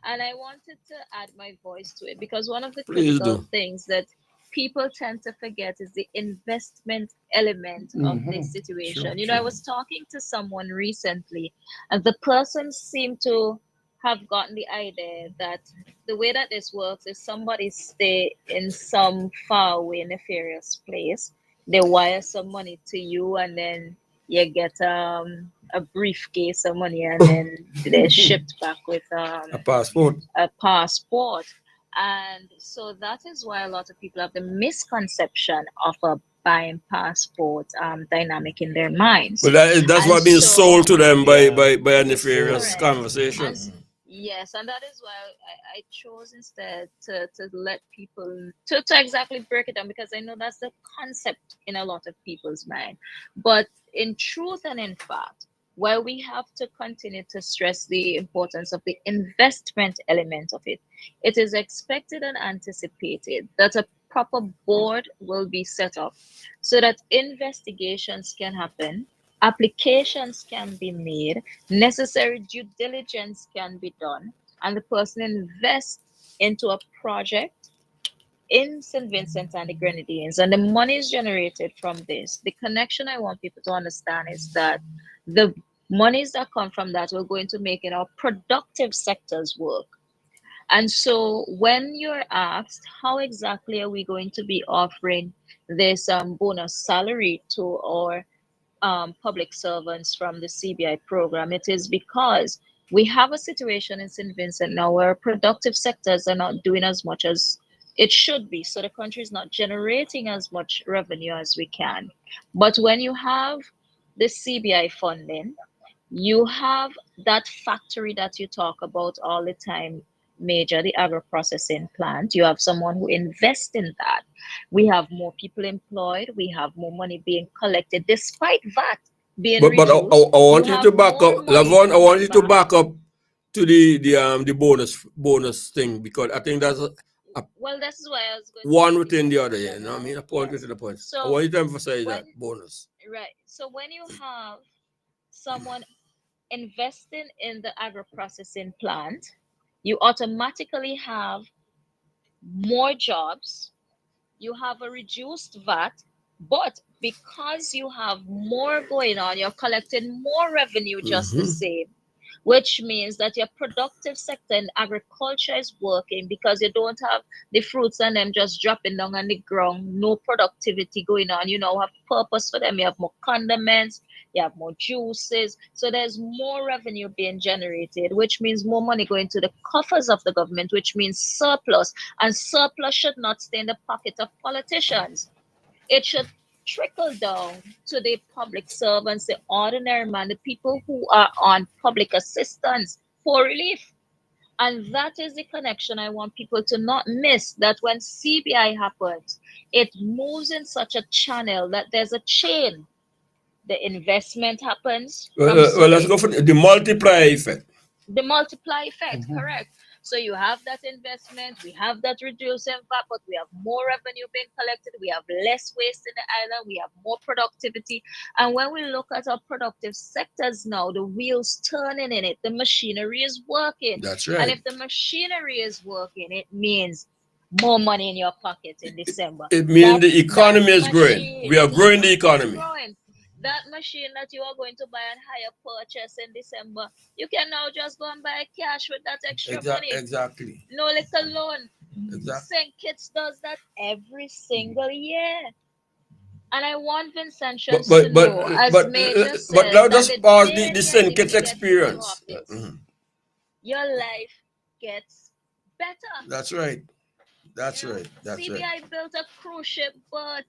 and I wanted to add my voice to it because one of the critical things that people tend to forget is the investment element of this situation. I was talking to someone recently, and the person seemed to have gotten the idea that the way that this works is somebody stay in some far away nefarious place, they wire some money to you, and then you get a briefcase of money, and then they're shipped back with a passport. And so that is why a lot of people have the misconception of a buying passport dynamic in their minds. But that's what being sold to them by a nefarious conversation. Yes, and that is why I chose instead to let people to exactly break it down, because I know that's the concept in a lot of people's mind. But in truth and in fact, while we have to continue to stress the importance of the investment element of it, it is expected and anticipated that a proper board will be set up so that investigations can happen, applications can be made, necessary due diligence can be done, and the person invests into a project in St. Vincent and the Grenadines, and the money is generated from this. The connection I want people to understand is that the monies that come from that will go into making our productive sectors work. And so when you're asked how exactly are we going to be offering this bonus salary to our public servants from the CBI program, it is because we have a situation in St. Vincent now where productive sectors are not doing as much as it should be. So the country is not generating as much revenue as we can. But when you have the CBI funding, you have that factory that you talk about all the time, Major, the agro-processing plant. You have someone who invests in that. We have more people employed. We have more money being collected, despite VAT being But I reduced. want you to back up, Lavon. I want you to back up to the bonus thing, because I think that's well, this is why I was going one within the other. Yeah, you know what I mean? A point within a point. So I want you to emphasize when, that bonus. right. So when you have someone investing in the agro-processing plant, you automatically have more jobs, you have a reduced VAT, but because you have more going on, you're collecting more revenue just the same, which means that your productive sector in agriculture is working because you don't have the fruits and them just dropping down on the ground, no productivity going on. You now have purpose for them. You have more condiments, you have more juices. So there's more revenue being generated, which means more money going to the coffers of the government, which means surplus. And surplus should not stay in the pocket of politicians. It should trickle down to the public servants, the ordinary man, the people who are on public assistance for relief. And that is the connection I want people to not miss, that when CBI happens, it moves in such a channel that there's a chain. The investment happens. Well, let's go for the multiplier effect. The multiply effect, correct. So you have that investment, we have that reducing VAT, but we have more revenue being collected, we have less waste in the island, we have more productivity. And when we look at our productive sectors now, the wheels turning in it, the machinery is working. That's right. And if the machinery is working, it means more money in your pocket in December. It means the economy is growing. We are growing the economy. That machine that you are going to buy and hire purchase in December, you can now just go and buy cash with that extra money. Exactly. No little loan. Exactly. St. Kitts does that every single year. And I want Vincentians to know, as Major said, but now just pause the St. St. Kitts experience. Your life gets better. That's right. That's right. That's CBI right. built a cruise ship, but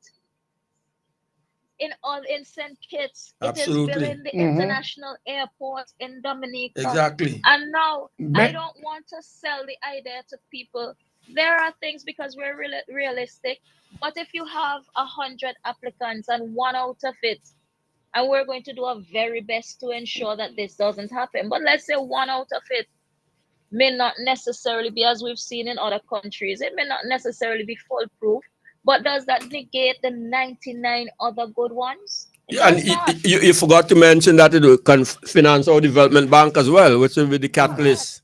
in St. Kitts, it is Absolutely. building the international airport in Dominica. Exactly. And now I don't want to sell the idea to people. There are things, because we're realistic, but if you have 100 applicants and one out of it, and we're going to do our very best to ensure that this doesn't happen, but let's say one out of it may not necessarily be, as we've seen in other countries, it may not necessarily be foolproof. But does that negate the 99 other good ones? Yeah, and you forgot to mention that it can finance our development bank as well, which will be the catalyst.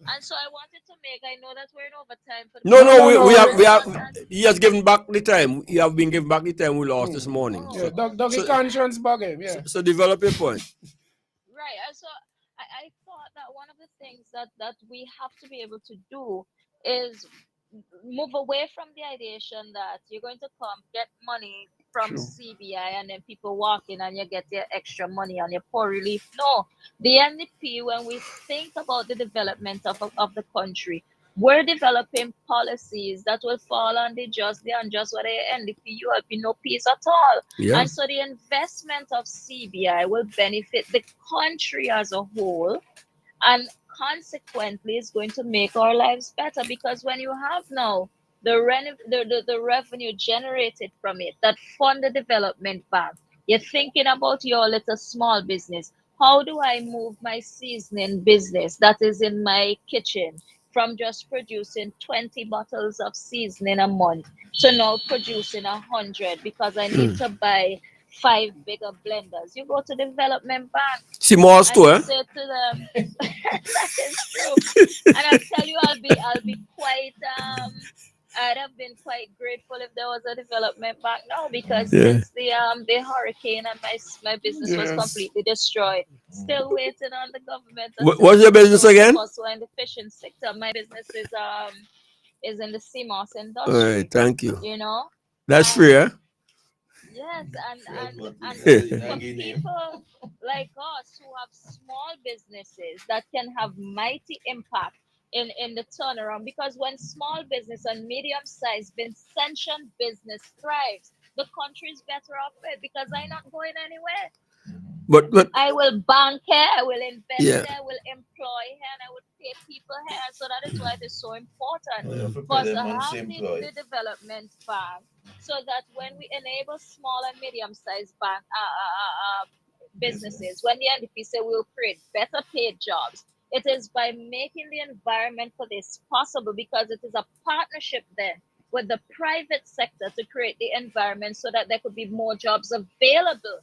And so I wanted to make, I know that we're in overtime. For No, we have, he has given back the time. He have been given back the time we lost this morning. Yeah, Dougie conscience bug him, yeah. So develop your point. Right, and so I thought that one of the things that we have to be able to do is move away from the ideation that you're going to come get money from CBI and then people walk in and you get their extra money on your poor relief. No, the NDP, when we think about the development of the country, we're developing policies that will fall on the just, the unjust, where the NDP, you have been no peace at all. Yeah. And so the investment of CBI will benefit the country as a whole, and consequently is going to make our lives better, because when you have now the revenue generated from it that fund the development bank, You're thinking about your little small business. How do I move my seasoning business that is in my kitchen from just producing 20 bottles of seasoning a month to now producing 100 because I need to buy 5 bigger blenders? You go to development bank Small and you store. say to them, that is true. And I'll tell you, I'll be quite I'd have been quite grateful if there was a development bank now, because Yeah. since the hurricane and my business was completely destroyed, still waiting on the government to What's your business support again? us in the fishing sector. My business is in the CMOS All industry. right, thank you. You know, That's free, huh? yes, and Yeah. for people like us who have small businesses that can have mighty impact in the turnaround, because when small business and medium-sized Vincentian business thrives, the country is better off with, because I'm not going anywhere. But I will bank here, I will invest Yeah. here, I will employ here, and I will pay people here. So that is why it is so important You have to for pay us to them once have employed. the development bank, so that when we enable small and medium-sized businesses, when the NDP say we'll create better paid jobs, it is by making the environment for this possible, because it is a partnership then with the private sector to create the environment so that there could be more jobs available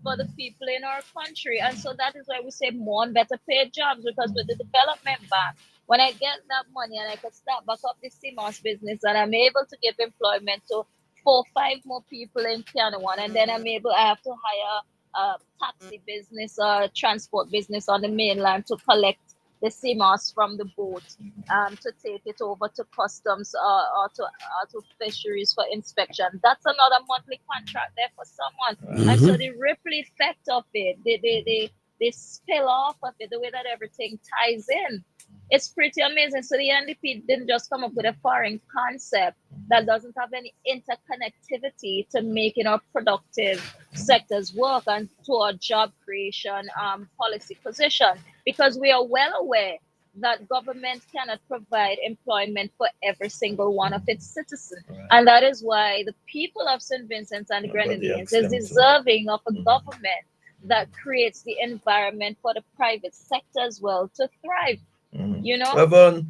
for the people in our country. And so that is why we say more and better paid jobs, because with the development bank, when I get that money and I can start back up the CMOS business, and I'm able to give employment to 4 or 5 more people in Piano-One, and then I have to hire a taxi business or transport business on the mainland to collect the CMOS from the boat, to take it over to customs or to fisheries for inspection. That's another monthly contract there for someone. And so the ripple effect of it, the spill off of it, the way that everything ties in, it's pretty amazing. So the NDP didn't just come up with a foreign concept that doesn't have any interconnectivity to making our productive sectors work and to our job creation policy position, because we are well aware that government cannot provide employment for every single one of its citizens. And that is why the people of St. Vincent and the Grenadines is deserving of a government that creates the environment for the private sector as well to thrive. You know?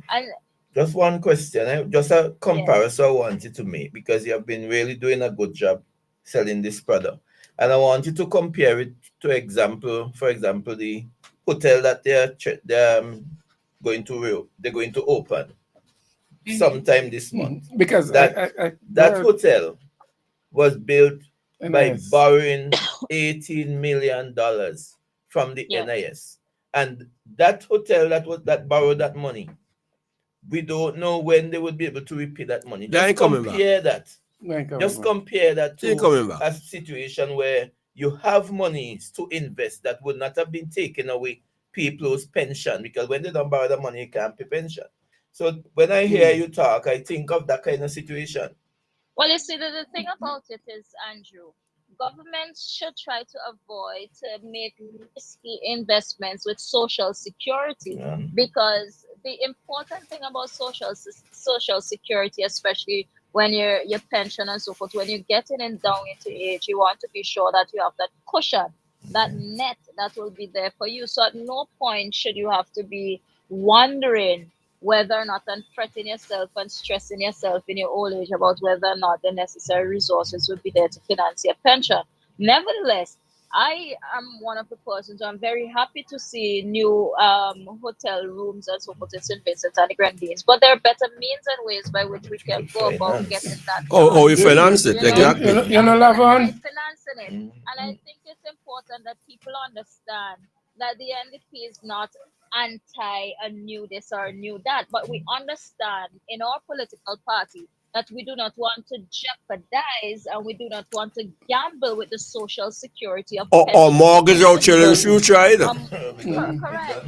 And just one question, just a comparison I want you to make, because you have been really doing a good job selling this product. And I want you to compare it to for example, the hotel that they're going to open sometime this month. Because that hotel was built by NIS. borrowing $18 million from the NIS. And that hotel that borrowed that money, we don't know when they would be able to repay that money. They ain't coming back. Compare that They ain't coming to back. a situation where you have monies to invest that would not have been taken away people's pension, because when they don't borrow the money, you can't pay pension. So when I hear you talk, I think of that kind of situation. well, you see, the thing about it is, Andrew, governments should try to avoid to make risky investments with social security, because the important thing about social security, especially when your pension and so forth, when you're getting in down into age, you want to be sure that you have that cushion, that net that will be there for you. So at no point should you have to be wondering whether or not, and fretting yourself and stressing yourself in your old age about whether or not the necessary resources will be there to finance your pension. Nevertheless, I am one of the persons who I'm very happy to see new hotel rooms and so forth in St. Vincent and the Grenadines, but there are better means and ways by which we can go about getting that done. you finance it, exactly. You know, Lavon? Financing it. And I think it's important that people understand that the NDP is not anti a new this or a new that, but we understand in our political party that we do not want to jeopardize and we do not want to gamble with the social security of Or mortgage our children's future either. Correct.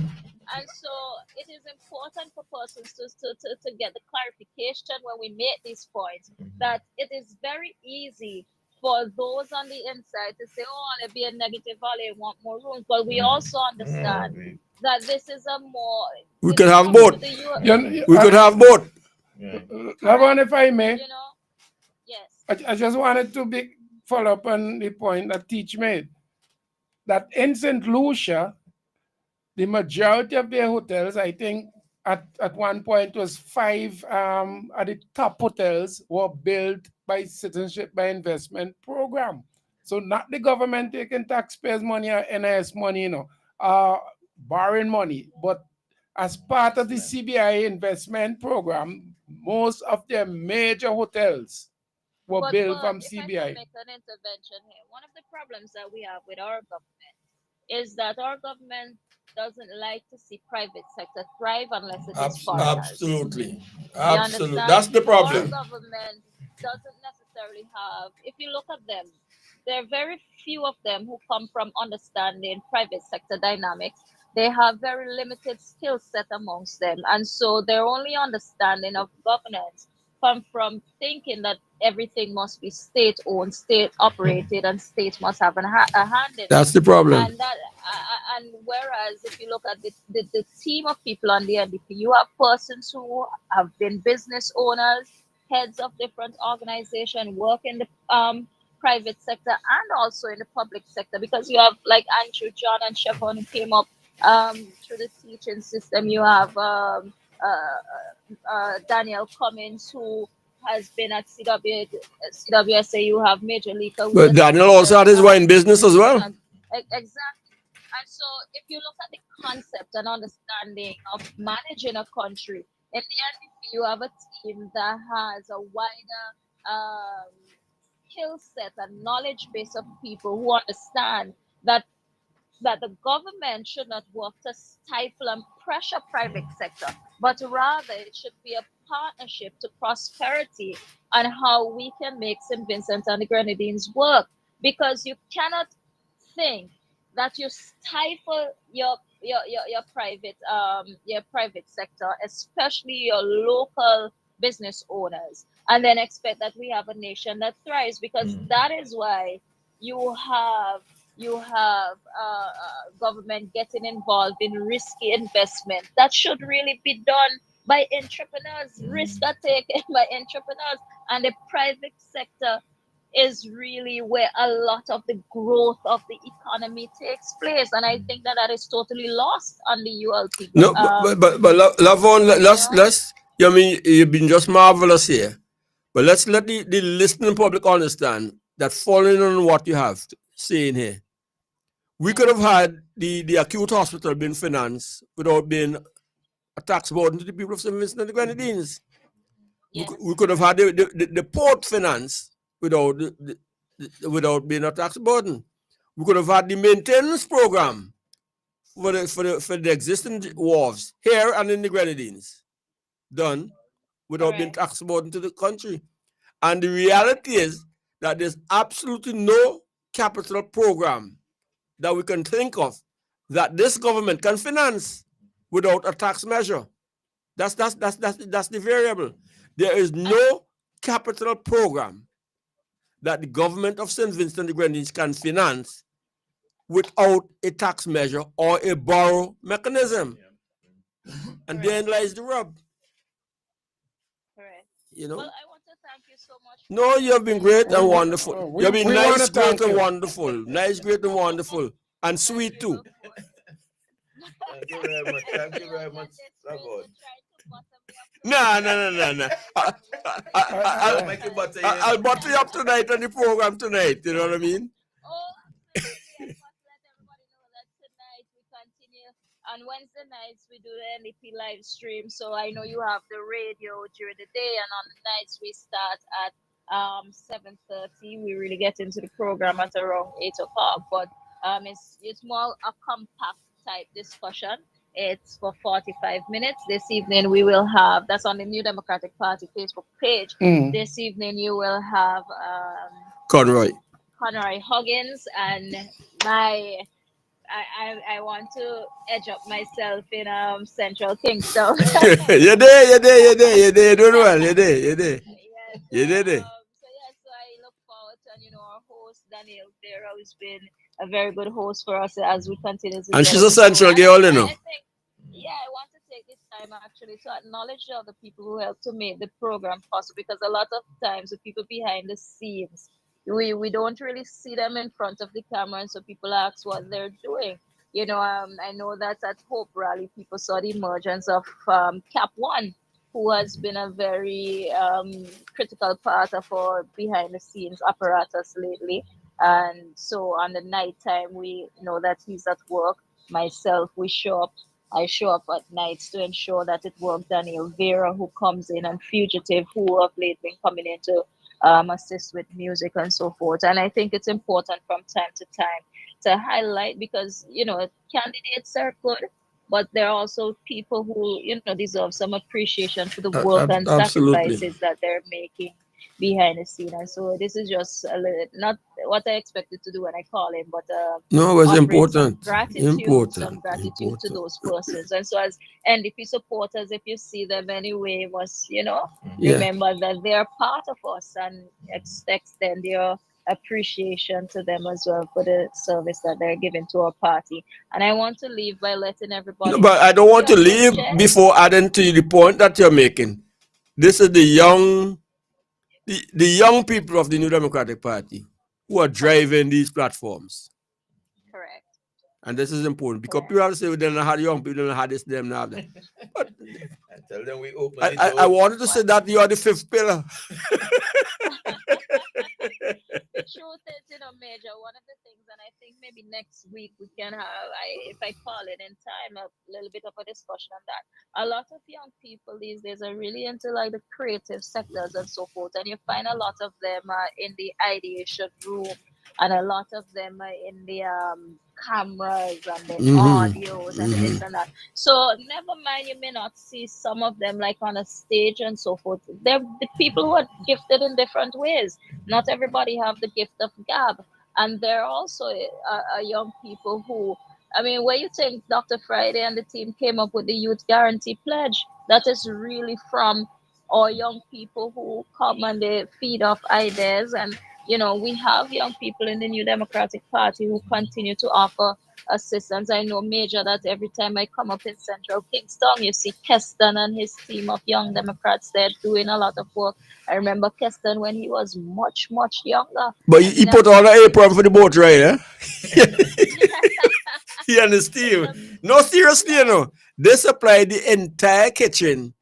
And so it is important for persons to get the clarification when we make these points, that it is very easy for those on the inside to say, oh, they'll be a negative, or they want more rooms. But we also understand that this is a more... We could have both. We could have both. Lavon, if I may, You know? Yes. I just wanted to be follow up on the point that Teach made, that in St. Lucia, the majority of their hotels, I think at one point was 5 at the top hotels were built by Citizenship by Investment Program. So not the government taking taxpayers' money or NIS money, borrowing money, but as part of the CBI investment program, most of their major hotels were built from If I CBI. can make an intervention here, one of the problems that we have with our government is that our government doesn't like to see private sector thrive unless it is foreigners. Absolutely. You Absolutely. understand? That's the Our problem. government doesn't necessarily have, if you look at them, there are very few of them who come from understanding private sector dynamics. They have very limited skill set amongst them. And so their only understanding of governance come from thinking that everything must be state owned, state operated, and state must have a hand in it. That's the problem. And whereas if you look at the team of people on the NDP, you have persons who have been business owners, heads of different organizations, work in the private sector and also in the public sector, because you have like Andrew, John, and Chevron who came up through the teaching system. You have Daniel Cummins, who has been at CWSA. You have Major Leaker. But Daniel also had his wine business as well. Exactly. And so if you look at the concept and understanding of managing a country, in the NDP, you have a team that has a wider skill set and knowledge base of people who understand that the government should not work to stifle and pressure private sector, but rather it should be a partnership to prosperity and how we can make St. Vincent and the Grenadines work. Because you cannot think that you stifle your private sector, especially your local business owners, and then expect that we have a nation that thrives. Because that is why you have government getting involved in risky investment that should really be done by entrepreneurs. Risk are taken by entrepreneurs, and the private sector is really where a lot of the growth of the economy takes place, and I think that is totally lost on the ULP. No, but Lavon, let's. I mean, you've been just marvelous here, but let's let the listening public understand that following on what you have saying here, we could have had the acute hospital being financed without being a tax burden to the people of St. Vincent and the Grenadines. Yes. We could have had the port finance without being a tax burden. We could have had the maintenance program for the existing wharves here and in the Grenadines done without being tax burden to the country. And the reality is that there's absolutely no capital program that we can think of that this government can finance without a tax measure. That's the variable. There is no capital program that the government of St. Vincent and the Grenadines can finance without a tax measure or a borrow mechanism. And therein lies the rub. Correct. You know? Well, I want to thank you so much. No, you have been great and wonderful. You have been nice, great, and wonderful. Nice, great, and wonderful. And sweet too. Thank you very much. Thank you very much. No. I'll butter you up tonight on the program tonight. You know what I mean? On Wednesday nights, we do the NDP live stream. So I know you have the radio during the day, and on the nights we start at 7:30. We really get into the program at around 8 o'clock. But it's more a compact type discussion. It's for 45 minutes. This evening we will have, that's on the New Democratic Party Facebook page. This evening you will have Conroy Huggins, and I want to edge up myself in Central Kingston. You're there. You're doing well. You're there. Yes, you did it. So I look forward to, our host Daniel Vera, who's been a very good host for us as we continue to. And she's a Central girl, you know. I want to take this time actually to acknowledge the people who helped to make the program possible, because a lot of times the people behind the scenes we don't really see them in front of the camera, and so people ask what they're doing. I know that at Hope Rally, people saw the emergence of Cap One, who has been a very critical part of our behind the scenes apparatus lately. And so on the night time, we know that he's at work. Myself, I show up at nights to ensure that it works. Daniel Vera, who comes in, and Fugitive, who of late been coming in to assist with music and so forth. And I think it's important from time to time to highlight, because candidates are good, but there are also people who deserve some appreciation for the work and Absolutely. sacrifices that they're making behind the scene. And so this is just a little, not what I expected to do when I call him, but No, it was offering important. some gratitude to those persons. And so as NDP supporters, if you see them anyway, remember that they are part of us, and extend your appreciation to them as well for the service that they're giving to our party. And I want to leave by letting everybody No, but I don't want to leave before adding to the point that you're making. This is the young people of the New Democratic Party who are driving these platforms. Correct. And this is important, because people have to say, we don't have young people, don't have this, them, now that. But I tell them we open I wanted to say that you are the fifth pillar. The truth is, Major, one of the things, and I think maybe next week we can have, if I call it in time, a little bit of a discussion on that. A lot of young people these days are really into like the creative sectors and so forth, and you find a lot of them in the ideation room, and a lot of them are in the cameras and the audios and this and that. So never mind, you may not see some of them like on a stage and so forth. They're the people who are gifted in different ways. Not everybody have the gift of gab, and there are also young people who, where you think Dr. Friday and the team came up with the Youth Guarantee Pledge, that is really from our young people who come and they feed off ideas. And we have young people in the New Democratic Party who continue to offer assistance. I know, Major, that every time I come up in Central Kingston, you see Keston and his team of young Democrats there doing a lot of work. I remember Keston when he was much, much younger. But he put on an apron for the boat ride, eh? He and his team. No, seriously, they supplied the entire kitchen,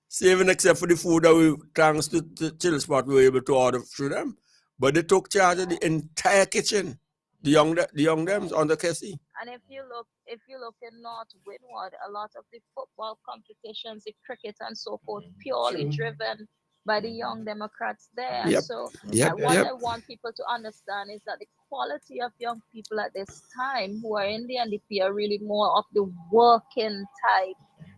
saving except for the food that we, thanks to Chill Spot, we were able to order through them. But they took charge of the entire kitchen. The young dems on the Kessie. And if you look in North Windward, a lot of the football competitions, the cricket and so forth, purely driven by the young Democrats there. And so what I want people to understand is that the quality of young people at this time who are in the NDP are really more of the working type,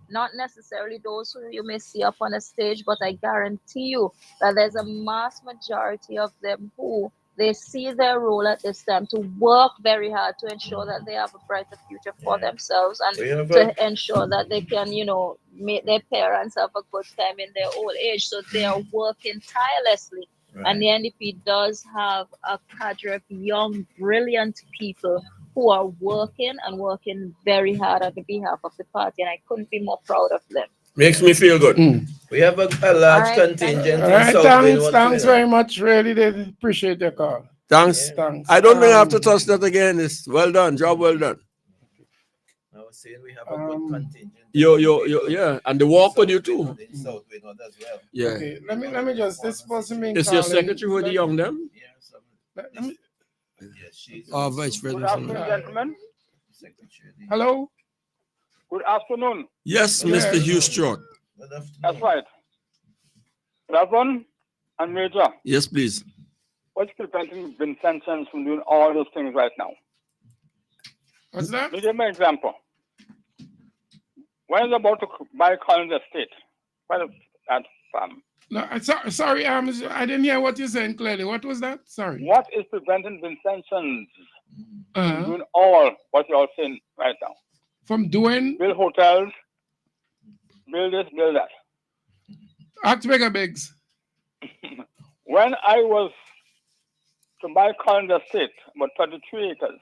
not necessarily those who you may see up on a stage, but I guarantee you that there's a mass majority of them who they see their role at this time to work very hard to ensure that they have a brighter future for themselves, and to ensure that they can, make their parents have a good time in their old age. So they are working tirelessly. Right. And the NDP does have a cadre of young, brilliant people who are working very hard on the behalf of the party, and I couldn't be more proud of them. Makes me feel good. We have a large contingent. All right, thanks very much. Really did appreciate your call. Thanks. Thanks. I don't think I have to touch that again. It's well done. Job well done. I was saying we have a good contingent. Yeah, and the walk with you too. Yeah. Okay, let me just, this person being Is your secretary for the young them? Vice Good President. afternoon, gentlemen. Hello. Good afternoon. Yes, Mr. Hugh Stewart. That's right. Reverend and Major. Yes, please. What's preventing Vincent from doing all those things right now? What's that? Let me give me an example. When he's about to buy Collins Estate, that farm. No, sorry, I didn't hear what you're saying clearly. What was that? Sorry. What is preventing Vincent from doing all what you're all saying right now? From doing? Build hotels, build this, build that. Act bigger, Biggs. When I was to buy Collins Estate, about 33 acres,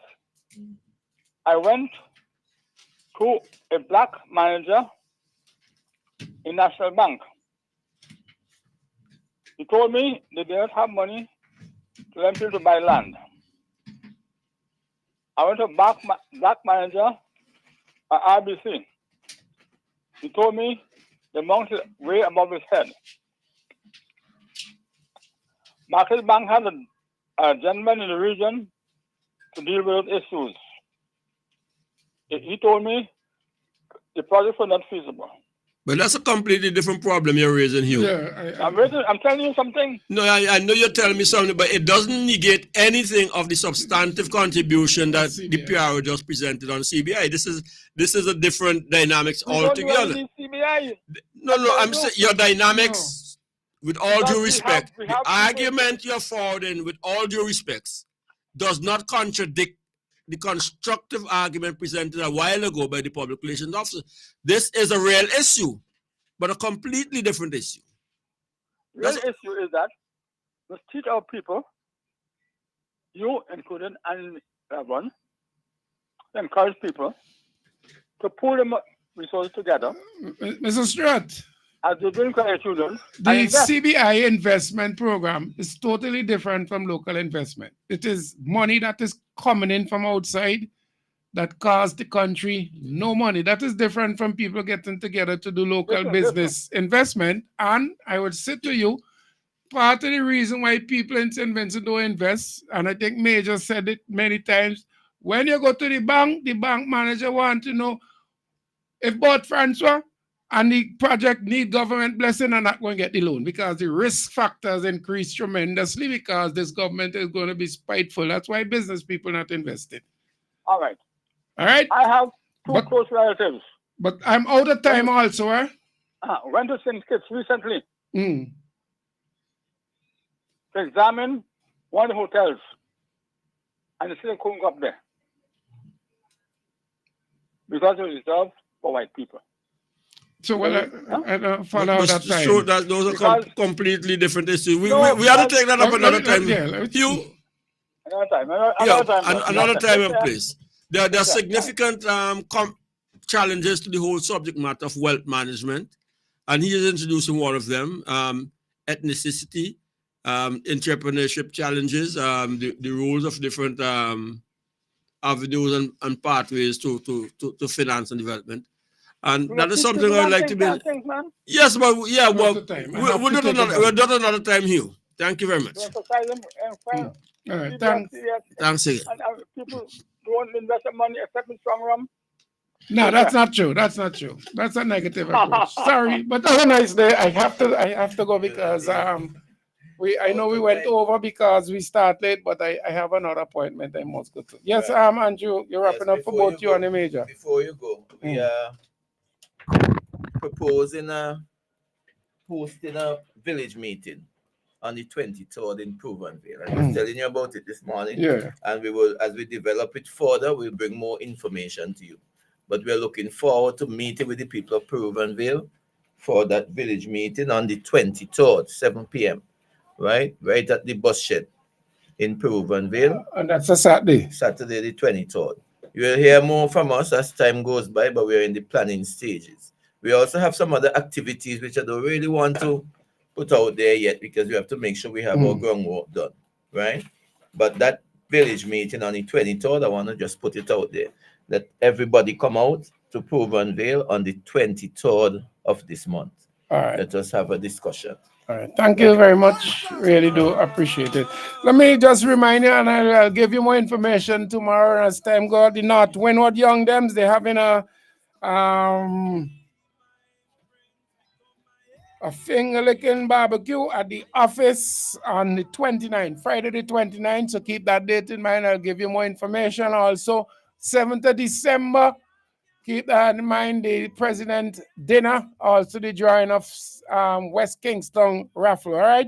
I went to a black manager in National Bank. He told me they did not have money to them people to buy land. I went to black manager at RBC. He told me the amount is way above his head. Market Bank had a gentleman in the region to deal with issues. He told me the projects were not feasible. But that's a completely different problem you're raising, Hugh. Yeah, I'm telling you something. No, I know you're telling me something, but it doesn't negate anything of the substantive contribution that the PRO just presented on CBI. This is a different dynamics altogether. No, I'm saying your dynamics, with all due respect, the argument you're forwarding, with all due respects, does not contradict the constructive argument presented a while ago by the public relations officer. This is a real issue, but a completely different issue. Real issue is that let's teach our people, you included and everyone, encourage people to pull them resources together. Mr. Stewart, as they doing for their children. The CBI investment program is totally different from local investment. It is money that is coming in from outside that costs the country no money. That is different from people getting together to do local business investment. And I would say to you, part of the reason why people in St. Vincent don't invest, and I think Major said it many times, when you go to the bank manager wants to know if both Francois and the project need government blessing and not going to get the loan because the risk factors increase tremendously because this government is going to be spiteful. That's why business people not invested. All right. All right. I have two close relatives. But I'm out of time also, eh? Went to St. Kitts recently to examine one of the hotels, and they still couldn't go up there because it was reserved for white people. So I don't follow that time. So those are completely different issues. We have to take that up another time. Another time and place. There are significant challenges to the whole subject matter of wealth management, and he is introducing one of them: ethnicity, entrepreneurship challenges, the rules of different avenues and pathways to finance and development. And that is something I'd like to be. Yes, but we'll do it another time, Hugh. Thank you very much. All right, thanks again. People don't invest their money except in strong rum. No, that's not true. That's not true. That's a negative approach. Sorry, but have a nice day. I have to go because I know we went over because we started late, but I have another appointment I must go to. Yes, Andrew, you're wrapping up for both you and the Major. Before you go, we are proposing hosting a village meeting on the 23rd in Provenville. I was telling you about it this morning. Yeah. And we will, as we develop it further, we'll bring more information to you. But we're looking forward to meeting with the people of Provenville for that village meeting on the 23rd, 7 p.m. Right at the bus shed in Provenville. And that's a Saturday. Saturday the 23rd. You will hear more from us as time goes by, but we're in the planning stages. We also have some other activities which I don't really want to put out there yet because we have to make sure we have our groundwork done, right? But that village meeting on the 23rd, I want to just put it out there that everybody come out to Provenville on the 23rd of this month. All right. Let us have a discussion. All right. Thank you very much. Really do appreciate it. Let me just remind you, and I'll give you more information tomorrow as time goes. The North Windward Young Dems, they're having a finger-licking barbecue at the office on the 29th, Friday the 29th. So keep that date in mind. I'll give you more information. Also, 7th of December, keep that in mind, the President dinner, also the drawing of West Kingston raffle, all right?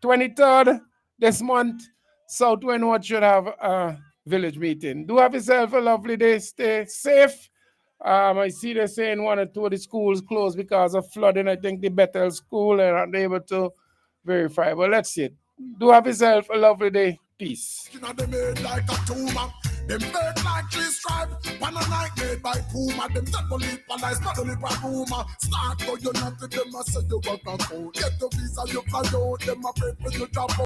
23rd this month, South Windward should have a village meeting. Do have yourself a lovely day. Stay safe. I see they're saying one or two of the schools closed because of flooding. I think the Bethel school are not able to verify, but let's see it. Do have yourself a lovely day. Peace. Them bird like tree stripe, one a night made by Puma. Them double it, one ice, double it by Puma. Start go, you're not to them, I said you got a cold. Get the visa, you fly out, them a pray for you drop.